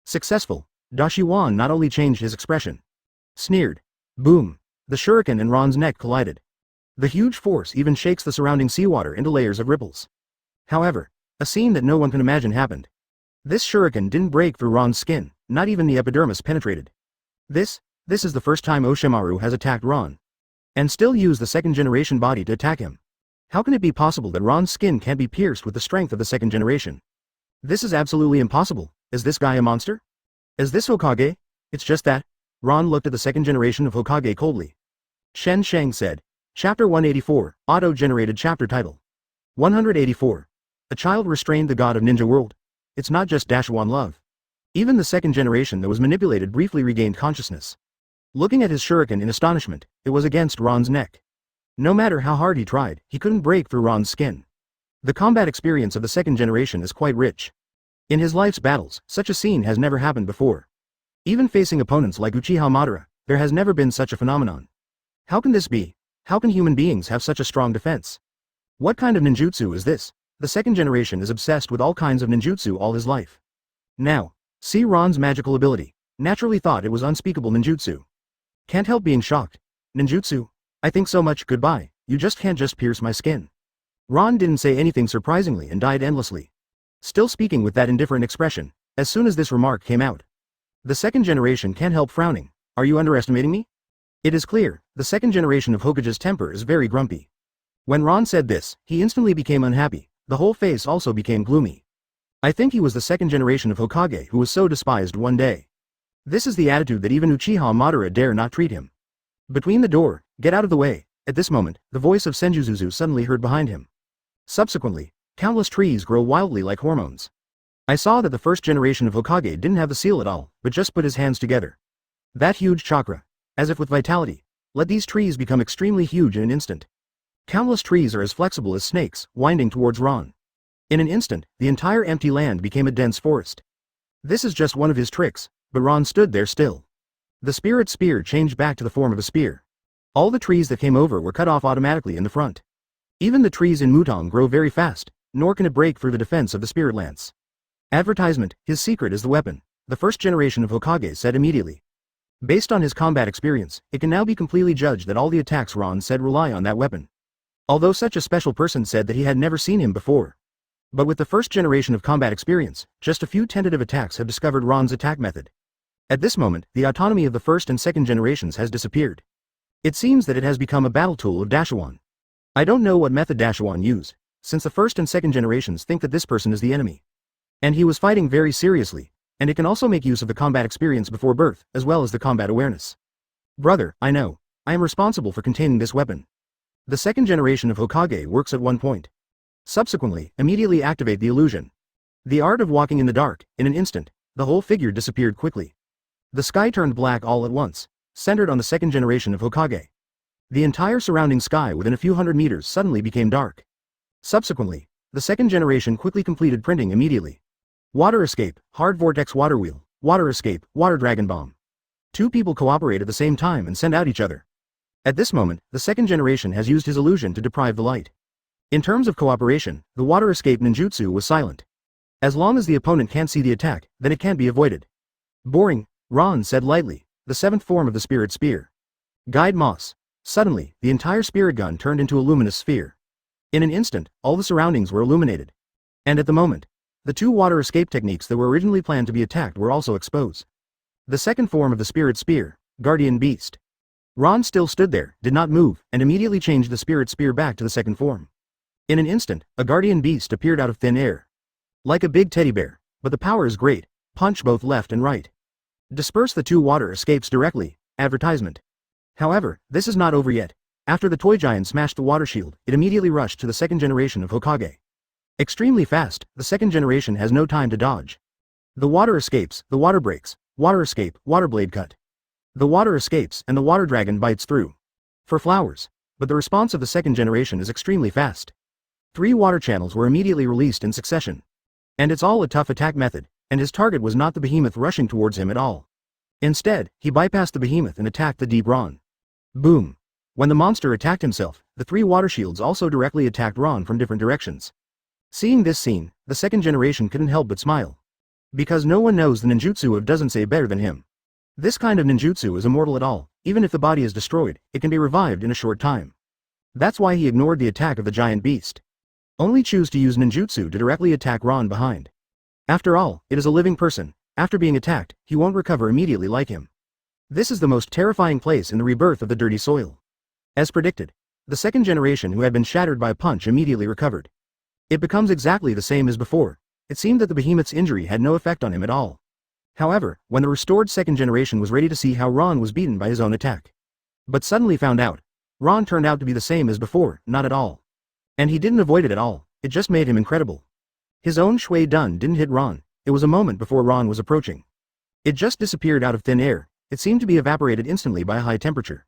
S1: Successful. Dashiwan not only changed his expression. Sneered. Boom. The shuriken and Ron's neck collided. The huge force even shakes the surrounding seawater into layers of ripples. However, a scene that no one can imagine happened. This shuriken didn't break through Ron's skin, not even the epidermis penetrated. This is the first time Oshimaru has attacked Ron. And still used the 2nd generation body to attack him. How can it be possible that Ron's skin can't be pierced with the strength of the 2nd generation? This is absolutely impossible. Is this guy a monster? Is this Hokage? It's just that. Ron looked at the 2nd generation of Hokage coldly. Shen Sheng said. Chapter 184, Auto-generated chapter title. 184. A child restrained the god of ninja world. It's not just Dashawan love. Even the 2nd generation that was manipulated briefly regained consciousness. Looking at his shuriken in astonishment, it was against Ron's neck. No matter how hard he tried, he couldn't break through Ron's skin. The combat experience of the 2nd generation is quite rich. In his life's battles, such a scene has never happened before. Even facing opponents like Uchiha Madara, there has never been such a phenomenon. How can this be? How can human beings have such a strong defense? What kind of ninjutsu is this? The 2nd generation is obsessed with all kinds of ninjutsu all his life. Now, see Ron's magical ability. Naturally thought it was unspeakable ninjutsu. Can't help being shocked. Ninjutsu? I think so much, goodbye, you just can't just pierce my skin. Ron didn't say anything surprisingly and died endlessly. Still speaking with that indifferent expression, as soon as this remark came out. The second generation can't help frowning. Are you underestimating me? It is clear, the second generation of Hokage's temper is very grumpy. When Ron said this, he instantly became unhappy, the whole face also became gloomy. I think he was the second generation of Hokage who was so despised one day. This is the attitude that even Uchiha Madara dare not treat him. Between the door, get out of the way. At this moment, the voice of Senjuzuzu suddenly heard behind him. Subsequently, countless trees grow wildly like hormones. I saw that the first generation of Hokage didn't have the seal at all, but just put his hands together. That huge chakra, as if with vitality, let these trees become extremely huge in an instant. Countless trees are as flexible as snakes, winding towards Ron. In an instant, the entire empty land became a dense forest. This is just one of his tricks, but Ron stood there still. The spirit spear changed back to the form of a spear. All the trees that came over were cut off automatically in the front. Even the trees in Mutong grow very fast, nor can it break through the defense of the spirit lance. Advertisement, his secret is the weapon, the first generation of Hokage said immediately. Based on his combat experience, it can now be completely judged that all the attacks Ron said rely on that weapon. Although such a special person said that he had never seen him before. But with the first generation of combat experience, just a few tentative attacks have discovered Ron's attack method. At this moment, the autonomy of the first and second generations has disappeared. It seems that it has become a battle tool of Dashawan. I don't know what method Dashawan used, since the first and second generations think that this person is the enemy. And he was fighting very seriously, and it can also make use of the combat experience before birth, as well as the combat awareness. Brother, I know. I am responsible for containing this weapon. The second generation of Hokage works at one point. Subsequently, immediately activate the illusion. The art of walking in the dark, in an instant, the whole figure disappeared quickly. The sky turned black all at once, centered on the second generation of Hokage. The entire surrounding sky within a few hundred meters suddenly became dark. Subsequently, the second generation quickly completed printing immediately. Water escape, hard vortex water wheel, water escape, water dragon bomb. Two people cooperate at the same time and send out each other. At this moment, the second generation has used his illusion to deprive the light. In terms of cooperation, the water escape ninjutsu was silent. As long as the opponent can't see the attack, then it can't be avoided. Boring, Ron said lightly, the seventh form of the spirit spear. Guide Moss. Suddenly, the entire spirit gun turned into a luminous sphere. In an instant, all the surroundings were illuminated. And at the moment, the two water escape techniques that were originally planned to be attacked were also exposed. The second form of the spirit spear, Guardian Beast. Ron still stood there, did not move, and immediately changed the spirit spear back to the second form. In an instant, a Guardian Beast appeared out of thin air. Like a big teddy bear, but the power is great, punch both left and right. Disperse the two water escapes directly, advertisement. However, this is not over yet. After the toy giant smashed the water shield, it immediately rushed to the second generation of Hokage. Extremely fast, the second generation has no time to dodge. The water escapes, the water breaks, water escape, water blade cut. The water escapes and the water dragon bites through. For flowers. But the response of the second generation is extremely fast. 3 water channels were immediately released in succession. And it's all a tough attack method, and his target was not the behemoth rushing towards him at all. Instead, he bypassed the behemoth and attacked the deep Ron. Boom. When the monster attacked himself, the 3 water shields also directly attacked Ron from different directions. Seeing this scene, the second generation couldn't help but smile. Because no one knows the ninjutsu of doesn't say better than him. This kind of ninjutsu is immortal at all, even if the body is destroyed, it can be revived in a short time. That's why he ignored the attack of the giant beast. Only choose to use ninjutsu to directly attack Ron behind. After all, it is a living person. After being attacked, he won't recover immediately like him. This is the most terrifying place in the rebirth of the dirty soil. As predicted, the second generation who had been shattered by a punch immediately recovered. It becomes exactly the same as before. It seemed that the behemoth's injury had no effect on him at all. However, when the restored second generation was ready to see how Ron was beaten by his own attack. But suddenly found out, Ron turned out to be the same as before, not at all. And he didn't avoid it at all, it just made him incredible. His own Shui Dun didn't hit Ron, it was a moment before Ron was approaching. It just disappeared out of thin air, it seemed to be evaporated instantly by a high temperature.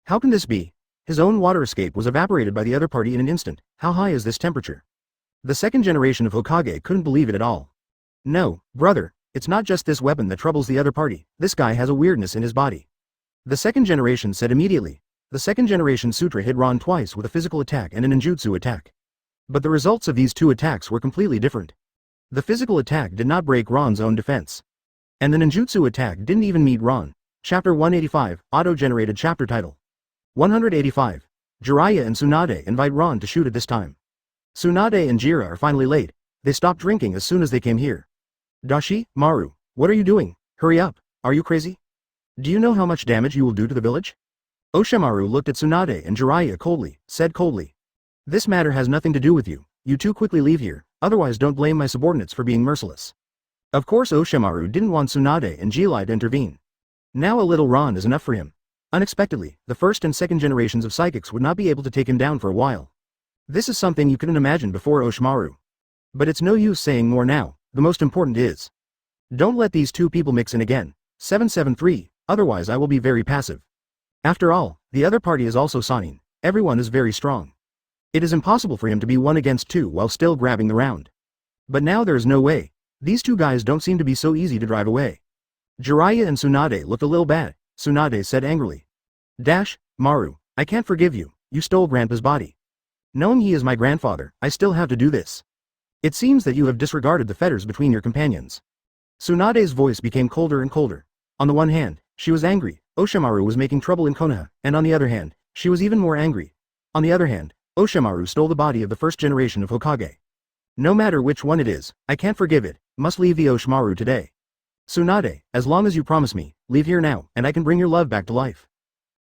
S1: How can this be? His own water escape was evaporated by the other party in an instant, how high is this temperature? The second generation of Hokage couldn't believe it at all. No, brother, it's not just this weapon that troubles the other party, this guy has a weirdness in his body. The second generation said immediately. The second generation Sutra hit Ron twice with a physical attack and a ninjutsu attack. But the results of these 2 attacks were completely different. The physical attack did not break Ron's own defense. And the ninjutsu attack didn't even meet Ron. Chapter 185, Auto-generated chapter title. 185. Jiraiya and Tsunade invite Ron to shoot at this time. Tsunade and Jira are finally late. They stopped drinking as soon as they came here. Dashi, Maru, what are you doing? Hurry up, are you crazy? Do you know how much damage you will do to the village? Oshimaru looked at Tsunade and Jiraiya coldly, said coldly. This matter has nothing to do with you, you two quickly leave here, otherwise don't blame my subordinates for being merciless. Of course Oshimaru didn't want Tsunade and Jilai to intervene. Now a little Ron is enough for him. Unexpectedly, the first and second generations of psychics would not be able to take him down for a while. This is something you couldn't imagine before Oshimaru. But it's no use saying more now, the most important is. Don't let these two people mix in again. 773, otherwise I will be very passive. After all, the other party is also Sanin, everyone is very strong. It is impossible for him to be 1 against 2 while still grabbing the round. But now there is no way. These two guys don't seem to be so easy to drive away. Jiraiya and Tsunade looked a little bad. Tsunade said angrily. Dash, Maru, I can't forgive you, you stole Grandpa's body. Knowing he is my grandfather, I still have to do this. It seems that you have disregarded the fetters between your companions. Tsunade's voice became colder and colder. On the one hand, she was angry, Oshimaru was making trouble in Konoha, and on the other hand, she was even more angry. On the other hand, Oshimaru stole the body of the first generation of Hokage. No matter which one it is, I can't forgive it, must leave the Oshimaru today. Tsunade, as long as you promise me, leave here now, and I can bring your love back to life.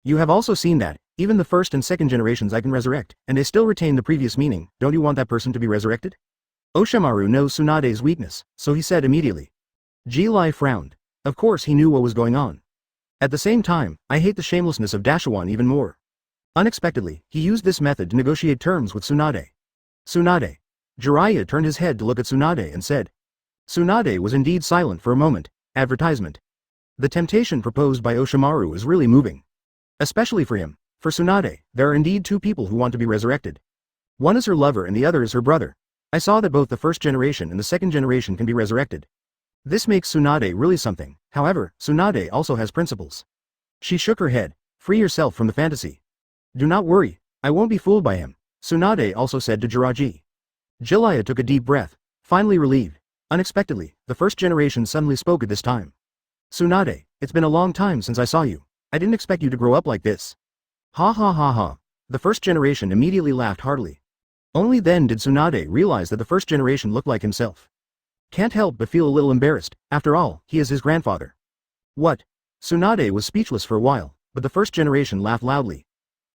S1: You have also seen that, even the first and second generations I can resurrect, and they still retain the previous meaning, don't you want that person to be resurrected? Oshimaru knows Tsunade's weakness, so he said immediately. Jilai frowned. Of course he knew what was going on. At the same time, I hate the shamelessness of Dashawan even more. Unexpectedly, he used this method to negotiate terms with Tsunade. Tsunade. Jiraiya turned his head to look at Tsunade and said. Tsunade was indeed silent for a moment. Advertisement. The temptation proposed by Oshimaru is really moving. Especially for him. For Tsunade, there are indeed two people who want to be resurrected. One is her lover and the other is her brother. I saw that both the first generation and the second generation can be resurrected. This makes Tsunade really something. However, Tsunade also has principles. She shook her head. Free yourself from the fantasy. Do not worry, I won't be fooled by him, Tsunade also said to Jiraji. Jiraiya took a deep breath, finally relieved. Unexpectedly, the first generation suddenly spoke at this time. Tsunade, it's been a long time since I saw you. I didn't expect you to grow up like this. Ha ha ha ha. The first generation immediately laughed heartily. Only then did Tsunade realize that the first generation looked like himself. Can't help but feel a little embarrassed, after all, he is his grandfather. What? Tsunade was speechless for a while, but the first generation laughed loudly.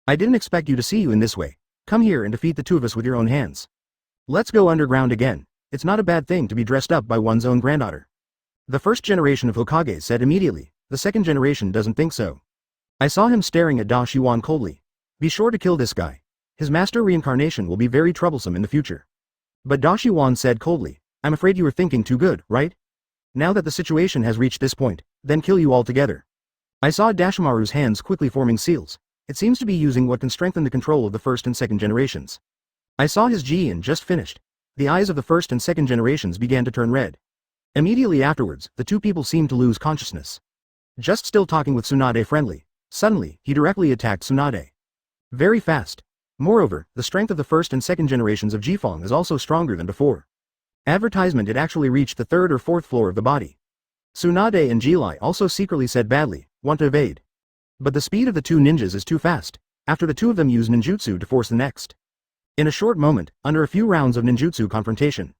S1: I didn't expect you to see you in this way. Come here and defeat the two of us with your own hands. Let's go underground again. It's not a bad thing to be dressed up by one's own granddaughter. The first generation of Hokage said immediately, the second generation doesn't think so. I saw him staring at Da Shiwan coldly. Be sure to kill this guy. His master reincarnation will be very troublesome in the future. But Da Shiwan said coldly, I'm afraid you are thinking too good, right? Now that the situation has reached this point, then kill you all together. I saw Dashimaru's hands quickly forming seals. It seems to be using what can strengthen the control of the first and second generations. I saw his Jian just finished. The eyes of the first and second generations began to turn red. Immediately afterwards, the two people seemed to lose consciousness. Just still talking with Tsunade friendly. Suddenly, he directly attacked Tsunade. Very fast. Moreover, the strength of the first and second generations of Jifeng is also stronger than before. Advertisement it actually reached the third or fourth floor of the body. Tsunade and Jilai also secretly said badly, want to evade. But the speed of the two ninjas is too fast. After the two of them use ninjutsu to force the next. In a short moment, under a few rounds of ninjutsu confrontation.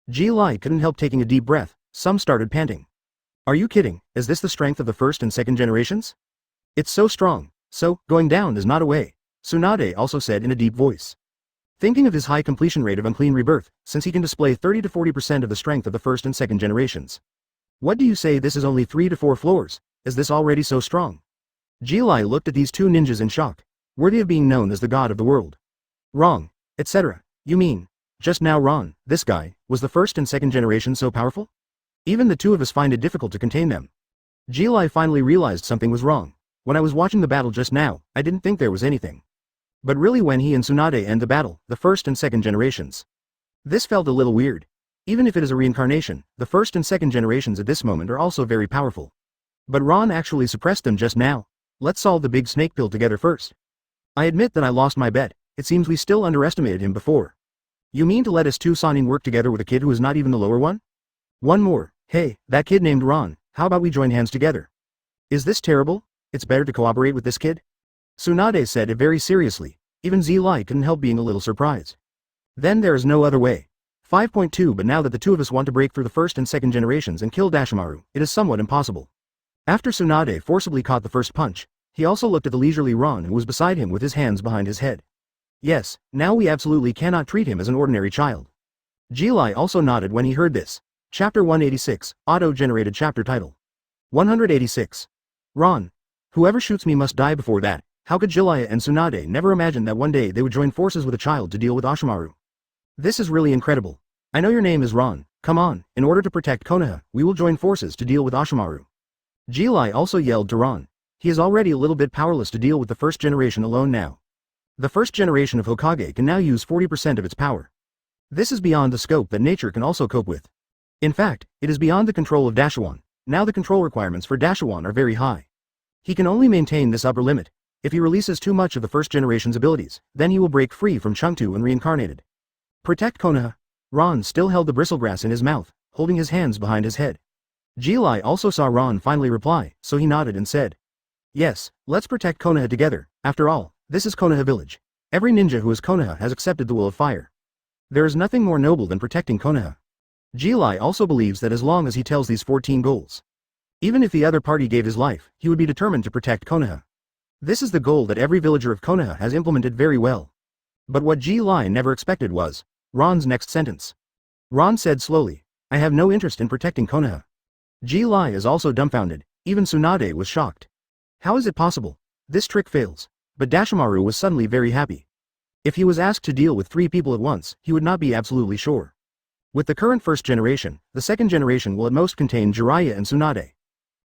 S1: Jilai couldn't help taking a deep breath, some started panting. Are you kidding, is this the strength of the first and second generations? It's so strong, so, going down is not a way, Tsunade also said in a deep voice. Thinking of his high completion rate of unclean rebirth, since he can display 30 to 40% of the strength of the first and second generations. What do you say this is only 3 to 4 floors, is this already so strong? Jilai looked at these two ninjas in shock, worthy of being known as the god of the world. Wrong, etc. You mean, just now Ron, this guy, was the first and second generation so powerful? Even the two of us find it difficult to contain them. Jilai finally realized something was wrong. When I was watching the battle just now, I didn't think there was anything. But really when he and Tsunade end the battle, the first and second generations. This felt a little weird. Even if it is a reincarnation, the first and second generations at this moment are also very powerful. But Ron actually suppressed them just now. Let's solve the big snake pill together first. I admit that I lost my bet. It seems we still underestimated him before. You mean to let us two Sanin work together with a kid who is not even the lower one? One more. Hey, that kid named Ron, how about we join hands together? Is this terrible? It's better to cooperate with this kid? Tsunade said it very seriously. Even Zilai couldn't help being a little surprised. Then there is no other way. 5.2 But now that the two of us want to break through the first and second generations and kill Dashimaru, it is somewhat impossible. After Tsunade forcibly caught the first punch, he also looked at the leisurely Ron who was beside him with his hands behind his head. Yes, now we absolutely cannot treat him as an ordinary child. Jilai also nodded when he heard this. Chapter 186, Auto-generated chapter title. 186. Ron. Whoever shoots me must die before that. How could Jilai and Tsunade never imagine that one day they would join forces with a child to deal with Oshimaru? This is really incredible. I know your name is Ron. Come on, in order to protect Konoha, we will join forces to deal with Oshimaru. Jilai also yelled to Ron. He is already a little bit powerless to deal with the first generation alone now. The first generation of Hokage can now use 40% of its power. This is beyond the scope that nature can also cope with. In fact, it is beyond the control of Dashawan. Now the control requirements for Dashawan are very high. He can only maintain this upper limit. If he releases too much of the first generation's abilities, then he will break free from Chengtu and reincarnated. Protect Konoha. Ron still held the bristlegrass in his mouth, holding his hands behind his head. Jilai also saw Ron finally reply, so he nodded and said, "Yes, let's protect Konoha together. After all, this is Konoha village. Every ninja who is Konoha has accepted the will of fire. There is nothing more noble than protecting Konoha." Jilai also believes that as long as he tells these 14 goals, even if the other party gave his life, he would be determined to protect Konoha. This is the goal that every villager of Konoha has implemented very well. But what Jilai never expected was Ron's next sentence. Ron said slowly, "I have no interest in protecting Konoha." Jilai is also dumbfounded. Even Tsunade was shocked. How is it possible? This trick fails. But Dashimaru was suddenly very happy. If he was asked to deal with 3 people at once, he would not be absolutely sure. With the current first generation, the second generation will at most contain Jiraiya and Tsunade.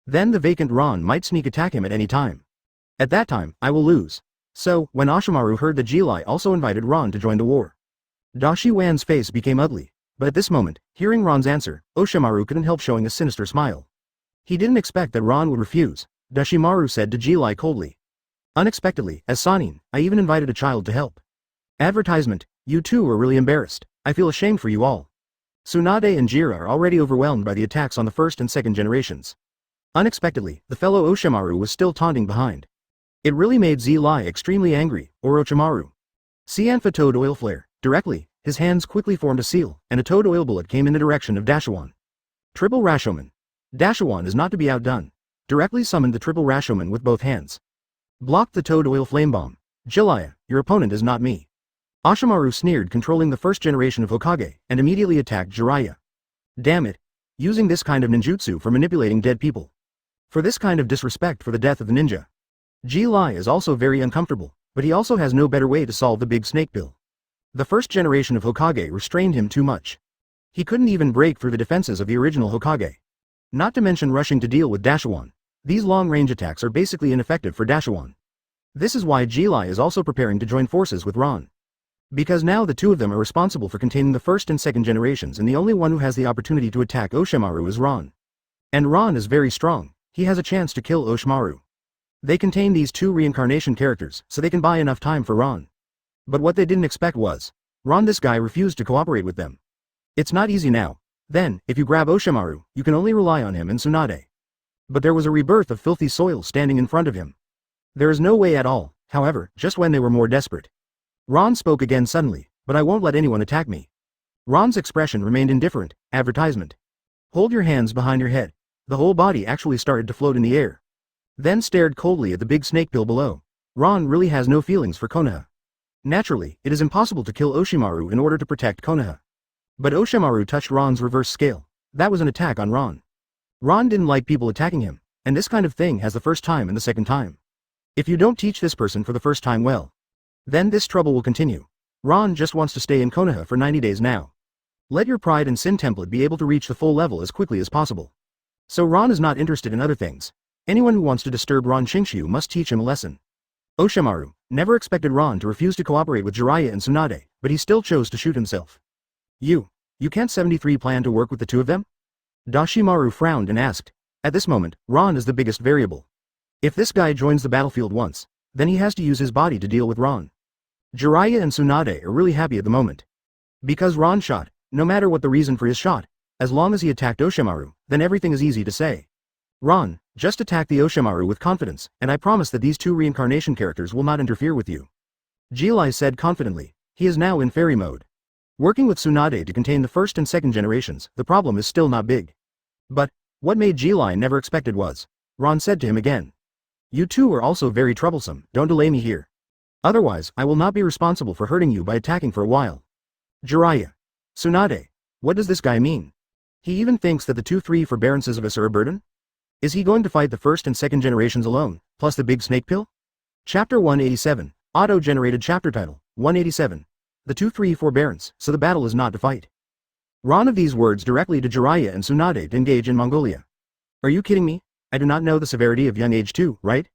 S1: Then the vacant Ron might sneak attack him at any time. At that time, I will lose. So, when Oshimaru heard that Jilai also invited Ron to join the war, Dashi Wan's face became ugly. But at this moment, hearing Ron's answer, Oshimaru couldn't help showing a sinister smile. He didn't expect that Ron would refuse. Dashimaru said to Jilai coldly. Unexpectedly, as Sanin, I even invited a child to help. Advertisement, you two are really embarrassed. I feel ashamed for you all. Tsunade and Jira are already overwhelmed by the attacks on the first and second generations. Unexpectedly, the fellow Oshimaru was still taunting behind. It really made Jilai extremely angry, or Orochimaru. Cianfa toad oil flare. Directly, his hands quickly formed a seal, and a toad oil bullet came in the direction of Dashawan. Triple Rashomon. Dashawan is not to be outdone. Directly summoned the triple Rashomon with both hands. Blocked the toad oil flame bomb. Jiraiya, your opponent is not me. Oshimaru sneered, controlling the first generation of Hokage, and immediately attacked Jiraiya. Damn it. Using this kind of ninjutsu for manipulating dead people. For this kind of disrespect for the death of the ninja. Jilai is also very uncomfortable, but he also has no better way to solve the big snake bill. The first generation of Hokage restrained him too much. He couldn't even break through the defenses of the original Hokage. Not to mention rushing to deal with Dashawan. These long-range attacks are basically ineffective for Dashawan. This is why Jilai is also preparing to join forces with Ron. Because now the two of them are responsible for containing the first and second generations, and the only one who has the opportunity to attack Oshimaru is Ron. And Ron is very strong. He has a chance to kill Oshimaru. They contain these 2 reincarnation characters, so they can buy enough time for Ron. But what they didn't expect was, Ron, this guy, refused to cooperate with them. It's not easy now. Then, if you grab Oshimaru, you can only rely on him and Tsunade. But there was a rebirth of filthy soil standing in front of him. There is no way at all, however, just when they were more desperate. Ron spoke again suddenly, but I won't let anyone attack me. Ron's expression remained indifferent. Advertisement. Hold your hands behind your head. The whole body actually started to float in the air. Then stared coldly at the big snake pill below. Ron really has no feelings for Konoha. Naturally, it is impossible to kill Oshimaru in order to protect Konoha. But Oshimaru touched Ron's reverse scale. That was an attack on Ron. Ron didn't like people attacking him, and this kind of thing has the first time and the second time. If you don't teach this person for the first time well, then this trouble will continue. Ron just wants to stay in Konoha for 90 days now. Let your pride and sin template be able to reach the full level as quickly as possible. So Ron is not interested in other things. Anyone who wants to disturb Ron Shinshu must teach him a lesson. Oshimaru never expected Ron to refuse to cooperate with Jiraiya and Tsunade, but he still chose to shoot himself. You can't 73 plan to work with the two of them? Dashimaru frowned and asked. At this moment, Ron is the biggest variable. If this guy joins the battlefield once, then he has to use his body to deal with Ron. Jiraiya and Tsunade are really happy at the moment. Because Ron shot, no matter what the reason for his shot, as long as he attacked Oshimaru, then everything is easy to say. Ron, just attack the Oshimaru with confidence, and I promise that these 2 reincarnation characters will not interfere with you. Jilai said confidently. He is now in fairy mode. Working with Tsunade to contain the first and second generations, the problem is still not big. But, what made G-Line never expected was, Ron said to him again. You two are also very troublesome, don't delay me here. Otherwise, I will not be responsible for hurting you by attacking for a while. Jiraiya. Tsunade. What does this guy mean? He even thinks that the 2-3 forbearances of us are a burden? Is he going to fight the first and second generations alone, plus the big snake pill? Chapter 187, auto-generated chapter title, 187. The 2-3 forbearance, so the battle is not to fight. Ron of these words directly to Jiraiya and Tsunade to engage in Mongolia. Are you kidding me? I do not know the severity of young age too, right?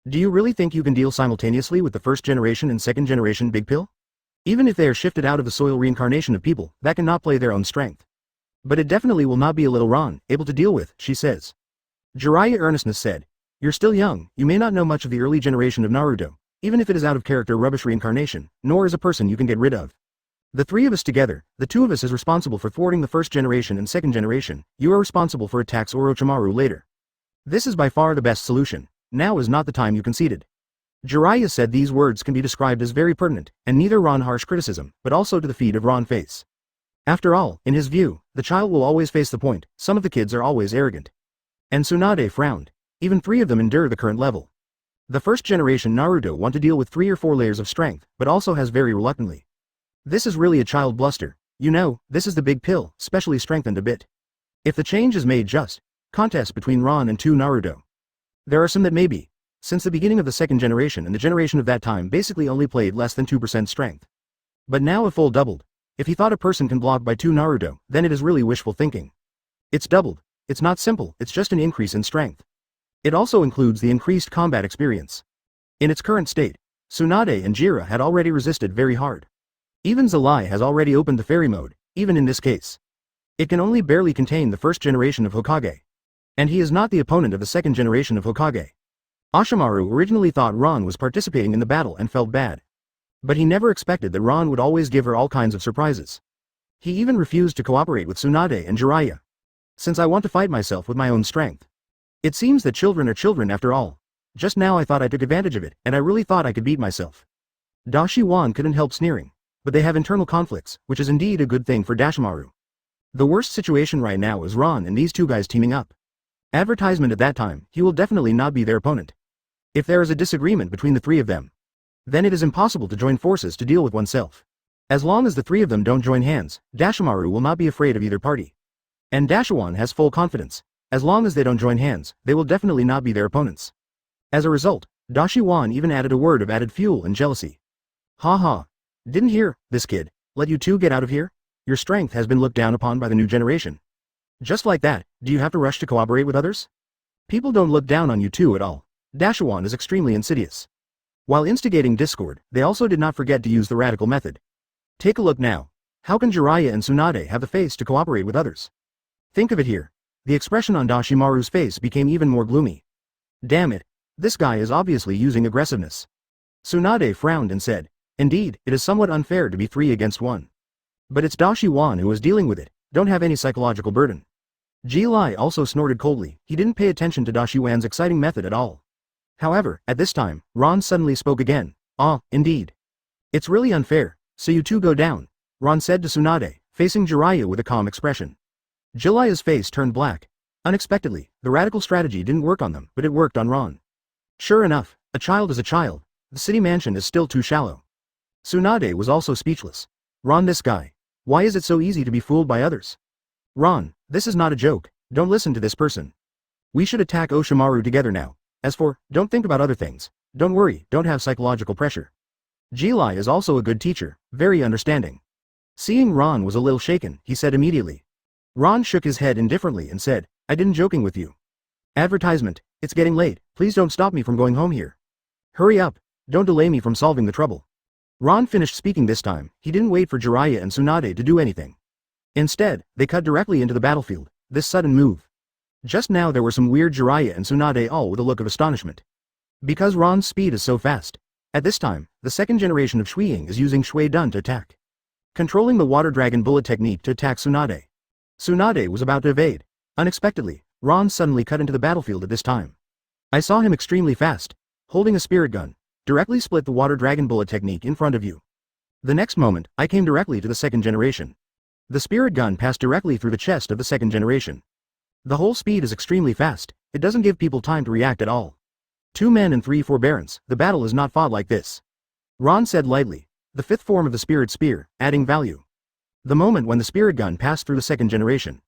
S1: Do you really think you can deal simultaneously with the first generation and second generation big pill? Even if they are shifted out of the soil reincarnation of people, that cannot play their own strength. But it definitely will not be a little Ron, able to deal with, she says. Jiraiya earnestness said, you're still young, you may not know much of the early generation of Naruto, even if it is out of character rubbish reincarnation, nor is a person you can get rid of. The three of us together, the two of us is responsible for thwarting the first generation and second generation, you are responsible for attacks Orochimaru later. This is by far the best solution, now is not the time you conceded. Jiraiya said these words can be described as very pertinent, and neither Ron harsh criticism, but also to the feed of Ron face. After all, in his view, the child will always face the point, some of the kids are always arrogant. And Tsunade frowned, even 3 of them endure the current level. The first generation Naruto want to deal with 3 or 4 layers of strength, but also has very reluctantly. This is really a child bluster, you know, this is the big pill, specially strengthened a bit. If the change is made just, contest between Ron and 2 Naruto. There are some that may be. Since the beginning of the second generation and the generation of that time basically only played less than 2% strength. But now a full doubled. If he thought a person can block by 2 Naruto, then it is really wishful thinking. It's doubled. It's not simple, it's just an increase in strength. It also includes the increased combat experience. In its current state, Tsunade and Jiraiya had already resisted very hard. Even Zalai has already opened the fairy mode, even in this case. It can only barely contain the first generation of Hokage. And he is not the opponent of the second generation of Hokage. Ashimaru originally thought Ron was participating in the battle and felt bad. But he never expected that Ron would always give her all kinds of surprises. He even refused to cooperate with Tsunade and Jiraiya. Since I want to fight myself with my own strength. It seems that children are children after all. Just now I thought I took advantage of it, and I really thought I could beat myself. Dashi Wan couldn't help sneering. But they have internal conflicts, which is indeed a good thing for Dashimaru. The worst situation right now is Ron and these 2 guys teaming up. Advertisement at that time, he will definitely not be their opponent. If there is a disagreement between the 3 of them, then it is impossible to join forces to deal with oneself. As long as the 3 of them don't join hands, Dashimaru will not be afraid of either party. And Dashiwan has full confidence. As long as they don't join hands, they will definitely not be their opponents. As a result, Dashiwan even added a word of added fuel and jealousy. Ha ha. Didn't hear, this kid, let you 2 get out of here? Your strength has been looked down upon by the new generation. Just like that, do you have to rush to cooperate with others? People don't look down on you 2 at all. Dashiwan is extremely insidious. While instigating discord, they also did not forget to use the radical method. Take a look now. How can Jiraiya and Tsunade have the face to cooperate with others? Think of it here. The expression on Dashimaru's face became even more gloomy. Damn it. This guy is obviously using aggressiveness. Tsunade frowned and said, indeed, it is somewhat unfair to be 3 against 1. But it's Dashiwan who is dealing with it, don't have any psychological burden. Ji-Lai also snorted coldly, he didn't pay attention to Dashiwan's exciting method at all. However, at this time, Ron suddenly spoke again. Ah, indeed. It's really unfair, so you 2 go down, Ron said to Tsunade, facing Jiraiya with a calm expression. Jiraiya's face turned black. Unexpectedly, the radical strategy didn't work on them, but it worked on Ron. Sure enough, a child is a child, the city mansion is still too shallow. Tsunade was also speechless. Ron, this guy. Why is it so easy to be fooled by others? Ron, this is not a joke, don't listen to this person. We should attack Oshimaru together now. As for, don't think about other things. Don't worry, don't have psychological pressure. Ji-Lai is also a good teacher, very understanding. Seeing Ron was a little shaken, he said immediately. Ron shook his head indifferently and said, I didn't joking with you. Advertisement, it's getting late, please don't stop me from going home here. Hurry up, don't delay me from solving the trouble. Ron finished speaking this time, he didn't wait for Jiraiya and Tsunade to do anything. Instead, they cut directly into the battlefield, this sudden move. Just now there were some weird Jiraiya and Tsunade all with a look of astonishment. Because Ron's speed is so fast. At this time, the second generation of Shuiying is using Shui Dun to attack. Controlling the water dragon bullet technique to attack Tsunade. Tsunade was about to evade. Unexpectedly, Ron suddenly cut into the battlefield at this time. I saw him extremely fast, holding a spirit gun, directly split the water dragon bullet technique in front of you. The next moment, I came directly to the second generation. The spirit gun passed directly through the chest of the second generation. The whole speed is extremely fast, it doesn't give people time to react at all. 2 men and 3 forbearance, the battle is not fought like this. Ron said lightly, the 5th form of the spirit spear, adding value. The moment when the spirit gun passed through the second generation.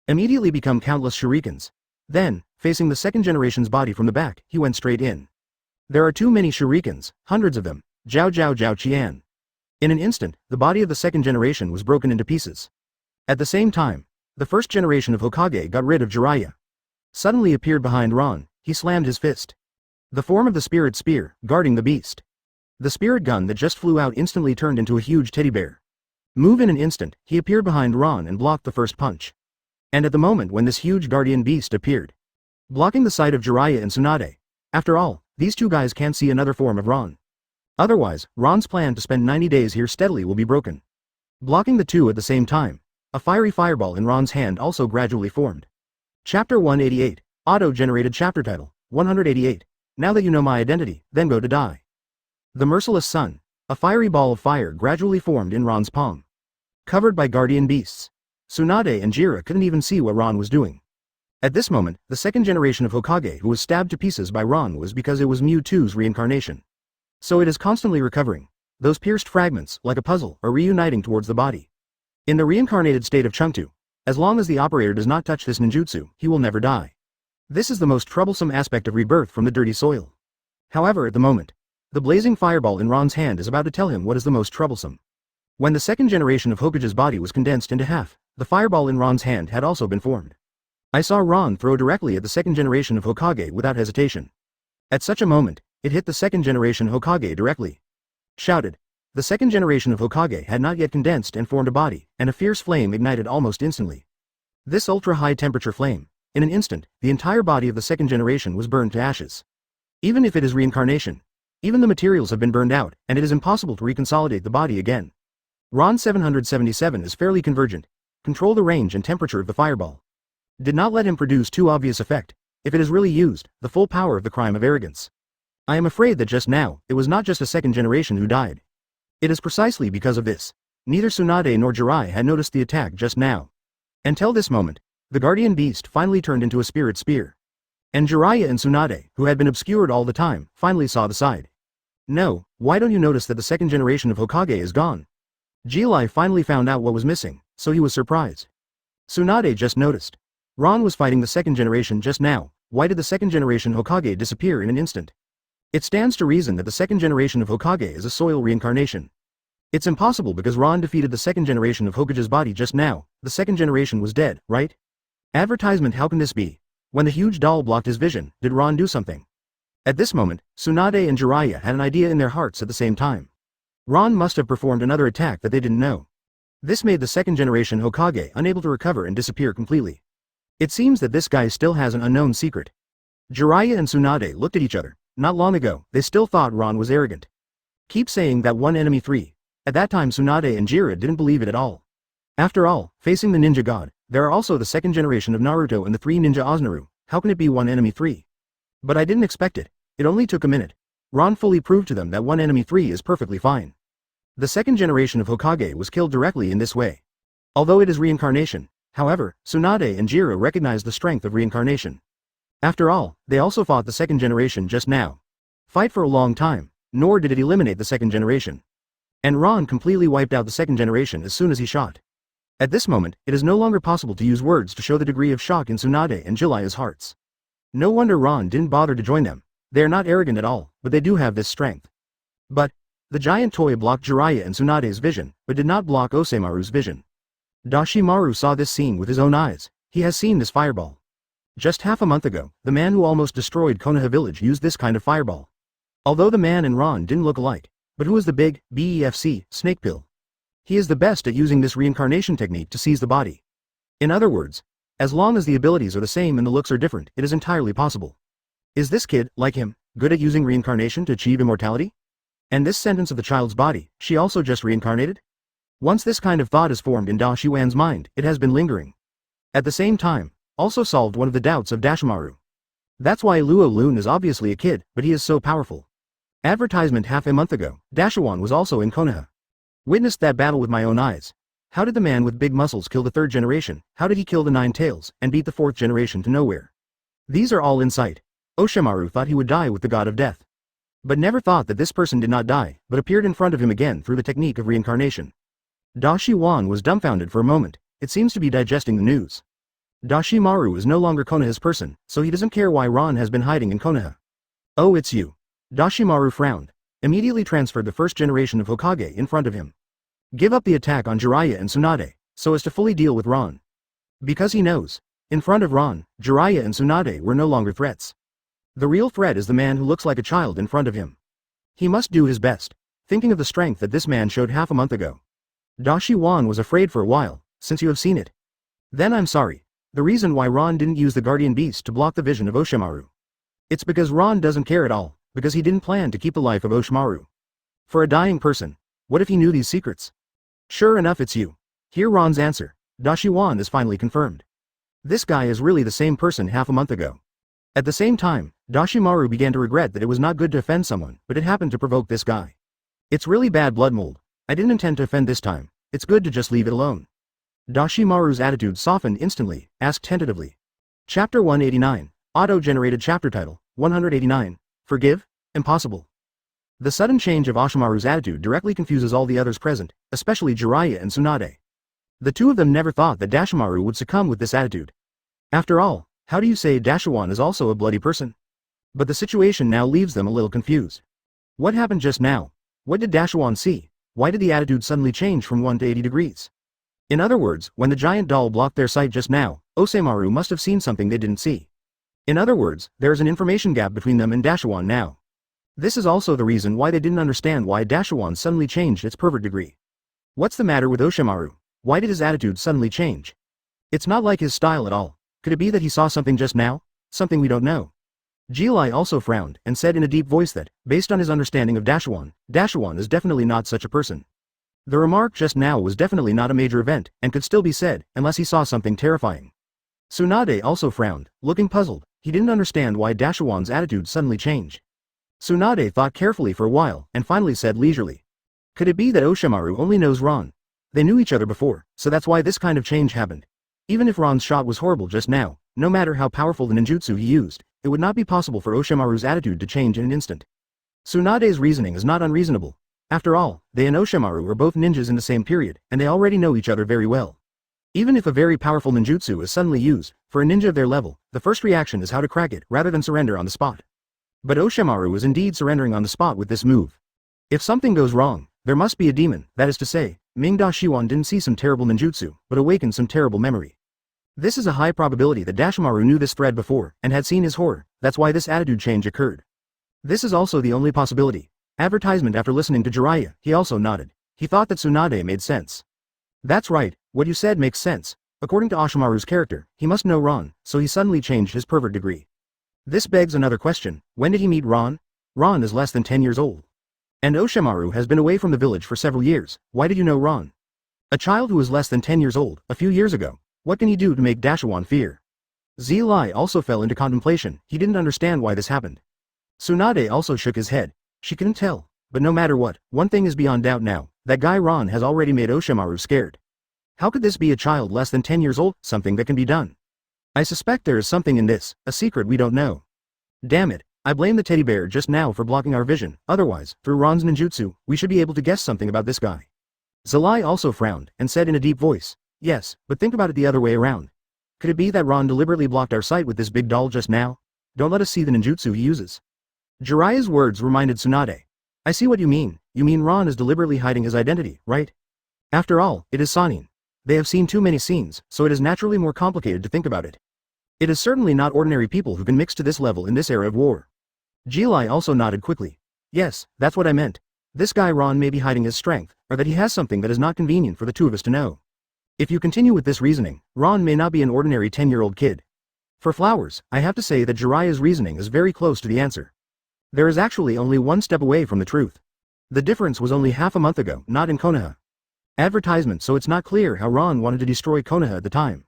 S1: Immediately become countless shurikens. Then, facing the second generation's body from the back, he went straight in. There are too many shurikens, hundreds of them, Jiao Jiao Jiao Qian. In an instant, the body of the second generation was broken into pieces. At the same time, the first generation of Hokage got rid of Jiraiya. Suddenly appeared behind Ron, he slammed his fist. The form of the spirit spear, guarding the beast. The spirit gun that just flew out instantly turned into a huge teddy bear. Move in an instant, he appeared behind Ron and blocked the first punch. And at the moment when this huge guardian beast appeared, blocking the sight of Jiraiya and Tsunade. After all, these two guys can't see another form of Ron. Otherwise, Ron's plan to spend 90 days here steadily will be broken. Blocking the two at the same time, a fiery fireball in Ron's hand also gradually formed. Chapter 188, Auto-generated chapter title, 188. Now that you know my identity, then go to die. The merciless sun, a fiery ball of fire gradually formed in Ron's palm. Covered by guardian beasts. Tsunade and Jiraiya couldn't even see what Ron was doing. At this moment, the second generation of Hokage who was stabbed to pieces by Ron was because it was Mewtwo's reincarnation. So it is constantly recovering. Those pierced fragments, like a puzzle, are reuniting towards the body. In the reincarnated state of Chengtu, as long as the operator does not touch this ninjutsu, he will never die. This is the most troublesome aspect of rebirth from the dirty soil. However, at the moment, the blazing fireball in Ron's hand is about to tell him what is the most troublesome. When the second generation of Hokage's body was condensed into half, the fireball in Ron's hand had also been formed. I saw Ron throw directly at the second generation of Hokage without hesitation. At such a moment, it hit the second generation Hokage directly. Shouted. The second generation of Hokage had not yet condensed and formed a body, and a fierce flame ignited almost instantly. This ultra-high temperature flame, in an instant, the entire body of the second generation was burned to ashes. Even if it is reincarnation, even the materials have been burned out, and it is impossible to reconsolidate the body again. Ron 777 is fairly convergent. Control the range and temperature of the fireball. Did not let him produce too obvious effect, if it is really used, the full power of the crime of arrogance. I am afraid that just now, it was not just a second generation who died. It is precisely because of this. Neither Tsunade nor Jiraiya had noticed the attack just now. Until this moment, the guardian beast finally turned into a spirit spear. And Jiraiya and Tsunade, who had been obscured all the time, finally saw the side. No, why don't you notice that the second generation of Hokage is gone? Jilai finally found out what was missing, so he was surprised. Tsunade just noticed. Ron was fighting the second generation just now, why did the second generation Hokage disappear in an instant? It stands to reason that the second generation of Hokage is a soil reincarnation. It's impossible because Ron defeated the second generation of Hokage's body just now, the second generation was dead, right? Advertisement. How can this be? When the huge doll blocked his vision, did Ron do something? At this moment, Tsunade and Jiraiya had an idea in their hearts at the same time. Ron must have performed another attack that they didn't know. This made the second generation Hokage unable to recover and disappear completely. It seems that this guy still has an unknown secret. Jiraiya and Tsunade looked at each other. Not long ago, they still thought Ron was arrogant. Keep saying that one enemy 3. At that time Tsunade and Jiraiya didn't believe it at all. After all, facing the ninja god, there are also the second generation of Naruto and the 3 ninja Oznaru, how can it be one enemy 3? But I didn't expect it. It only took a minute. Ron fully proved to them that one enemy 3 is perfectly fine. The second generation of Hokage was killed directly in this way. Although it is reincarnation, however, Tsunade and Jiraiya recognized the strength of reincarnation. After all, they also fought the second generation just now. Fight for a long time, nor did it eliminate the second generation. And Ron completely wiped out the second generation as soon as he shot. At this moment, it is no longer possible to use words to show the degree of shock in Tsunade and Jiraiya's hearts. No wonder Ron didn't bother to join them. They are not arrogant at all, but they do have this strength. But, the giant toy blocked Jiraiya and Tsunade's vision, but did not block Osemaru's vision. Dashimaru saw this scene with his own eyes. He has seen this fireball. Just half a month ago, the man who almost destroyed Konoha village used this kind of fireball. Although the man and Ron didn't look alike, but who is the big, BEFC, snake pill? He is the best at using this reincarnation technique to seize the body. In other words, as long as the abilities are the same and the looks are different, it is entirely possible. Is this kid, like him, good at using reincarnation to achieve immortality? And this sentence of the child's body, she also just reincarnated? Once this kind of thought is formed in Da Shiwan's mind, it has been lingering. At the same time, also solved one of the doubts of Dashimaru. That's why Luo Lun is obviously a kid, but he is so powerful. Advertisement. Half a month ago, Dashiwan was also in Konoha. Witnessed that battle with my own eyes. How did the man with big muscles kill the third generation? How did he kill the 9 tails, and beat the fourth generation to nowhere? These are all in sight. Oshimaru thought he would die with the god of death. But never thought that this person did not die, but appeared in front of him again through the technique of reincarnation. Dashi Wan was dumbfounded for a moment. It seems to be digesting the news. Dashimaru is no longer Konoha's person, so he doesn't care why Ron has been hiding in Konoha. Oh, it's you. Dashimaru frowned. Immediately transferred the first generation of Hokage in front of him. Give up the attack on Jiraiya and Tsunade, so as to fully deal with Ron. Because he knows. In front of Ron, Jiraiya and Tsunade were no longer threats. The real threat is the man who looks like a child in front of him. He must do his best, thinking of the strength that this man showed half a month ago. Dashi Wan was afraid for a while, since you have seen it. Then I'm sorry. The reason why Ron didn't use the guardian beast to block the vision of Oshimaru. It's because Ron doesn't care at all, because he didn't plan to keep the life of Oshimaru. For a dying person, what if he knew these secrets? Sure enough, it's you. Hear Ron's answer. Dashi Wan is finally confirmed. This guy is really the same person half a month ago. At the same time, Dashimaru began to regret that it was not good to offend someone, but it happened to provoke this guy. It's really bad blood mold. I didn't intend to offend this time. It's good to just leave it alone. Dashimaru's attitude softened instantly, asked tentatively. Chapter 189. Auto-generated chapter title, 189. Forgive? Impossible. The sudden change of Oshimaru's attitude directly confuses all the others present, especially Jiraiya and Tsunade. The two of them never thought that Dashimaru would succumb with this attitude. After all, how do you say Dashiwan is also a bloody person? But the situation now leaves them a little confused. What happened just now? What did Dashiwan see? Why did the attitude suddenly change from 1 to 80 degrees? In other words, when the giant doll blocked their sight just now, Oseimaru must have seen something they didn't see. In other words, there is an information gap between them and Dashiwan now. This is also the reason why they didn't understand why Dashiwan suddenly changed its pervert degree. What's the matter with Oshimaru? Why did his attitude suddenly change? It's not like his style at all. Could it be that he saw something just now? Something we don't know. Jilai also frowned and said in a deep voice that, based on his understanding of Dashiwan is definitely not such a person. The remark just now was definitely not a major event, and could still be said, unless he saw something terrifying. Tsunade also frowned, looking puzzled. He didn't understand why Dashiwan's attitude suddenly changed. Tsunade thought carefully for a while, and finally said leisurely. Could it be that Oshimaru only knows Ron? They knew each other before, so that's why this kind of change happened. Even if Ron's shot was horrible just now, no matter how powerful the ninjutsu he used, it would not be possible for Oshimaru's attitude to change in an instant. Tsunade's reasoning is not unreasonable. After all, they and Oshimaru are both ninjas in the same period, and they already know each other very well. Even if a very powerful ninjutsu is suddenly used, for a ninja of their level, the first reaction is how to crack it rather than surrender on the spot. But Oshimaru is indeed surrendering on the spot with this move. If something goes wrong, there must be a demon, that is to say, Ming Dashiwan didn't see some terrible ninjutsu, but awakened some terrible memory. This is a high probability that Dashimaru knew this thread before, and had seen his horror, that's why this attitude change occurred. This is also the only possibility. Advertisement. After listening to Jiraiya, he also nodded. He thought that Tsunade made sense. That's right, what you said makes sense. According to Oshimaru's character, he must know Ron, so he suddenly changed his pervert degree. This begs another question. When did he meet Ron? Ron is less than 10 years old. And Oshimaru has been away from the village for several years. Why did you know Ron? A child who is less than 10 years old, a few years ago. What can he do to make Dashiwan fear? Zilai also fell into contemplation. He didn't understand why this happened. Tsunade also shook his head. She couldn't tell. But no matter what, one thing is beyond doubt now. That guy Ron has already made Oshimaru scared. How could this be a child less than 10 years old? Something that can be done. I suspect there is something in this, a secret we don't know. Damn it, I blame the teddy bear just now for blocking our vision. Otherwise, through Ron's ninjutsu, we should be able to guess something about this guy. Zilai also frowned, and said in a deep voice. Yes, but think about it the other way around. Could it be that Ron deliberately blocked our sight with this big doll just now? Don't let us see the ninjutsu he uses. Jiraiya's words reminded Tsunade. I see what you mean. You mean Ron is deliberately hiding his identity, right? After all, it is Sanin. They have seen too many scenes, so it is naturally more complicated to think about it. It is certainly not ordinary people who can mix to this level in this era of war. Jilai also nodded quickly. Yes, that's what I meant. This guy Ron may be hiding his strength, or that he has something that is not convenient for the two of us to know. If you continue with this reasoning, Ron may not be an ordinary 10-year-old kid. For flowers, I have to say that Jiraiya's reasoning is very close to the answer. There is actually only one step away from the truth. The difference was only half a month ago, not in Konoha. Advertisement, so it's not clear how Ron wanted to destroy Konoha at the time.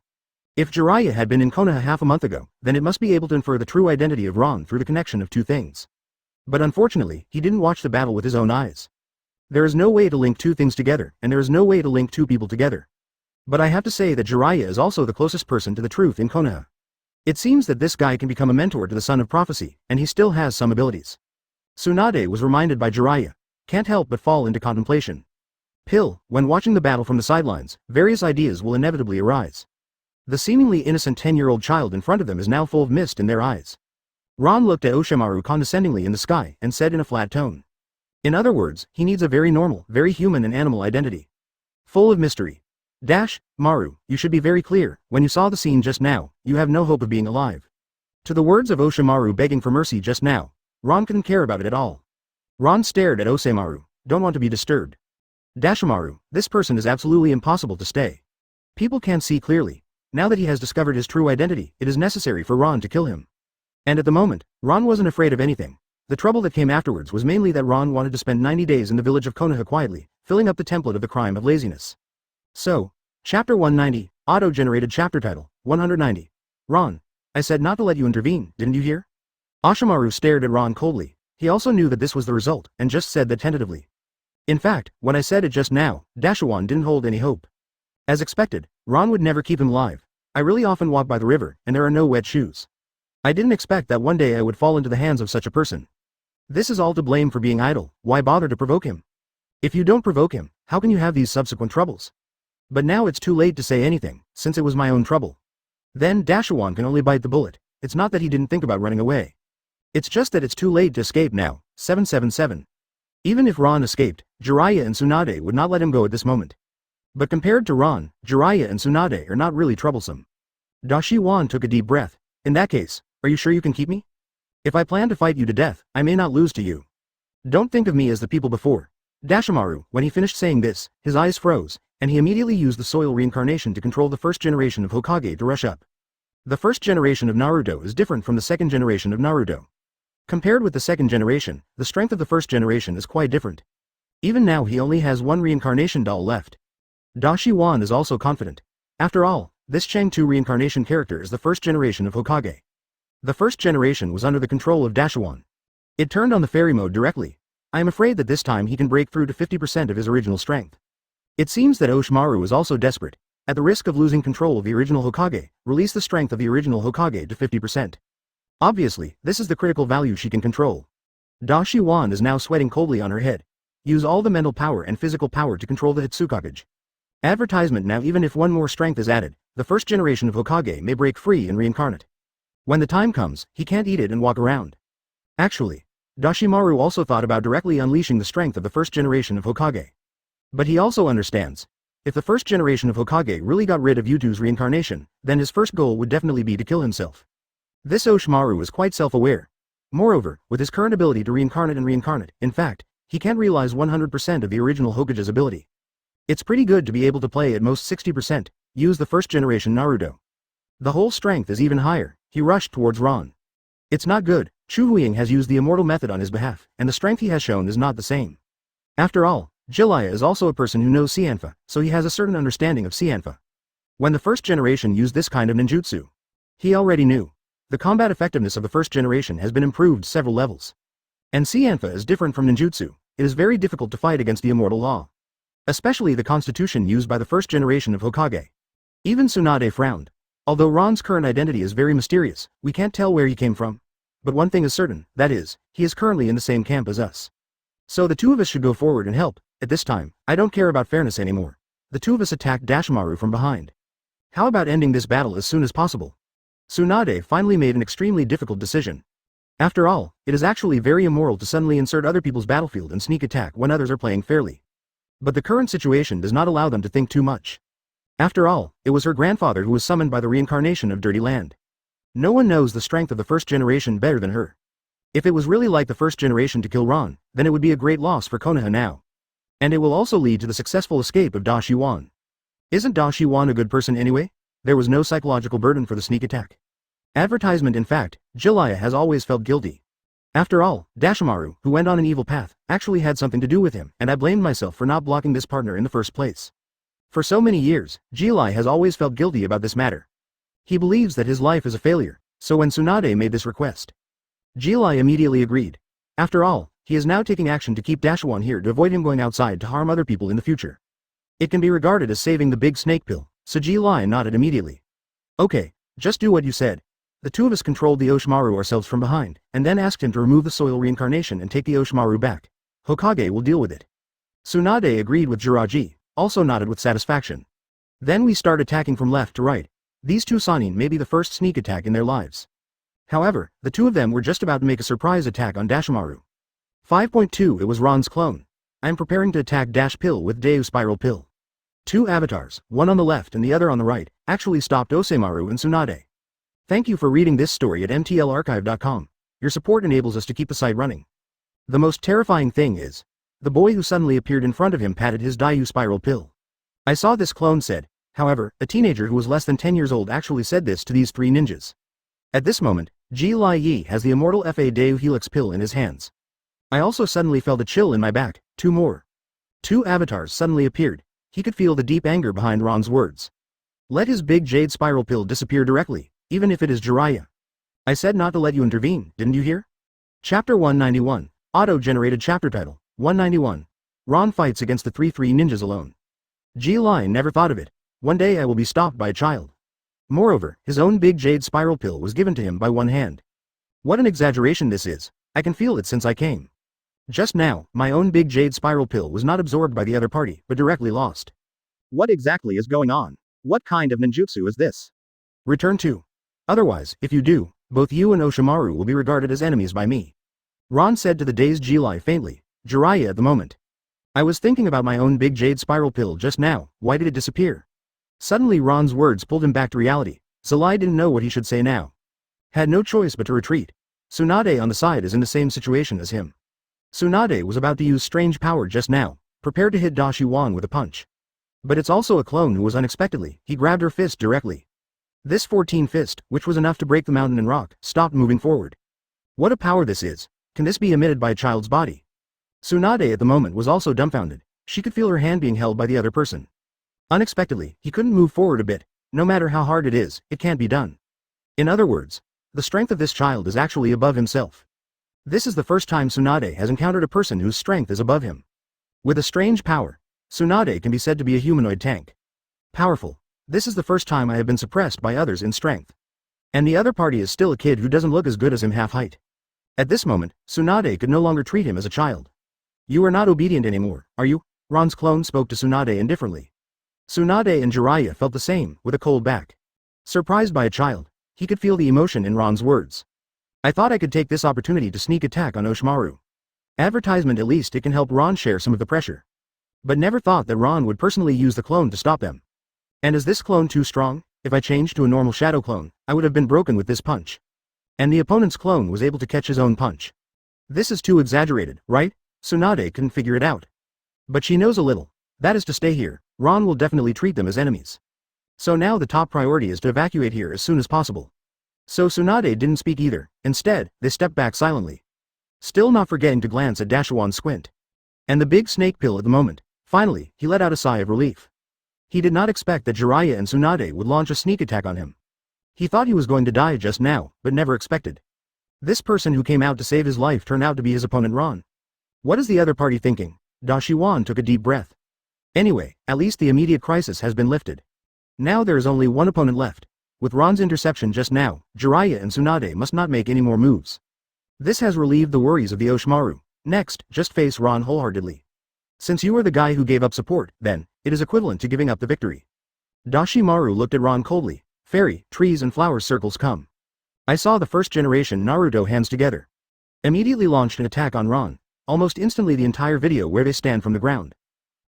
S1: If Jiraiya had been in Konoha half a month ago, then it must be able to infer the true identity of Ron through the connection of two things. But unfortunately, he didn't watch the battle with his own eyes. There is no way to link two things together, and there is no way to link two people together. But I have to say that Jiraiya is also the closest person to the truth in Konoha. It seems that this guy can become a mentor to the Son of Prophecy, and he still has some abilities. Tsunade was reminded by Jiraiya. Can't help but fall into contemplation. Pill, when watching the battle from the sidelines, various ideas will inevitably arise. The seemingly innocent 10-year-old child in front of them is now full of mist in their eyes. Ron looked at Oshimaru condescendingly in the sky and said in a flat tone. In other words, he needs a very normal, very human and animal identity. Full of mystery. Maru, you should be very clear, when you saw the scene just now, you have no hope of being alive. To the words of Oshimaru begging for mercy just now, Ron couldn't care about it at all. Ron stared at Oshimaru, don't want to be disturbed. Maru, this person is absolutely impossible to stay. People can't see clearly. Now that he has discovered his true identity, it is necessary for Ron to kill him. And at the moment, Ron wasn't afraid of anything. The trouble that came afterwards was mainly that Ron wanted to spend 90 days in the village of Konoha quietly, filling up the template of the crime of laziness. So, Chapter 190, Auto-generated chapter title, 190. Ron, I said not to let you intervene, didn't you hear? Oshimaru stared at Ron coldly. He also knew that this was the result, and just said that tentatively. In fact, when I said it just now, Dashawan didn't hold any hope. As expected, Ron would never keep him alive. I really often walk by the river, and there are no wet shoes. I didn't expect that one day I would fall into the hands of such a person. This is all to blame for being idle, why bother to provoke him? If you don't provoke him, how can you have these subsequent troubles? But now it's too late to say anything, since it was my own trouble. Then Dashawan can only bite the bullet. It's not that he didn't think about running away. It's just that it's too late to escape now. 777. Even if Ron escaped, Jiraiya and Tsunade would not let him go at this moment. But compared to Ron, Jiraiya and Tsunade are not really troublesome. Dashiwan took a deep breath. In that case, are you sure you can keep me? If I plan to fight you to death, I may not lose to you. Don't think of me as the people before. Dashimaru, when he finished saying this, his eyes froze, and he immediately used the soil reincarnation to control the first generation of Hokage to rush up. The first generation of Naruto is different from the second generation of Naruto. Compared with the second generation, the strength of the first generation is quite different. Even now he only has one reincarnation doll left. Dashiwan is also confident. After all, this Chang-2 reincarnation character is the first generation of Hokage. The first generation was under the control of Dashawan. It turned on the fairy mode directly. I am afraid that this time he can break through to 50% of his original strength. It seems that Oshimaru is also desperate. At the risk of losing control of the original Hokage, release the strength of the original Hokage to 50%. Obviously, this is the critical value she can control. Dashiwan is now sweating coldly on her head. Use all the mental power and physical power to control the Hitsukage. Advertisement now. Even if one more strength is added, the first generation of Hokage may break free and reincarnate. When the time comes, he can't eat it and walk around. Actually, Dashimaru also thought about directly unleashing the strength of the first generation of Hokage. But he also understands. If the first generation of Hokage really got rid of Yuto's reincarnation, then his first goal would definitely be to kill himself. This Oshimaru is quite self-aware. Moreover, with his current ability to reincarnate, in fact, he can't realize 100% of the original Hokage's ability. It's pretty good to be able to play at most 60%, use the first generation Naruto. The whole strength is even higher. He rushed towards Ron. It's not good. Chu Huiying has used the immortal method on his behalf, and the strength he has shown is not the same. After all, Jiraiya is also a person who knows Cianfa, so he has a certain understanding of Cianfa. When the first generation used this kind of ninjutsu, he already knew. The combat effectiveness of the first generation has been improved several levels. And Cianfa is different from ninjutsu. It is very difficult to fight against the immortal law. Especially the constitution used by the first generation of Hokage. Even Tsunade frowned. Although Ron's current identity is very mysterious, we can't tell where he came from. But one thing is certain, that is, he is currently in the same camp as us. So the two of us should go forward and help. At this time, I don't care about fairness anymore. The two of us attacked Dashimaru from behind. How about ending this battle as soon as possible? Tsunade finally made an extremely difficult decision. After all, it is actually very immoral to suddenly insert other people's battlefield and sneak attack when others are playing fairly. But the current situation does not allow them to think too much. After all, it was her grandfather who was summoned by the reincarnation of Dirty Land. No one knows the strength of the first generation better than her. If it was really like the first generation to kill Ron, then it would be a great loss for Konoha now. And it will also lead to the successful escape of Dashiwan. Isn't Dashiwan a good person anyway? There was no psychological burden for the sneak attack. Advertisement. In fact, Jiraiya has always felt guilty. After all, Dashimaru, who went on an evil path, actually had something to do with him, and I blamed myself for not blocking this partner in the first place. For so many years, Jiraiya has always felt guilty about this matter. He believes that his life is a failure, so when Tsunade made this request, Jiraiya immediately agreed. After all, He is now taking action to keep Dashuan here to avoid him going outside to harm other people in the future. It can be regarded as saving the big snake pill, so Ji Lai nodded immediately. Okay, just do what you said. The two of us controlled the Oshimaru ourselves from behind, and then asked him to remove the soil reincarnation and take the Oshimaru back. Hokage will deal with it. Tsunade agreed with Jiraji, also nodded with satisfaction. Then we start attacking from left to right. These two Sannin may be the first sneak attack in their lives. However, the two of them were just about to make a surprise attack on Dashimaru. 5.2 It was Ron's clone. I am preparing to attack Dash Pill with Deu Spiral Pill. Two avatars, one on the left and the other on the right, actually stopped Osemaru and Tsunade. Thank you for reading this story at mtlarchive.com. Your support enables us to keep the site running. The most terrifying thing is, the boy who suddenly appeared in front of him patted his Deu Spiral Pill. I saw this clone said, however, a teenager who was less than 10 years old actually said this to these three ninjas. At this moment, Ji Lai Yi has the immortal Fa Deu Helix Pill in his hands. I also suddenly felt a chill in my back, two more. Two avatars suddenly appeared. He could feel the deep anger behind Ron's words. Let his big Jade Spiral Pill disappear directly, even if it is Jiraiya. I said not to let you intervene, didn't you hear? Chapter 191, Auto-generated chapter title, 191. Ron fights against the three ninjas alone. Ji Lai never thought of it. One day I will be stopped by a child. Moreover, his own big Jade Spiral Pill was given to him by one hand. What an exaggeration this is. I can feel it since I came. Just now, my own big Jade Spiral Pill was not absorbed by the other party, but directly lost. What exactly is going on? What kind of ninjutsu is this? Return to. Otherwise, if you do, both you and Oshimaru will be regarded as enemies by me. Ron said to the dazed Ji Lai faintly, Jiraiya at the moment. I was thinking about my own big Jade Spiral Pill just now, why did it disappear? Suddenly Ron's words pulled him back to reality. Zalai didn't know what he should say now. Had no choice but to retreat. Tsunade on the side is in the same situation as him. Tsunade was about to use strange power just now, prepared to hit Dashuan with a punch. But it's also a clone who was unexpectedly, he grabbed her fist directly. This 14 fist, which was enough to break the mountain and rock, stopped moving forward. What a power this is. Can this be emitted by a child's body? Tsunade at the moment was also dumbfounded. She could feel her hand being held by the other person. Unexpectedly, he couldn't move forward a bit. No matter how hard it is, it can't be done. In other words, the strength of this child is actually above himself. This is the first time Tsunade has encountered a person whose strength is above him. With a strange power, Tsunade can be said to be a humanoid tank. Powerful. This is the first time I have been suppressed by others in strength. And the other party is still a kid who doesn't look as good as him half height. At this moment, Tsunade could no longer treat him as a child. You are not obedient anymore, are you? Ron's clone spoke to Tsunade indifferently. Tsunade and Jiraiya felt the same, with a cold back. Surprised by a child, he could feel the emotion in Ron's words. I thought I could take this opportunity to sneak attack on Oshimaru. Advertisement at least it can help Ron share some of the pressure. But never thought that Ron would personally use the clone to stop them. And is this clone too strong? If I changed to a normal shadow clone, I would have been broken with this punch. And the opponent's clone was able to catch his own punch. This is too exaggerated, right? Tsunade couldn't figure it out. But she knows a little. That is to stay here. Ron will definitely treat them as enemies. So now the top priority is to evacuate here as soon as possible. So Tsunade didn't speak either. Instead, they stepped back silently. Still not forgetting to glance at Dashuan's squint. And the big snake pill at the moment. Finally, he let out a sigh of relief. He did not expect that Jiraiya and Tsunade would launch a sneak attack on him. He thought he was going to die just now, but never expected. This person who came out to save his life turned out to be his opponent Ron. What is the other party thinking? Dashuan took a deep breath. Anyway, at least the immediate crisis has been lifted. Now there is only one opponent left. With Ron's interception just now, Jiraiya and Tsunade must not make any more moves. This has relieved the worries of the Oshimaru. Next, just face Ron wholeheartedly. Since you are the guy who gave up support, then, it is equivalent to giving up the victory. Dashimaru looked at Ron coldly. Fairy, trees and flowers circles come. I saw the first generation Naruto hands together. Immediately launched an attack on Ron. Almost instantly the entire video where they stand from the ground.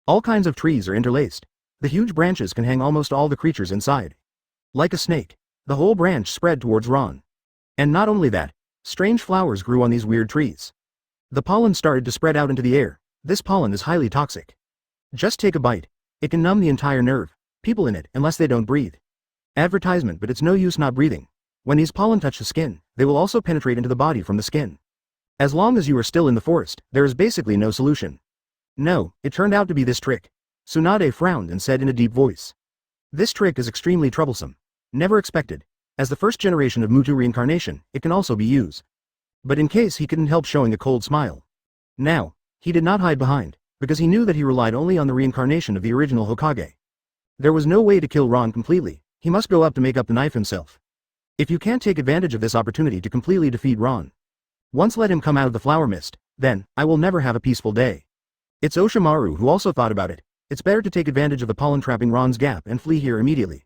S1: All kinds of trees are interlaced. The huge branches can hang almost all the creatures inside. Like a snake, the whole branch spread towards Ron. And not only that, strange flowers grew on these weird trees. The pollen started to spread out into the air. This pollen is highly toxic. Just take a bite. It can numb the entire nerve, people in it, unless they don't breathe. Advertisement, but it's no use not breathing. When these pollen touch the skin, they will also penetrate into the body from the skin. As long as you are still in the forest, there is basically no solution. No, it turned out to be this trick. Tsunade frowned and said in a deep voice. This trick is extremely troublesome. Never expected. As the first generation of Mutu reincarnation, it can also be used. But in case he couldn't help showing a cold smile. Now, he did not hide behind, because he knew that he relied only on the reincarnation of the original Hokage. There was no way to kill Ron completely, he must go up to make up the knife himself. If you can't take advantage of this opportunity to completely defeat Ron, once let him come out of the flower mist, then, I will never have a peaceful day. It's Oshimaru who also thought about it. It's better to take advantage of the pollen trapping Ron's gap and flee here immediately.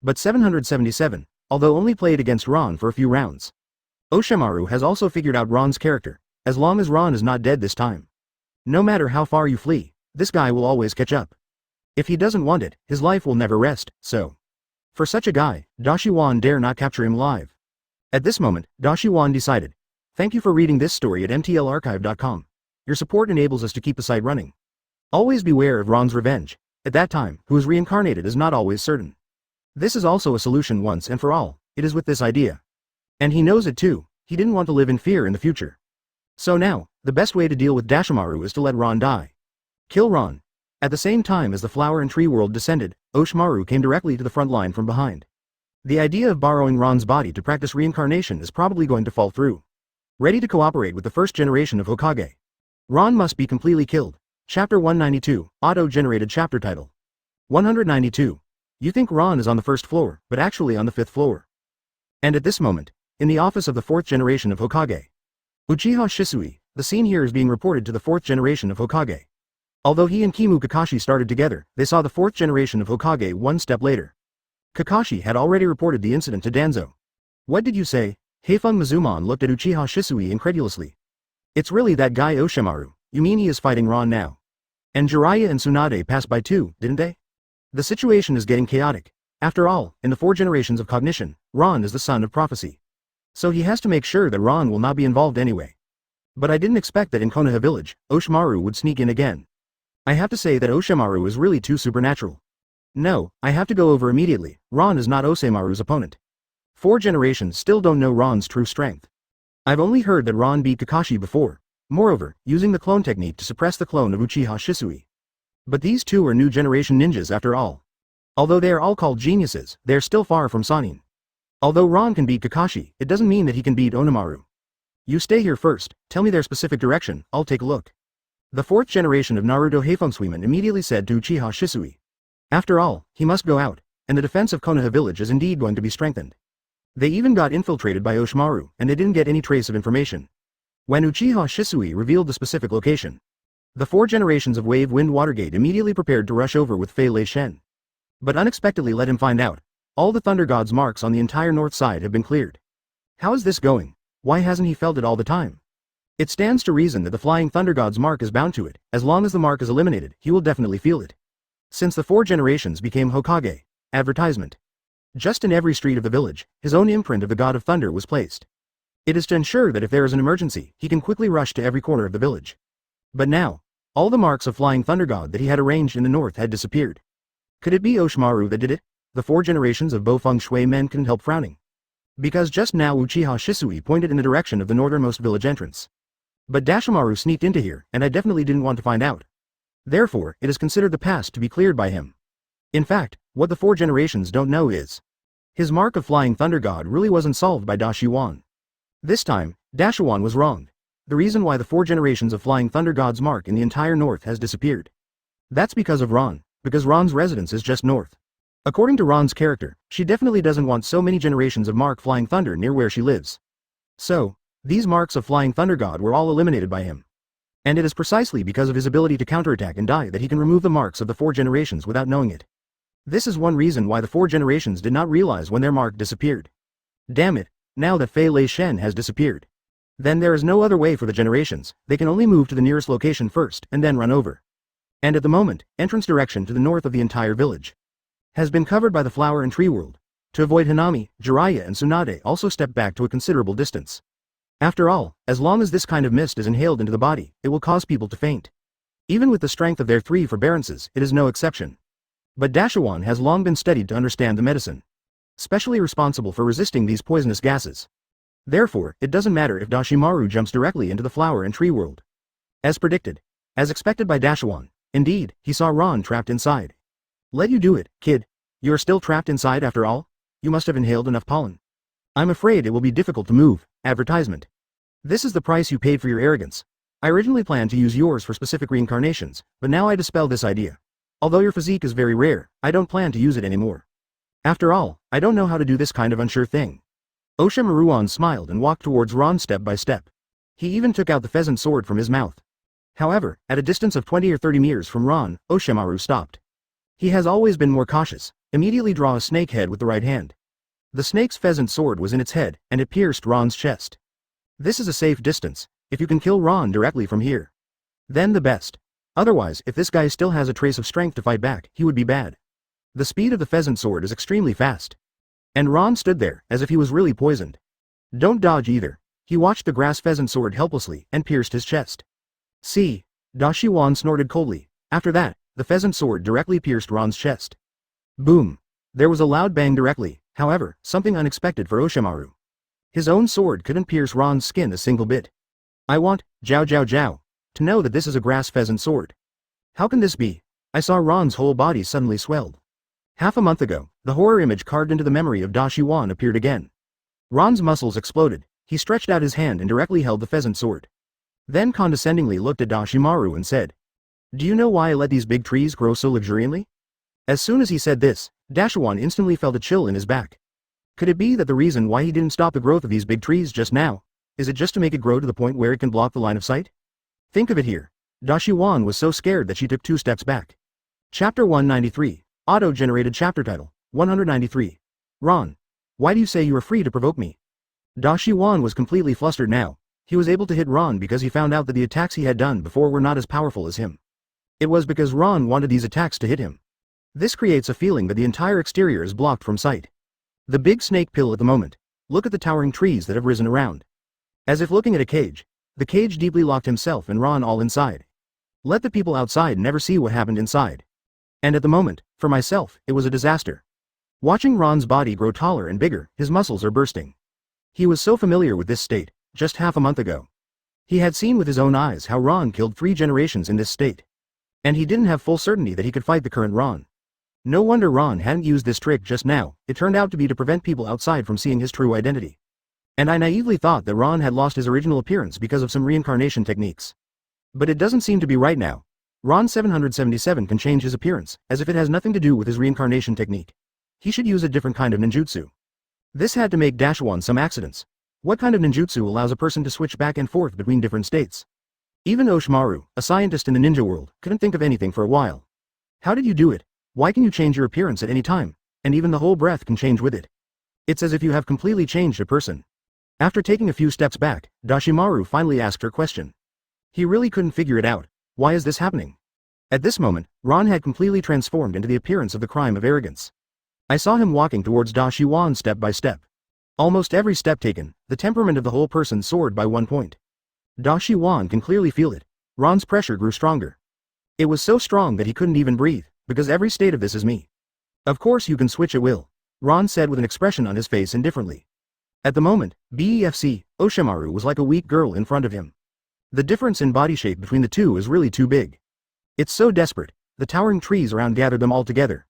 S1: But 777, although only played against Ron for a few rounds, Oshimaru has also figured out Ron's character, as long as Ron is not dead this time. No matter how far you flee, this guy will always catch up. If he doesn't want it, his life will never rest, so. For such a guy, Dashiwan dare not capture him alive. At this moment, Dashiwan decided, thank you for reading this story at mtlarchive.com. Your support enables us to keep the site running. Always beware of Ron's revenge. At that time, who is reincarnated is not always certain. This is also a solution once and for all, it is with this idea. And he knows it too, he didn't want to live in fear in the future. So now, the best way to deal with Dashimaru is to let Ron die. Kill Ron. At the same time as the flower and tree world descended, Oshimaru came directly to the front line from behind. The idea of borrowing Ron's body to practice reincarnation is probably going to fall through. Ready to cooperate with the first generation of Hokage. Ron must be completely killed. Chapter 192, Auto-generated chapter title. 192. You think Ron is on the first floor, but actually on the 5th floor. And at this moment, in the office of the 4th generation of Hokage, Uchiha Shisui, the scene here is being reported to the 4th generation of Hokage. Although he and Kimu Kakashi started together, they saw the 4th generation of Hokage one step later. Kakashi had already reported the incident to Danzo. What did you say? Heifeng Mizumon looked at Uchiha Shisui incredulously. It's really that guy Oshimaru, you mean he is fighting Ron now? And Jiraiya and Tsunade passed by too, didn't they? The situation is getting chaotic. After all, in the 4 generations of cognition, Ron is the son of prophecy. So he has to make sure that Ron will not be involved anyway. But I didn't expect that in Konoha village, Oshimaru would sneak in again. I have to say that Oshimaru is really too supernatural. No, I have to go over immediately, Ron is not Oshimaru's opponent. 4 generations still don't know Ron's true strength. I've only heard that Ron beat Kakashi before, moreover, using the clone technique to suppress the clone of Uchiha Shisui. But these two are new generation ninjas after all. Although they are all called geniuses, they are still far from Sannin. Although Ron can beat Kakashi, it doesn't mean that he can beat Onimaru. You stay here first, tell me their specific direction, I'll take a look. The 4th generation of Naruto Heifengsuiman immediately said to Uchiha Shisui. After all, he must go out, and the defense of Konoha village is indeed going to be strengthened. They even got infiltrated by Oshimaru, and they didn't get any trace of information. When Uchiha Shisui revealed the specific location, the 4 generations of Wave Wind Watergate immediately prepared to rush over with Fei Lei Shen. But unexpectedly let him find out. All the Thunder God's marks on the entire north side have been cleared. How is this going? Why hasn't he felt it all the time? It stands to reason that the Flying Thunder God's mark is bound to it, as long as the mark is eliminated, he will definitely feel it. Since the 4 generations became Hokage. Advertisement. Just in every street of the village, his own imprint of the God of Thunder was placed. It is to ensure that if there is an emergency, he can quickly rush to every corner of the village. But now, all the marks of Flying Thunder God that he had arranged in the north had disappeared. Could it be Oshimaru that did it? The 4 generations of Bo Feng Shui men couldn't help frowning. Because just now Uchiha Shisui pointed in the direction of the northernmost village entrance. But Dashimaru sneaked into here, and I definitely didn't want to find out. Therefore, it is considered the past to be cleared by him. In fact, what the 4 generations don't know is, his mark of Flying Thunder God really wasn't solved by Dashiwan. This time, Dashiwan was wronged. The reason why the 4 generations of Flying Thunder God's mark in the entire north has disappeared. That's because of Ron, because Ron's residence is just north. According to Ron's character, she definitely doesn't want so many generations of mark Flying Thunder near where she lives. So, these marks of Flying Thunder God were all eliminated by him. And it is precisely because of his ability to counterattack and die that he can remove the marks of the 4 generations without knowing it. This is one reason why the 4 generations did not realize when their mark disappeared. Damn it, now that Fei Lei Shen has disappeared. Then there is no other way for the generations, they can only move to the nearest location first and then run over. And at the moment, entrance direction to the north of the entire village has been covered by the flower and tree world. To avoid Hanami, Jiraiya and Tsunade also stepped back to a considerable distance. After all, as long as this kind of mist is inhaled into the body, it will cause people to faint. Even with the strength of their 3 forbearances, it is no exception. But Dashiwan has long been studied to understand the medicine, specially responsible for resisting these poisonous gases. Therefore, it doesn't matter if Dashimaru jumps directly into the flower and tree world. As predicted. As expected by Dashiwan. Indeed, he saw Ron trapped inside. Let you do it, kid. You are still trapped inside after all? You must have inhaled enough pollen. I'm afraid it will be difficult to move. Advertisement. This is the price you paid for your arrogance. I originally planned to use yours for specific reincarnations, but now I dispel this idea. Although your physique is very rare, I don't plan to use it anymore. After all, I don't know how to do this kind of unsure thing. Oshimaruan smiled and walked towards Ron step by step. He even took out the pheasant sword from his mouth. However, at a distance of 20 or 30 meters from Ron, Oshimaru stopped. He has always been more cautious. Immediately draw a snake head with the right hand. The snake's pheasant sword was in its head, and it pierced Ron's chest. This is a safe distance. If you can kill Ron directly from here, then the best. Otherwise, if this guy still has a trace of strength to fight back, he would be bad. The speed of the pheasant sword is extremely fast. And Ron stood there, as if he was really poisoned. Don't dodge either. He watched the grass pheasant sword helplessly, and pierced his chest. See? Dashiwan snorted coldly. After that, the pheasant sword directly pierced Ron's chest. Boom. There was a loud bang directly, however, something unexpected for Oshimaru. His own sword couldn't pierce Ron's skin a single bit. I want, Jiao, to know that this is a grass pheasant sword. How can this be? I saw Ron's whole body suddenly swelled. Half a month ago, the horror image carved into the memory of Dashiwan appeared again. Ron's muscles exploded. He stretched out his hand and directly held the pheasant sword. Then condescendingly looked at Dashimaru and said, "Do you know why I let these big trees grow so luxuriantly?" As soon as he said this, Dashiwan instantly felt a chill in his back. Could it be that the reason why he didn't stop the growth of these big trees just now, is it just to make it grow to the point where it can block the line of sight? Think of it here. Dashiwan was so scared that she took 2 steps back. Chapter 193. Auto-generated chapter title. 193. Ron. Why do you say you are free to provoke me? Dashiwan was completely flustered now. He was able to hit Ron because he found out that the attacks he had done before were not as powerful as him. It was because Ron wanted these attacks to hit him. This creates a feeling that the entire exterior is blocked from sight. The big snake pill at the moment. Look at the towering trees that have risen around. As if looking at a cage. The cage deeply locked himself and Ron all inside. Let the people outside never see what happened inside. And at the moment, for myself, it was a disaster. Watching Ron's body grow taller and bigger, his muscles are bursting. He was so familiar with this state, just half a month ago. He had seen with his own eyes how Ron killed 3 generations in this state. And he didn't have full certainty that he could fight the current Ron. No wonder Ron hadn't used this trick just now. It turned out to be to prevent people outside from seeing his true identity. And I naively thought that Ron had lost his original appearance because of some reincarnation techniques. But it doesn't seem to be right now. Ron 777 can change his appearance, as if it has nothing to do with his reincarnation technique. He should use a different kind of ninjutsu. This had to make Dashiwan some accidents. What kind of ninjutsu allows a person to switch back and forth between different states? Even Oshimaru, a scientist in the ninja world, couldn't think of anything for a while. How did you do it? Why can you change your appearance at any time, and even the whole breath can change with it? It's as if you have completely changed a person. After taking a few steps back, Dashimaru finally asked her question. He really couldn't figure it out. Why is this happening? At this moment, Ron had completely transformed into the appearance of the crime of arrogance. I saw him walking towards Dashiwan step by step. Almost every step taken, the temperament of the whole person soared by 1 point. Dashiwan can clearly feel it. Ron's pressure grew stronger. It was so strong that he couldn't even breathe, because every state of this is me. Of course you can switch at will, Ron said with an expression on his face indifferently. At the moment, BEFC, Oshimaru was like a weak girl in front of him. The difference in body shape between the two is really too big. It's so desperate. The towering trees around gathered them all together.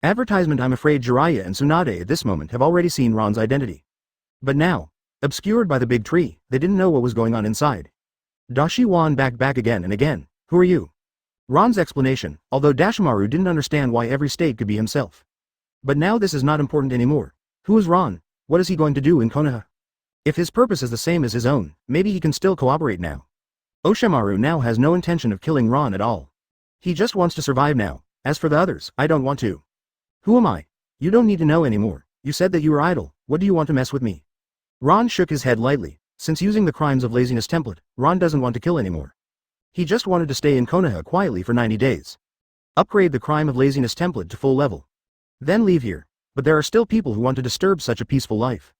S1: Advertisement. I'm afraid Jiraiya and Tsunade at this moment have already seen Ron's identity. But now, obscured by the big tree, they didn't know what was going on inside. Dashiwan backed back again and again. Who are you? Ron's explanation, although Dashimaru didn't understand why every state could be himself. But now this is not important anymore. Who is Ron? What is he going to do in Konoha? If his purpose is the same as his own, maybe he can still cooperate now. Oshimaru now has no intention of killing Ron at all. He just wants to survive now. As for the others, I don't want to. Who am I? You don't need to know anymore. You said that you were idle. What do you want to mess with me? Ron shook his head lightly. Since using the crimes of laziness template, Ron doesn't want to kill anymore. He just wanted to stay in Konoha quietly for 90 days. Upgrade the crime of laziness template to full level. Then leave here. But there are still people who want to disturb such a peaceful life.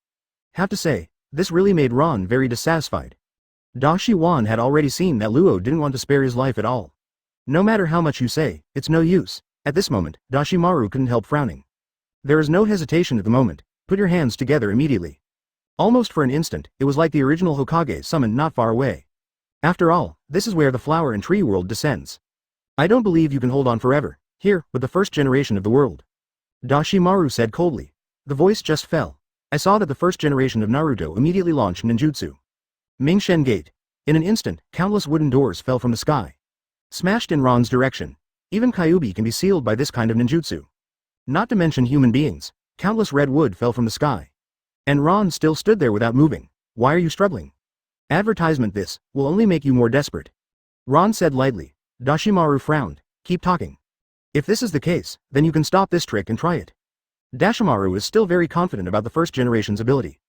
S1: Have to say, this really made Ron very dissatisfied. Dashiwan had already seen that Luo didn't want to spare his life at all. No matter how much you say, it's no use. At this moment, Dashimaru couldn't help frowning. There is no hesitation at the moment. Put your hands together immediately. Almost for an instant, it was like the original Hokage summoned not far away. After all, this is where the flower and tree world descends. I don't believe you can hold on forever, here, with the first generation of the world. Dashimaru said coldly. The voice just fell. I saw that the first generation of Naruto immediately launched ninjutsu. Mingshen Gate. In an instant, countless wooden doors fell from the sky, smashed in Ron's direction. Even Kyuubi can be sealed by this kind of ninjutsu. Not to mention human beings, countless red wood fell from the sky. And Ron still stood there without moving. Why are you struggling? Advertisement this will only make you more desperate. Ron said lightly. Dashimaru frowned. Keep talking. If this is the case, then you can stop this trick and try it. Dashimaru is still very confident about the first generation's ability.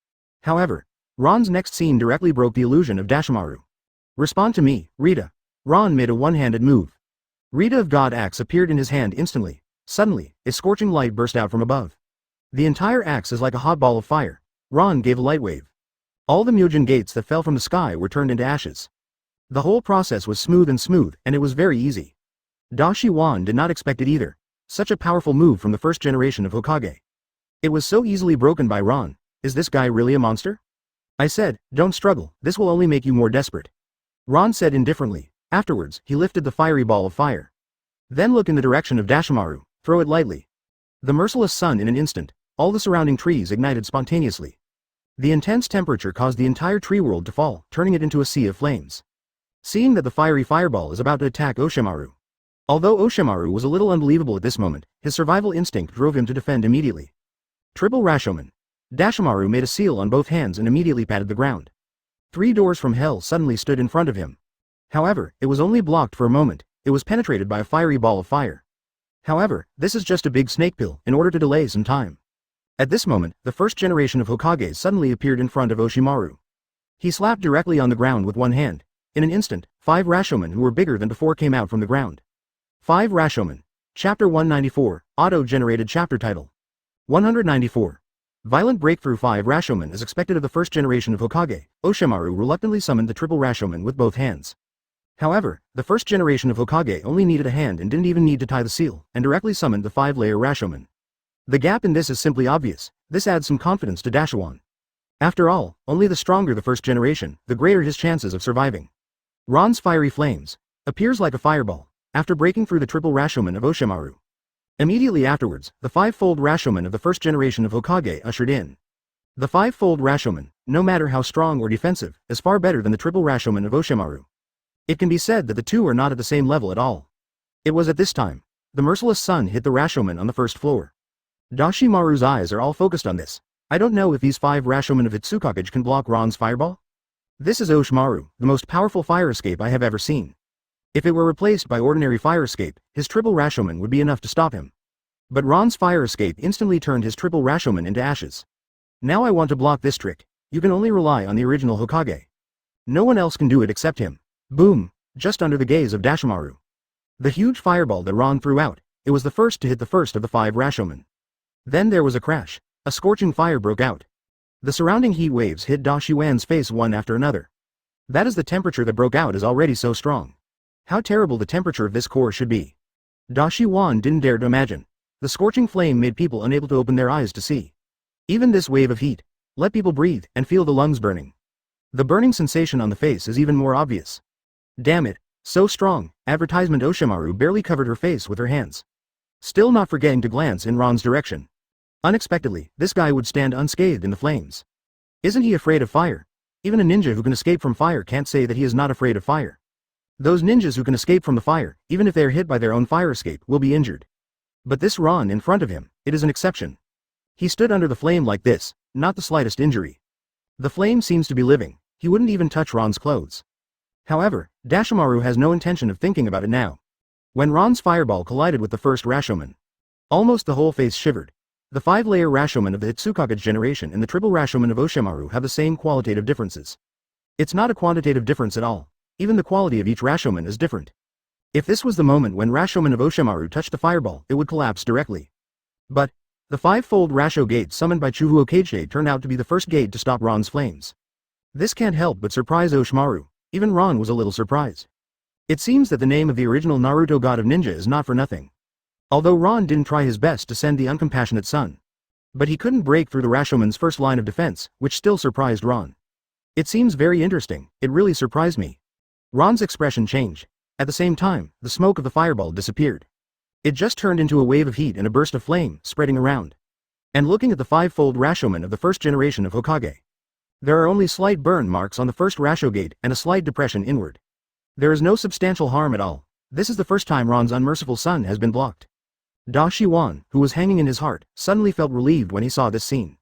S1: However, Ron's next scene directly broke the illusion of Dashimaru. Respond to me, Rita. Ron made a one-handed move. Rita of God axe appeared in his hand instantly. Suddenly, a scorching light burst out from above. The entire axe is like a hot ball of fire. Ron gave a light wave. All the Myojin gates that fell from the sky were turned into ashes. The whole process was smooth, and it was very easy. Dashi Wan did not expect it either. Such a powerful move from the first generation of Hokage. It was so easily broken by Ron. Is this guy really a monster? I said, don't struggle, this will only make you more desperate. Ron said indifferently. Afterwards, he lifted the fiery ball of fire. Then look in the direction of Dashimaru, throw it lightly. The merciless sun in an instant, all the surrounding trees ignited spontaneously. The intense temperature caused the entire tree world to fall, turning it into a sea of flames. Seeing that the fiery fireball is about to attack Oshimaru. Although Oshimaru was a little unbelievable at this moment, his survival instinct drove him to defend immediately. Triple Rashomon. Dashimaru made a seal on both hands and immediately patted the ground. 3 doors from hell suddenly stood in front of him. However, it was only blocked for a moment. It was penetrated by a fiery ball of fire. However, this is just a big snake pill in order to delay some time. At this moment, the first generation of Hokages suddenly appeared in front of Oshimaru. He slapped directly on the ground with one hand. In an instant, 5 Rashomon who were bigger than before came out from the ground. 5 Rashomon. Chapter 194, Auto-generated chapter title. 194. Violent breakthrough. 5 Rashomon is expected of the first generation of Hokage. Oshimaru reluctantly summoned the triple Rashomon with both hands. However, the first generation of Hokage only needed a hand and didn't even need to tie the seal, and directly summoned the 5-layer Rashomon. The gap in this is simply obvious. This adds some confidence to Dashiwan. After all, only the stronger the first generation, the greater his chances of surviving. Ron's fiery flames appears like a fireball, after breaking through the triple Rashomon of Oshimaru. Immediately afterwards, the 5-fold Rashomon of the first generation of Hokage ushered in. The 5-fold Rashomon, no matter how strong or defensive, is far better than the triple Rashomon of Oshimaru. It can be said that the two are not at the same level at all. It was at this time, the merciless sun hit the Rashomon on the first floor. Dashimaru's eyes are all focused on this. I don't know if these 5 Rashomon of Hitsukage can block Ron's fireball. This is Oshimaru, the most powerful fire escape I have ever seen. If it were replaced by ordinary fire escape, his triple Rashomon would be enough to stop him. But Ron's fire escape instantly turned his triple Rashomon into ashes. Now I want to block this trick. You can only rely on the original Hokage. No one else can do it except him. Boom! Just under the gaze of Dashimaru. The huge fireball that Ron threw out, it was the first to hit the first of the 5 Rashomon. Then there was a crash. A scorching fire broke out. The surrounding heat waves hit Dashiwan's face one after another. That is the temperature that broke out is already so strong. How terrible the temperature of this core should be. Dashiwan didn't dare to imagine. The scorching flame made people unable to open their eyes to see. Even this wave of heat, let people breathe and feel the lungs burning. The burning sensation on the face is even more obvious. Damn it, so strong. Advertisement. Oshimaru barely covered her face with her hands. Still not forgetting to glance in Ron's direction. Unexpectedly, this guy would stand unscathed in the flames. Isn't he afraid of fire? Even a ninja who can escape from fire can't say that he is not afraid of fire. Those ninjas who can escape from the fire, even if they are hit by their own fire escape, will be injured. But this Ron in front of him, it is an exception. He stood under the flame like this, not the slightest injury. The flame seems to be living. He wouldn't even touch Ron's clothes. However, Dashimaru has no intention of thinking about it now. When Ron's fireball collided with the first Rashomon, almost the whole face shivered. The 5-layer Rashomon of the Hitsukage generation and the triple Rashomon of Oshimaru have the same qualitative differences. It's not a quantitative difference at all. Even the quality of each Rashomon is different. If this was the moment when Rashomon of Oshimaru touched the fireball, it would collapse directly. But the 5-fold Rasho gate summoned by Chuhu Okage turned out to be the first gate to stop Ron's flames. This can't help but surprise Oshimaru. Even Ron was a little surprised. It seems that the name of the original Naruto god of ninja is not for nothing. Although Ron didn't try his best to send the uncompassionate sun. But he couldn't break through the Rashomon's first line of defense, which still surprised Ron. It seems very interesting. It really surprised me. Ron's expression changed. At the same time, the smoke of the fireball disappeared. It just turned into a wave of heat and a burst of flame, spreading around. And looking at the 5-fold Rashomon of the first generation of Hokage. There are only slight burn marks on the first Rasho gate and a slight depression inward. There is no substantial harm at all. This is the first time Ron's unmerciful son has been blocked. Da Shiwan, who was hanging in his heart, suddenly felt relieved when he saw this scene.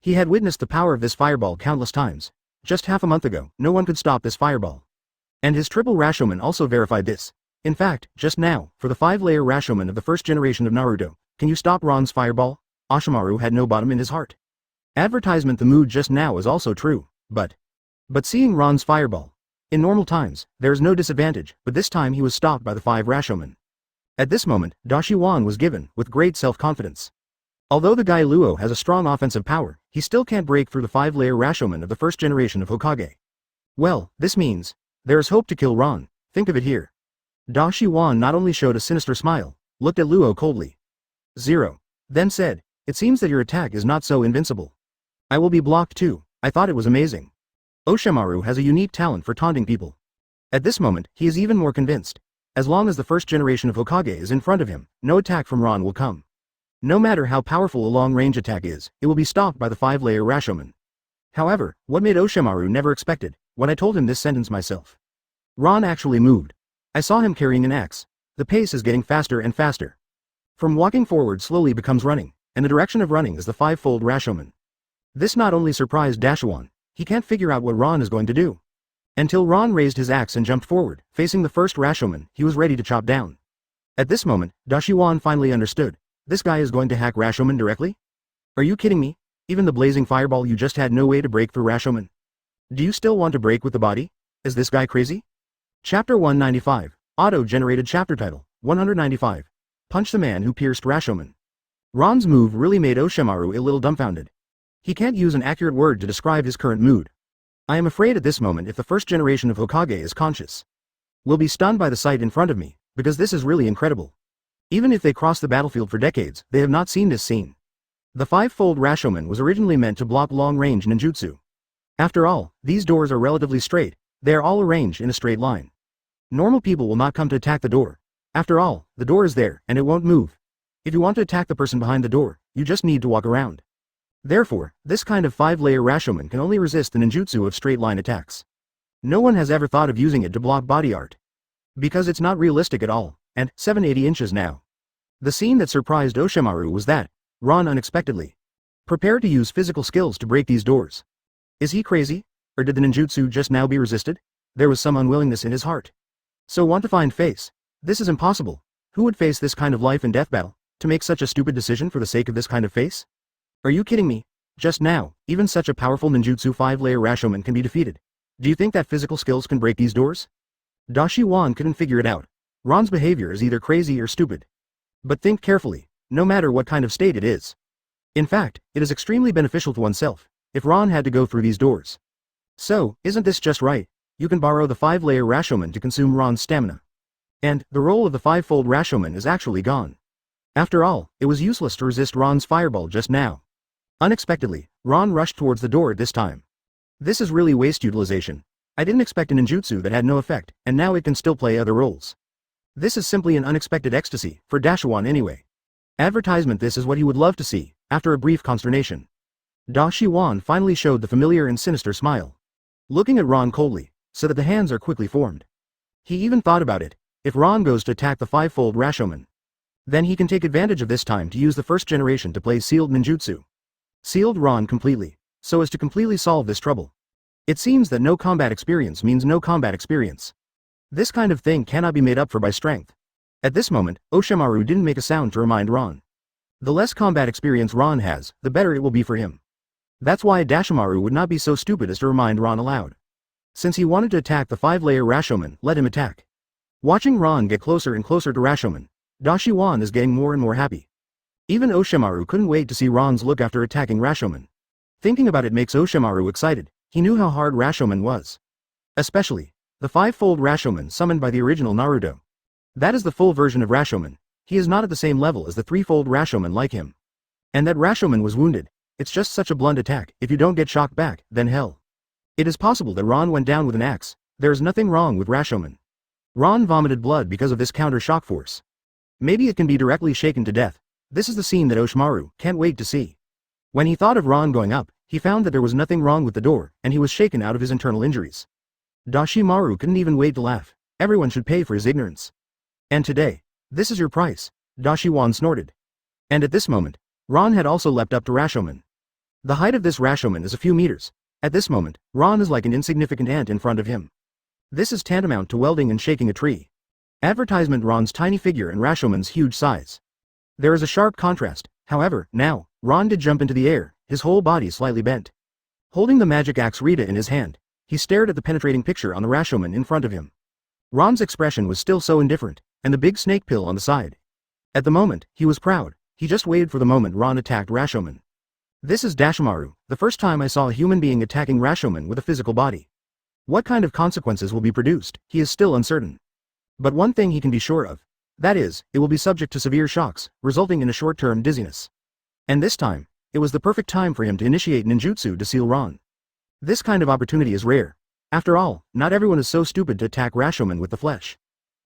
S1: He had witnessed the power of this fireball countless times. Just half a month ago, no one could stop this fireball. And his triple Rashomon also verified this. In fact, just now, for the 5-layer Rashomon of the first generation of Naruto, can you stop Ron's fireball? Oshimaru had no bottom in his heart. Advertisement the mood just now is also true, but seeing Ron's fireball. In normal times, there is no disadvantage, but this time he was stopped by the 5 Rashomon. At this moment, Da Shiwan was given, with great self-confidence. Although the guy Luo has a strong offensive power, he still can't break through the 5-layer Rashomon of the first generation of Hokage. Well, this means, there is hope to kill Ron, think of it here. Da Shiwan not only showed a sinister smile, looked at Luo coldly. 0. Then said, it seems that your attack is not so invincible. I will be blocked too, I thought it was amazing. Oshimaru has a unique talent for taunting people. At this moment, he is even more convinced. As long as the first generation of Hokage is in front of him, no attack from Ron will come. No matter how powerful a long-range attack is, it will be stopped by the 5-layer Rashomon. However, what made Oshimaru never expected, when I told him this sentence myself. Ron actually moved. I saw him carrying an axe. The pace is getting faster and faster. From walking forward slowly becomes running, and the direction of running is the 5-fold Rashomon. This not only surprised Dashuan, he can't figure out what Ron is going to do. Until Ron raised his axe and jumped forward, facing the first Rashomon, he was ready to chop down. At this moment, Dashiwan finally understood. This guy is going to hack Rashomon directly? Are you kidding me? Even the blazing fireball you just had no way to break through Rashomon. Do you still want to break with the body? Is this guy crazy? Chapter 195, Auto-generated chapter title, 195. Punch the man who pierced Rashomon. Ron's move really made Oshimaru a little dumbfounded. He can't use an accurate word to describe his current mood. I am afraid at this moment if the first generation of Hokage is conscious, will be stunned by the sight in front of me, because this is really incredible. Even if they cross the battlefield for decades, they have not seen this scene. The 5-fold Rashomon was originally meant to block long-range ninjutsu. After all, these doors are relatively straight, they are all arranged in a straight line. Normal people will not come to attack the door. After all, the door is there, and it won't move. If you want to attack the person behind the door, you just need to walk around. Therefore, this kind of 5-layer Rashomon can only resist the ninjutsu of straight-line attacks. No one has ever thought of using it to block body art. Because it's not realistic at all, and 780 inches now. The scene that surprised Oshimaru was that, Ron unexpectedly prepared to use physical skills to break these doors. Is he crazy? Or did the ninjutsu just now be resisted? There was some unwillingness in his heart. So want to find face. This is impossible. Who would face this kind of life and death battle, to make such a stupid decision for the sake of this kind of face? Are you kidding me? Just now, even such a powerful ninjutsu 5-layer Rashomon can be defeated. Do you think that physical skills can break these doors? Dashiwan couldn't figure it out. Ron's behavior is either crazy or stupid. But think carefully, no matter what kind of state it is. In fact, it is extremely beneficial to oneself, if Ron had to go through these doors. So, isn't this just right? You can borrow the 5-layer Rashomon to consume Ron's stamina. And, the role of the 5-fold Rashomon is actually gone. After all, it was useless to resist Ron's fireball just now. Unexpectedly, Ron rushed towards the door at this time. This is really waste utilization. I didn't expect a ninjutsu that had no effect, and now it can still play other roles. This is simply an unexpected ecstasy, for Dashuan anyway. Advertisement this is what he would love to see, after a brief consternation. Da Shiwan finally showed the familiar and sinister smile. Looking at Ron coldly, so that the hands are quickly formed. He even thought about it, if Ron goes to attack the 5-fold Rashomon. Then he can take advantage of this time to use the first generation to play sealed ninjutsu. Sealed Ron completely, so as to completely solve this trouble. It seems that no combat experience means no combat experience. This kind of thing cannot be made up for by strength. At this moment, Oshimaru didn't make a sound to remind Ron. The less combat experience Ron has, the better it will be for him. That's why Dashimaru would not be so stupid as to remind Ron aloud. Since he wanted to attack the 5-layer Rashomon, let him attack. Watching Ron get closer and closer to Rashomon, Dashiwan is getting more and more happy. Even Oshimaru couldn't wait to see Ron's look after attacking Rashomon. Thinking about it makes Oshimaru excited. He knew how hard Rashomon was. Especially, the 5-fold Rashomon summoned by the original Naruto. That is the full version of Rashomon. He is not at the same level as the 3-fold Rashomon like him. And that Rashomon was wounded. It's just such a blunt attack. If you don't get shocked back, then hell. It is possible that Ron went down with an axe. There is nothing wrong with Rashomon. Ron vomited blood because of this counter shock force. Maybe it can be directly shaken to death. This is the scene that Oshimaru can't wait to see. When he thought of Ron going up, He found that there was nothing wrong with the door, and he was shaken out of his internal injuries. Dashimaru couldn't even wait to laugh. Everyone should pay for his ignorance. And today, this is your price, Dashiwan snorted. And at this moment, Ron had also leapt up to Rashomon. The height of this Rashomon is a few meters. At this moment, Ron is like an insignificant ant in front of him. This is tantamount to welding and shaking a tree. Advertisement: Ron's tiny figure and Rashomon's huge size. There is a sharp contrast. However, now, Ron did jump into the air, his whole body slightly bent. Holding the magic axe Rita in his hand, he stared at the penetrating picture on the Rashomon in front of him. Ron's expression was still so indifferent, and the big snake pill on the side. At the moment, he was proud. He just waited for the moment Ron attacked Rashomon. This is Dashimaru, the first time I saw a human being attacking Rashomon with a physical body. What kind of consequences will be produced, he is still uncertain. But one thing he can be sure of. That is, it will be subject to severe shocks, resulting in a short-term dizziness. And this time, it was the perfect time for him to initiate ninjutsu to seal Ron. This kind of opportunity is rare. After all, not everyone is so stupid to attack Rashomon with the flesh.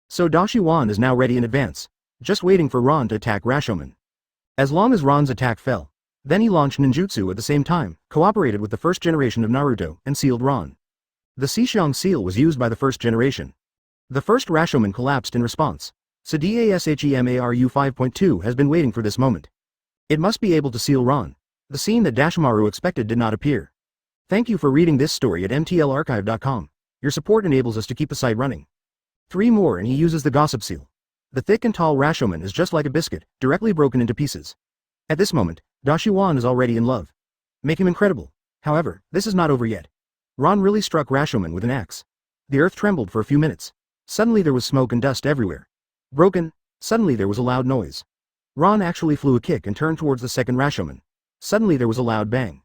S1: So Dashiwan is now ready in advance, just waiting for Ron to attack Rashomon. As long as Ron's attack fell, then he launched ninjutsu at the same time, cooperated with the first generation of Naruto, and sealed Ron. The Sishiong seal was used by the first generation. The first Rashomon collapsed in response. So DASHEMARU 5.2 has been waiting for this moment. It must be able to seal Ron. The scene that Dashimaru expected did not appear. Thank you for reading this story at mtlarchive.com. Your support enables us to keep the site running. 3 more and he uses the gossip seal. The thick and tall Rashomon is just like a biscuit, directly broken into pieces. At this moment, Dashiwan is already in love. Make him incredible. However, this is not over yet. Ron really struck Rashomon with an axe. The earth trembled for a few minutes. Suddenly there was smoke and dust everywhere. Broken. Suddenly there was a loud noise. Ron actually flew a kick and turned towards the second Rashomon. Suddenly there was a loud bang.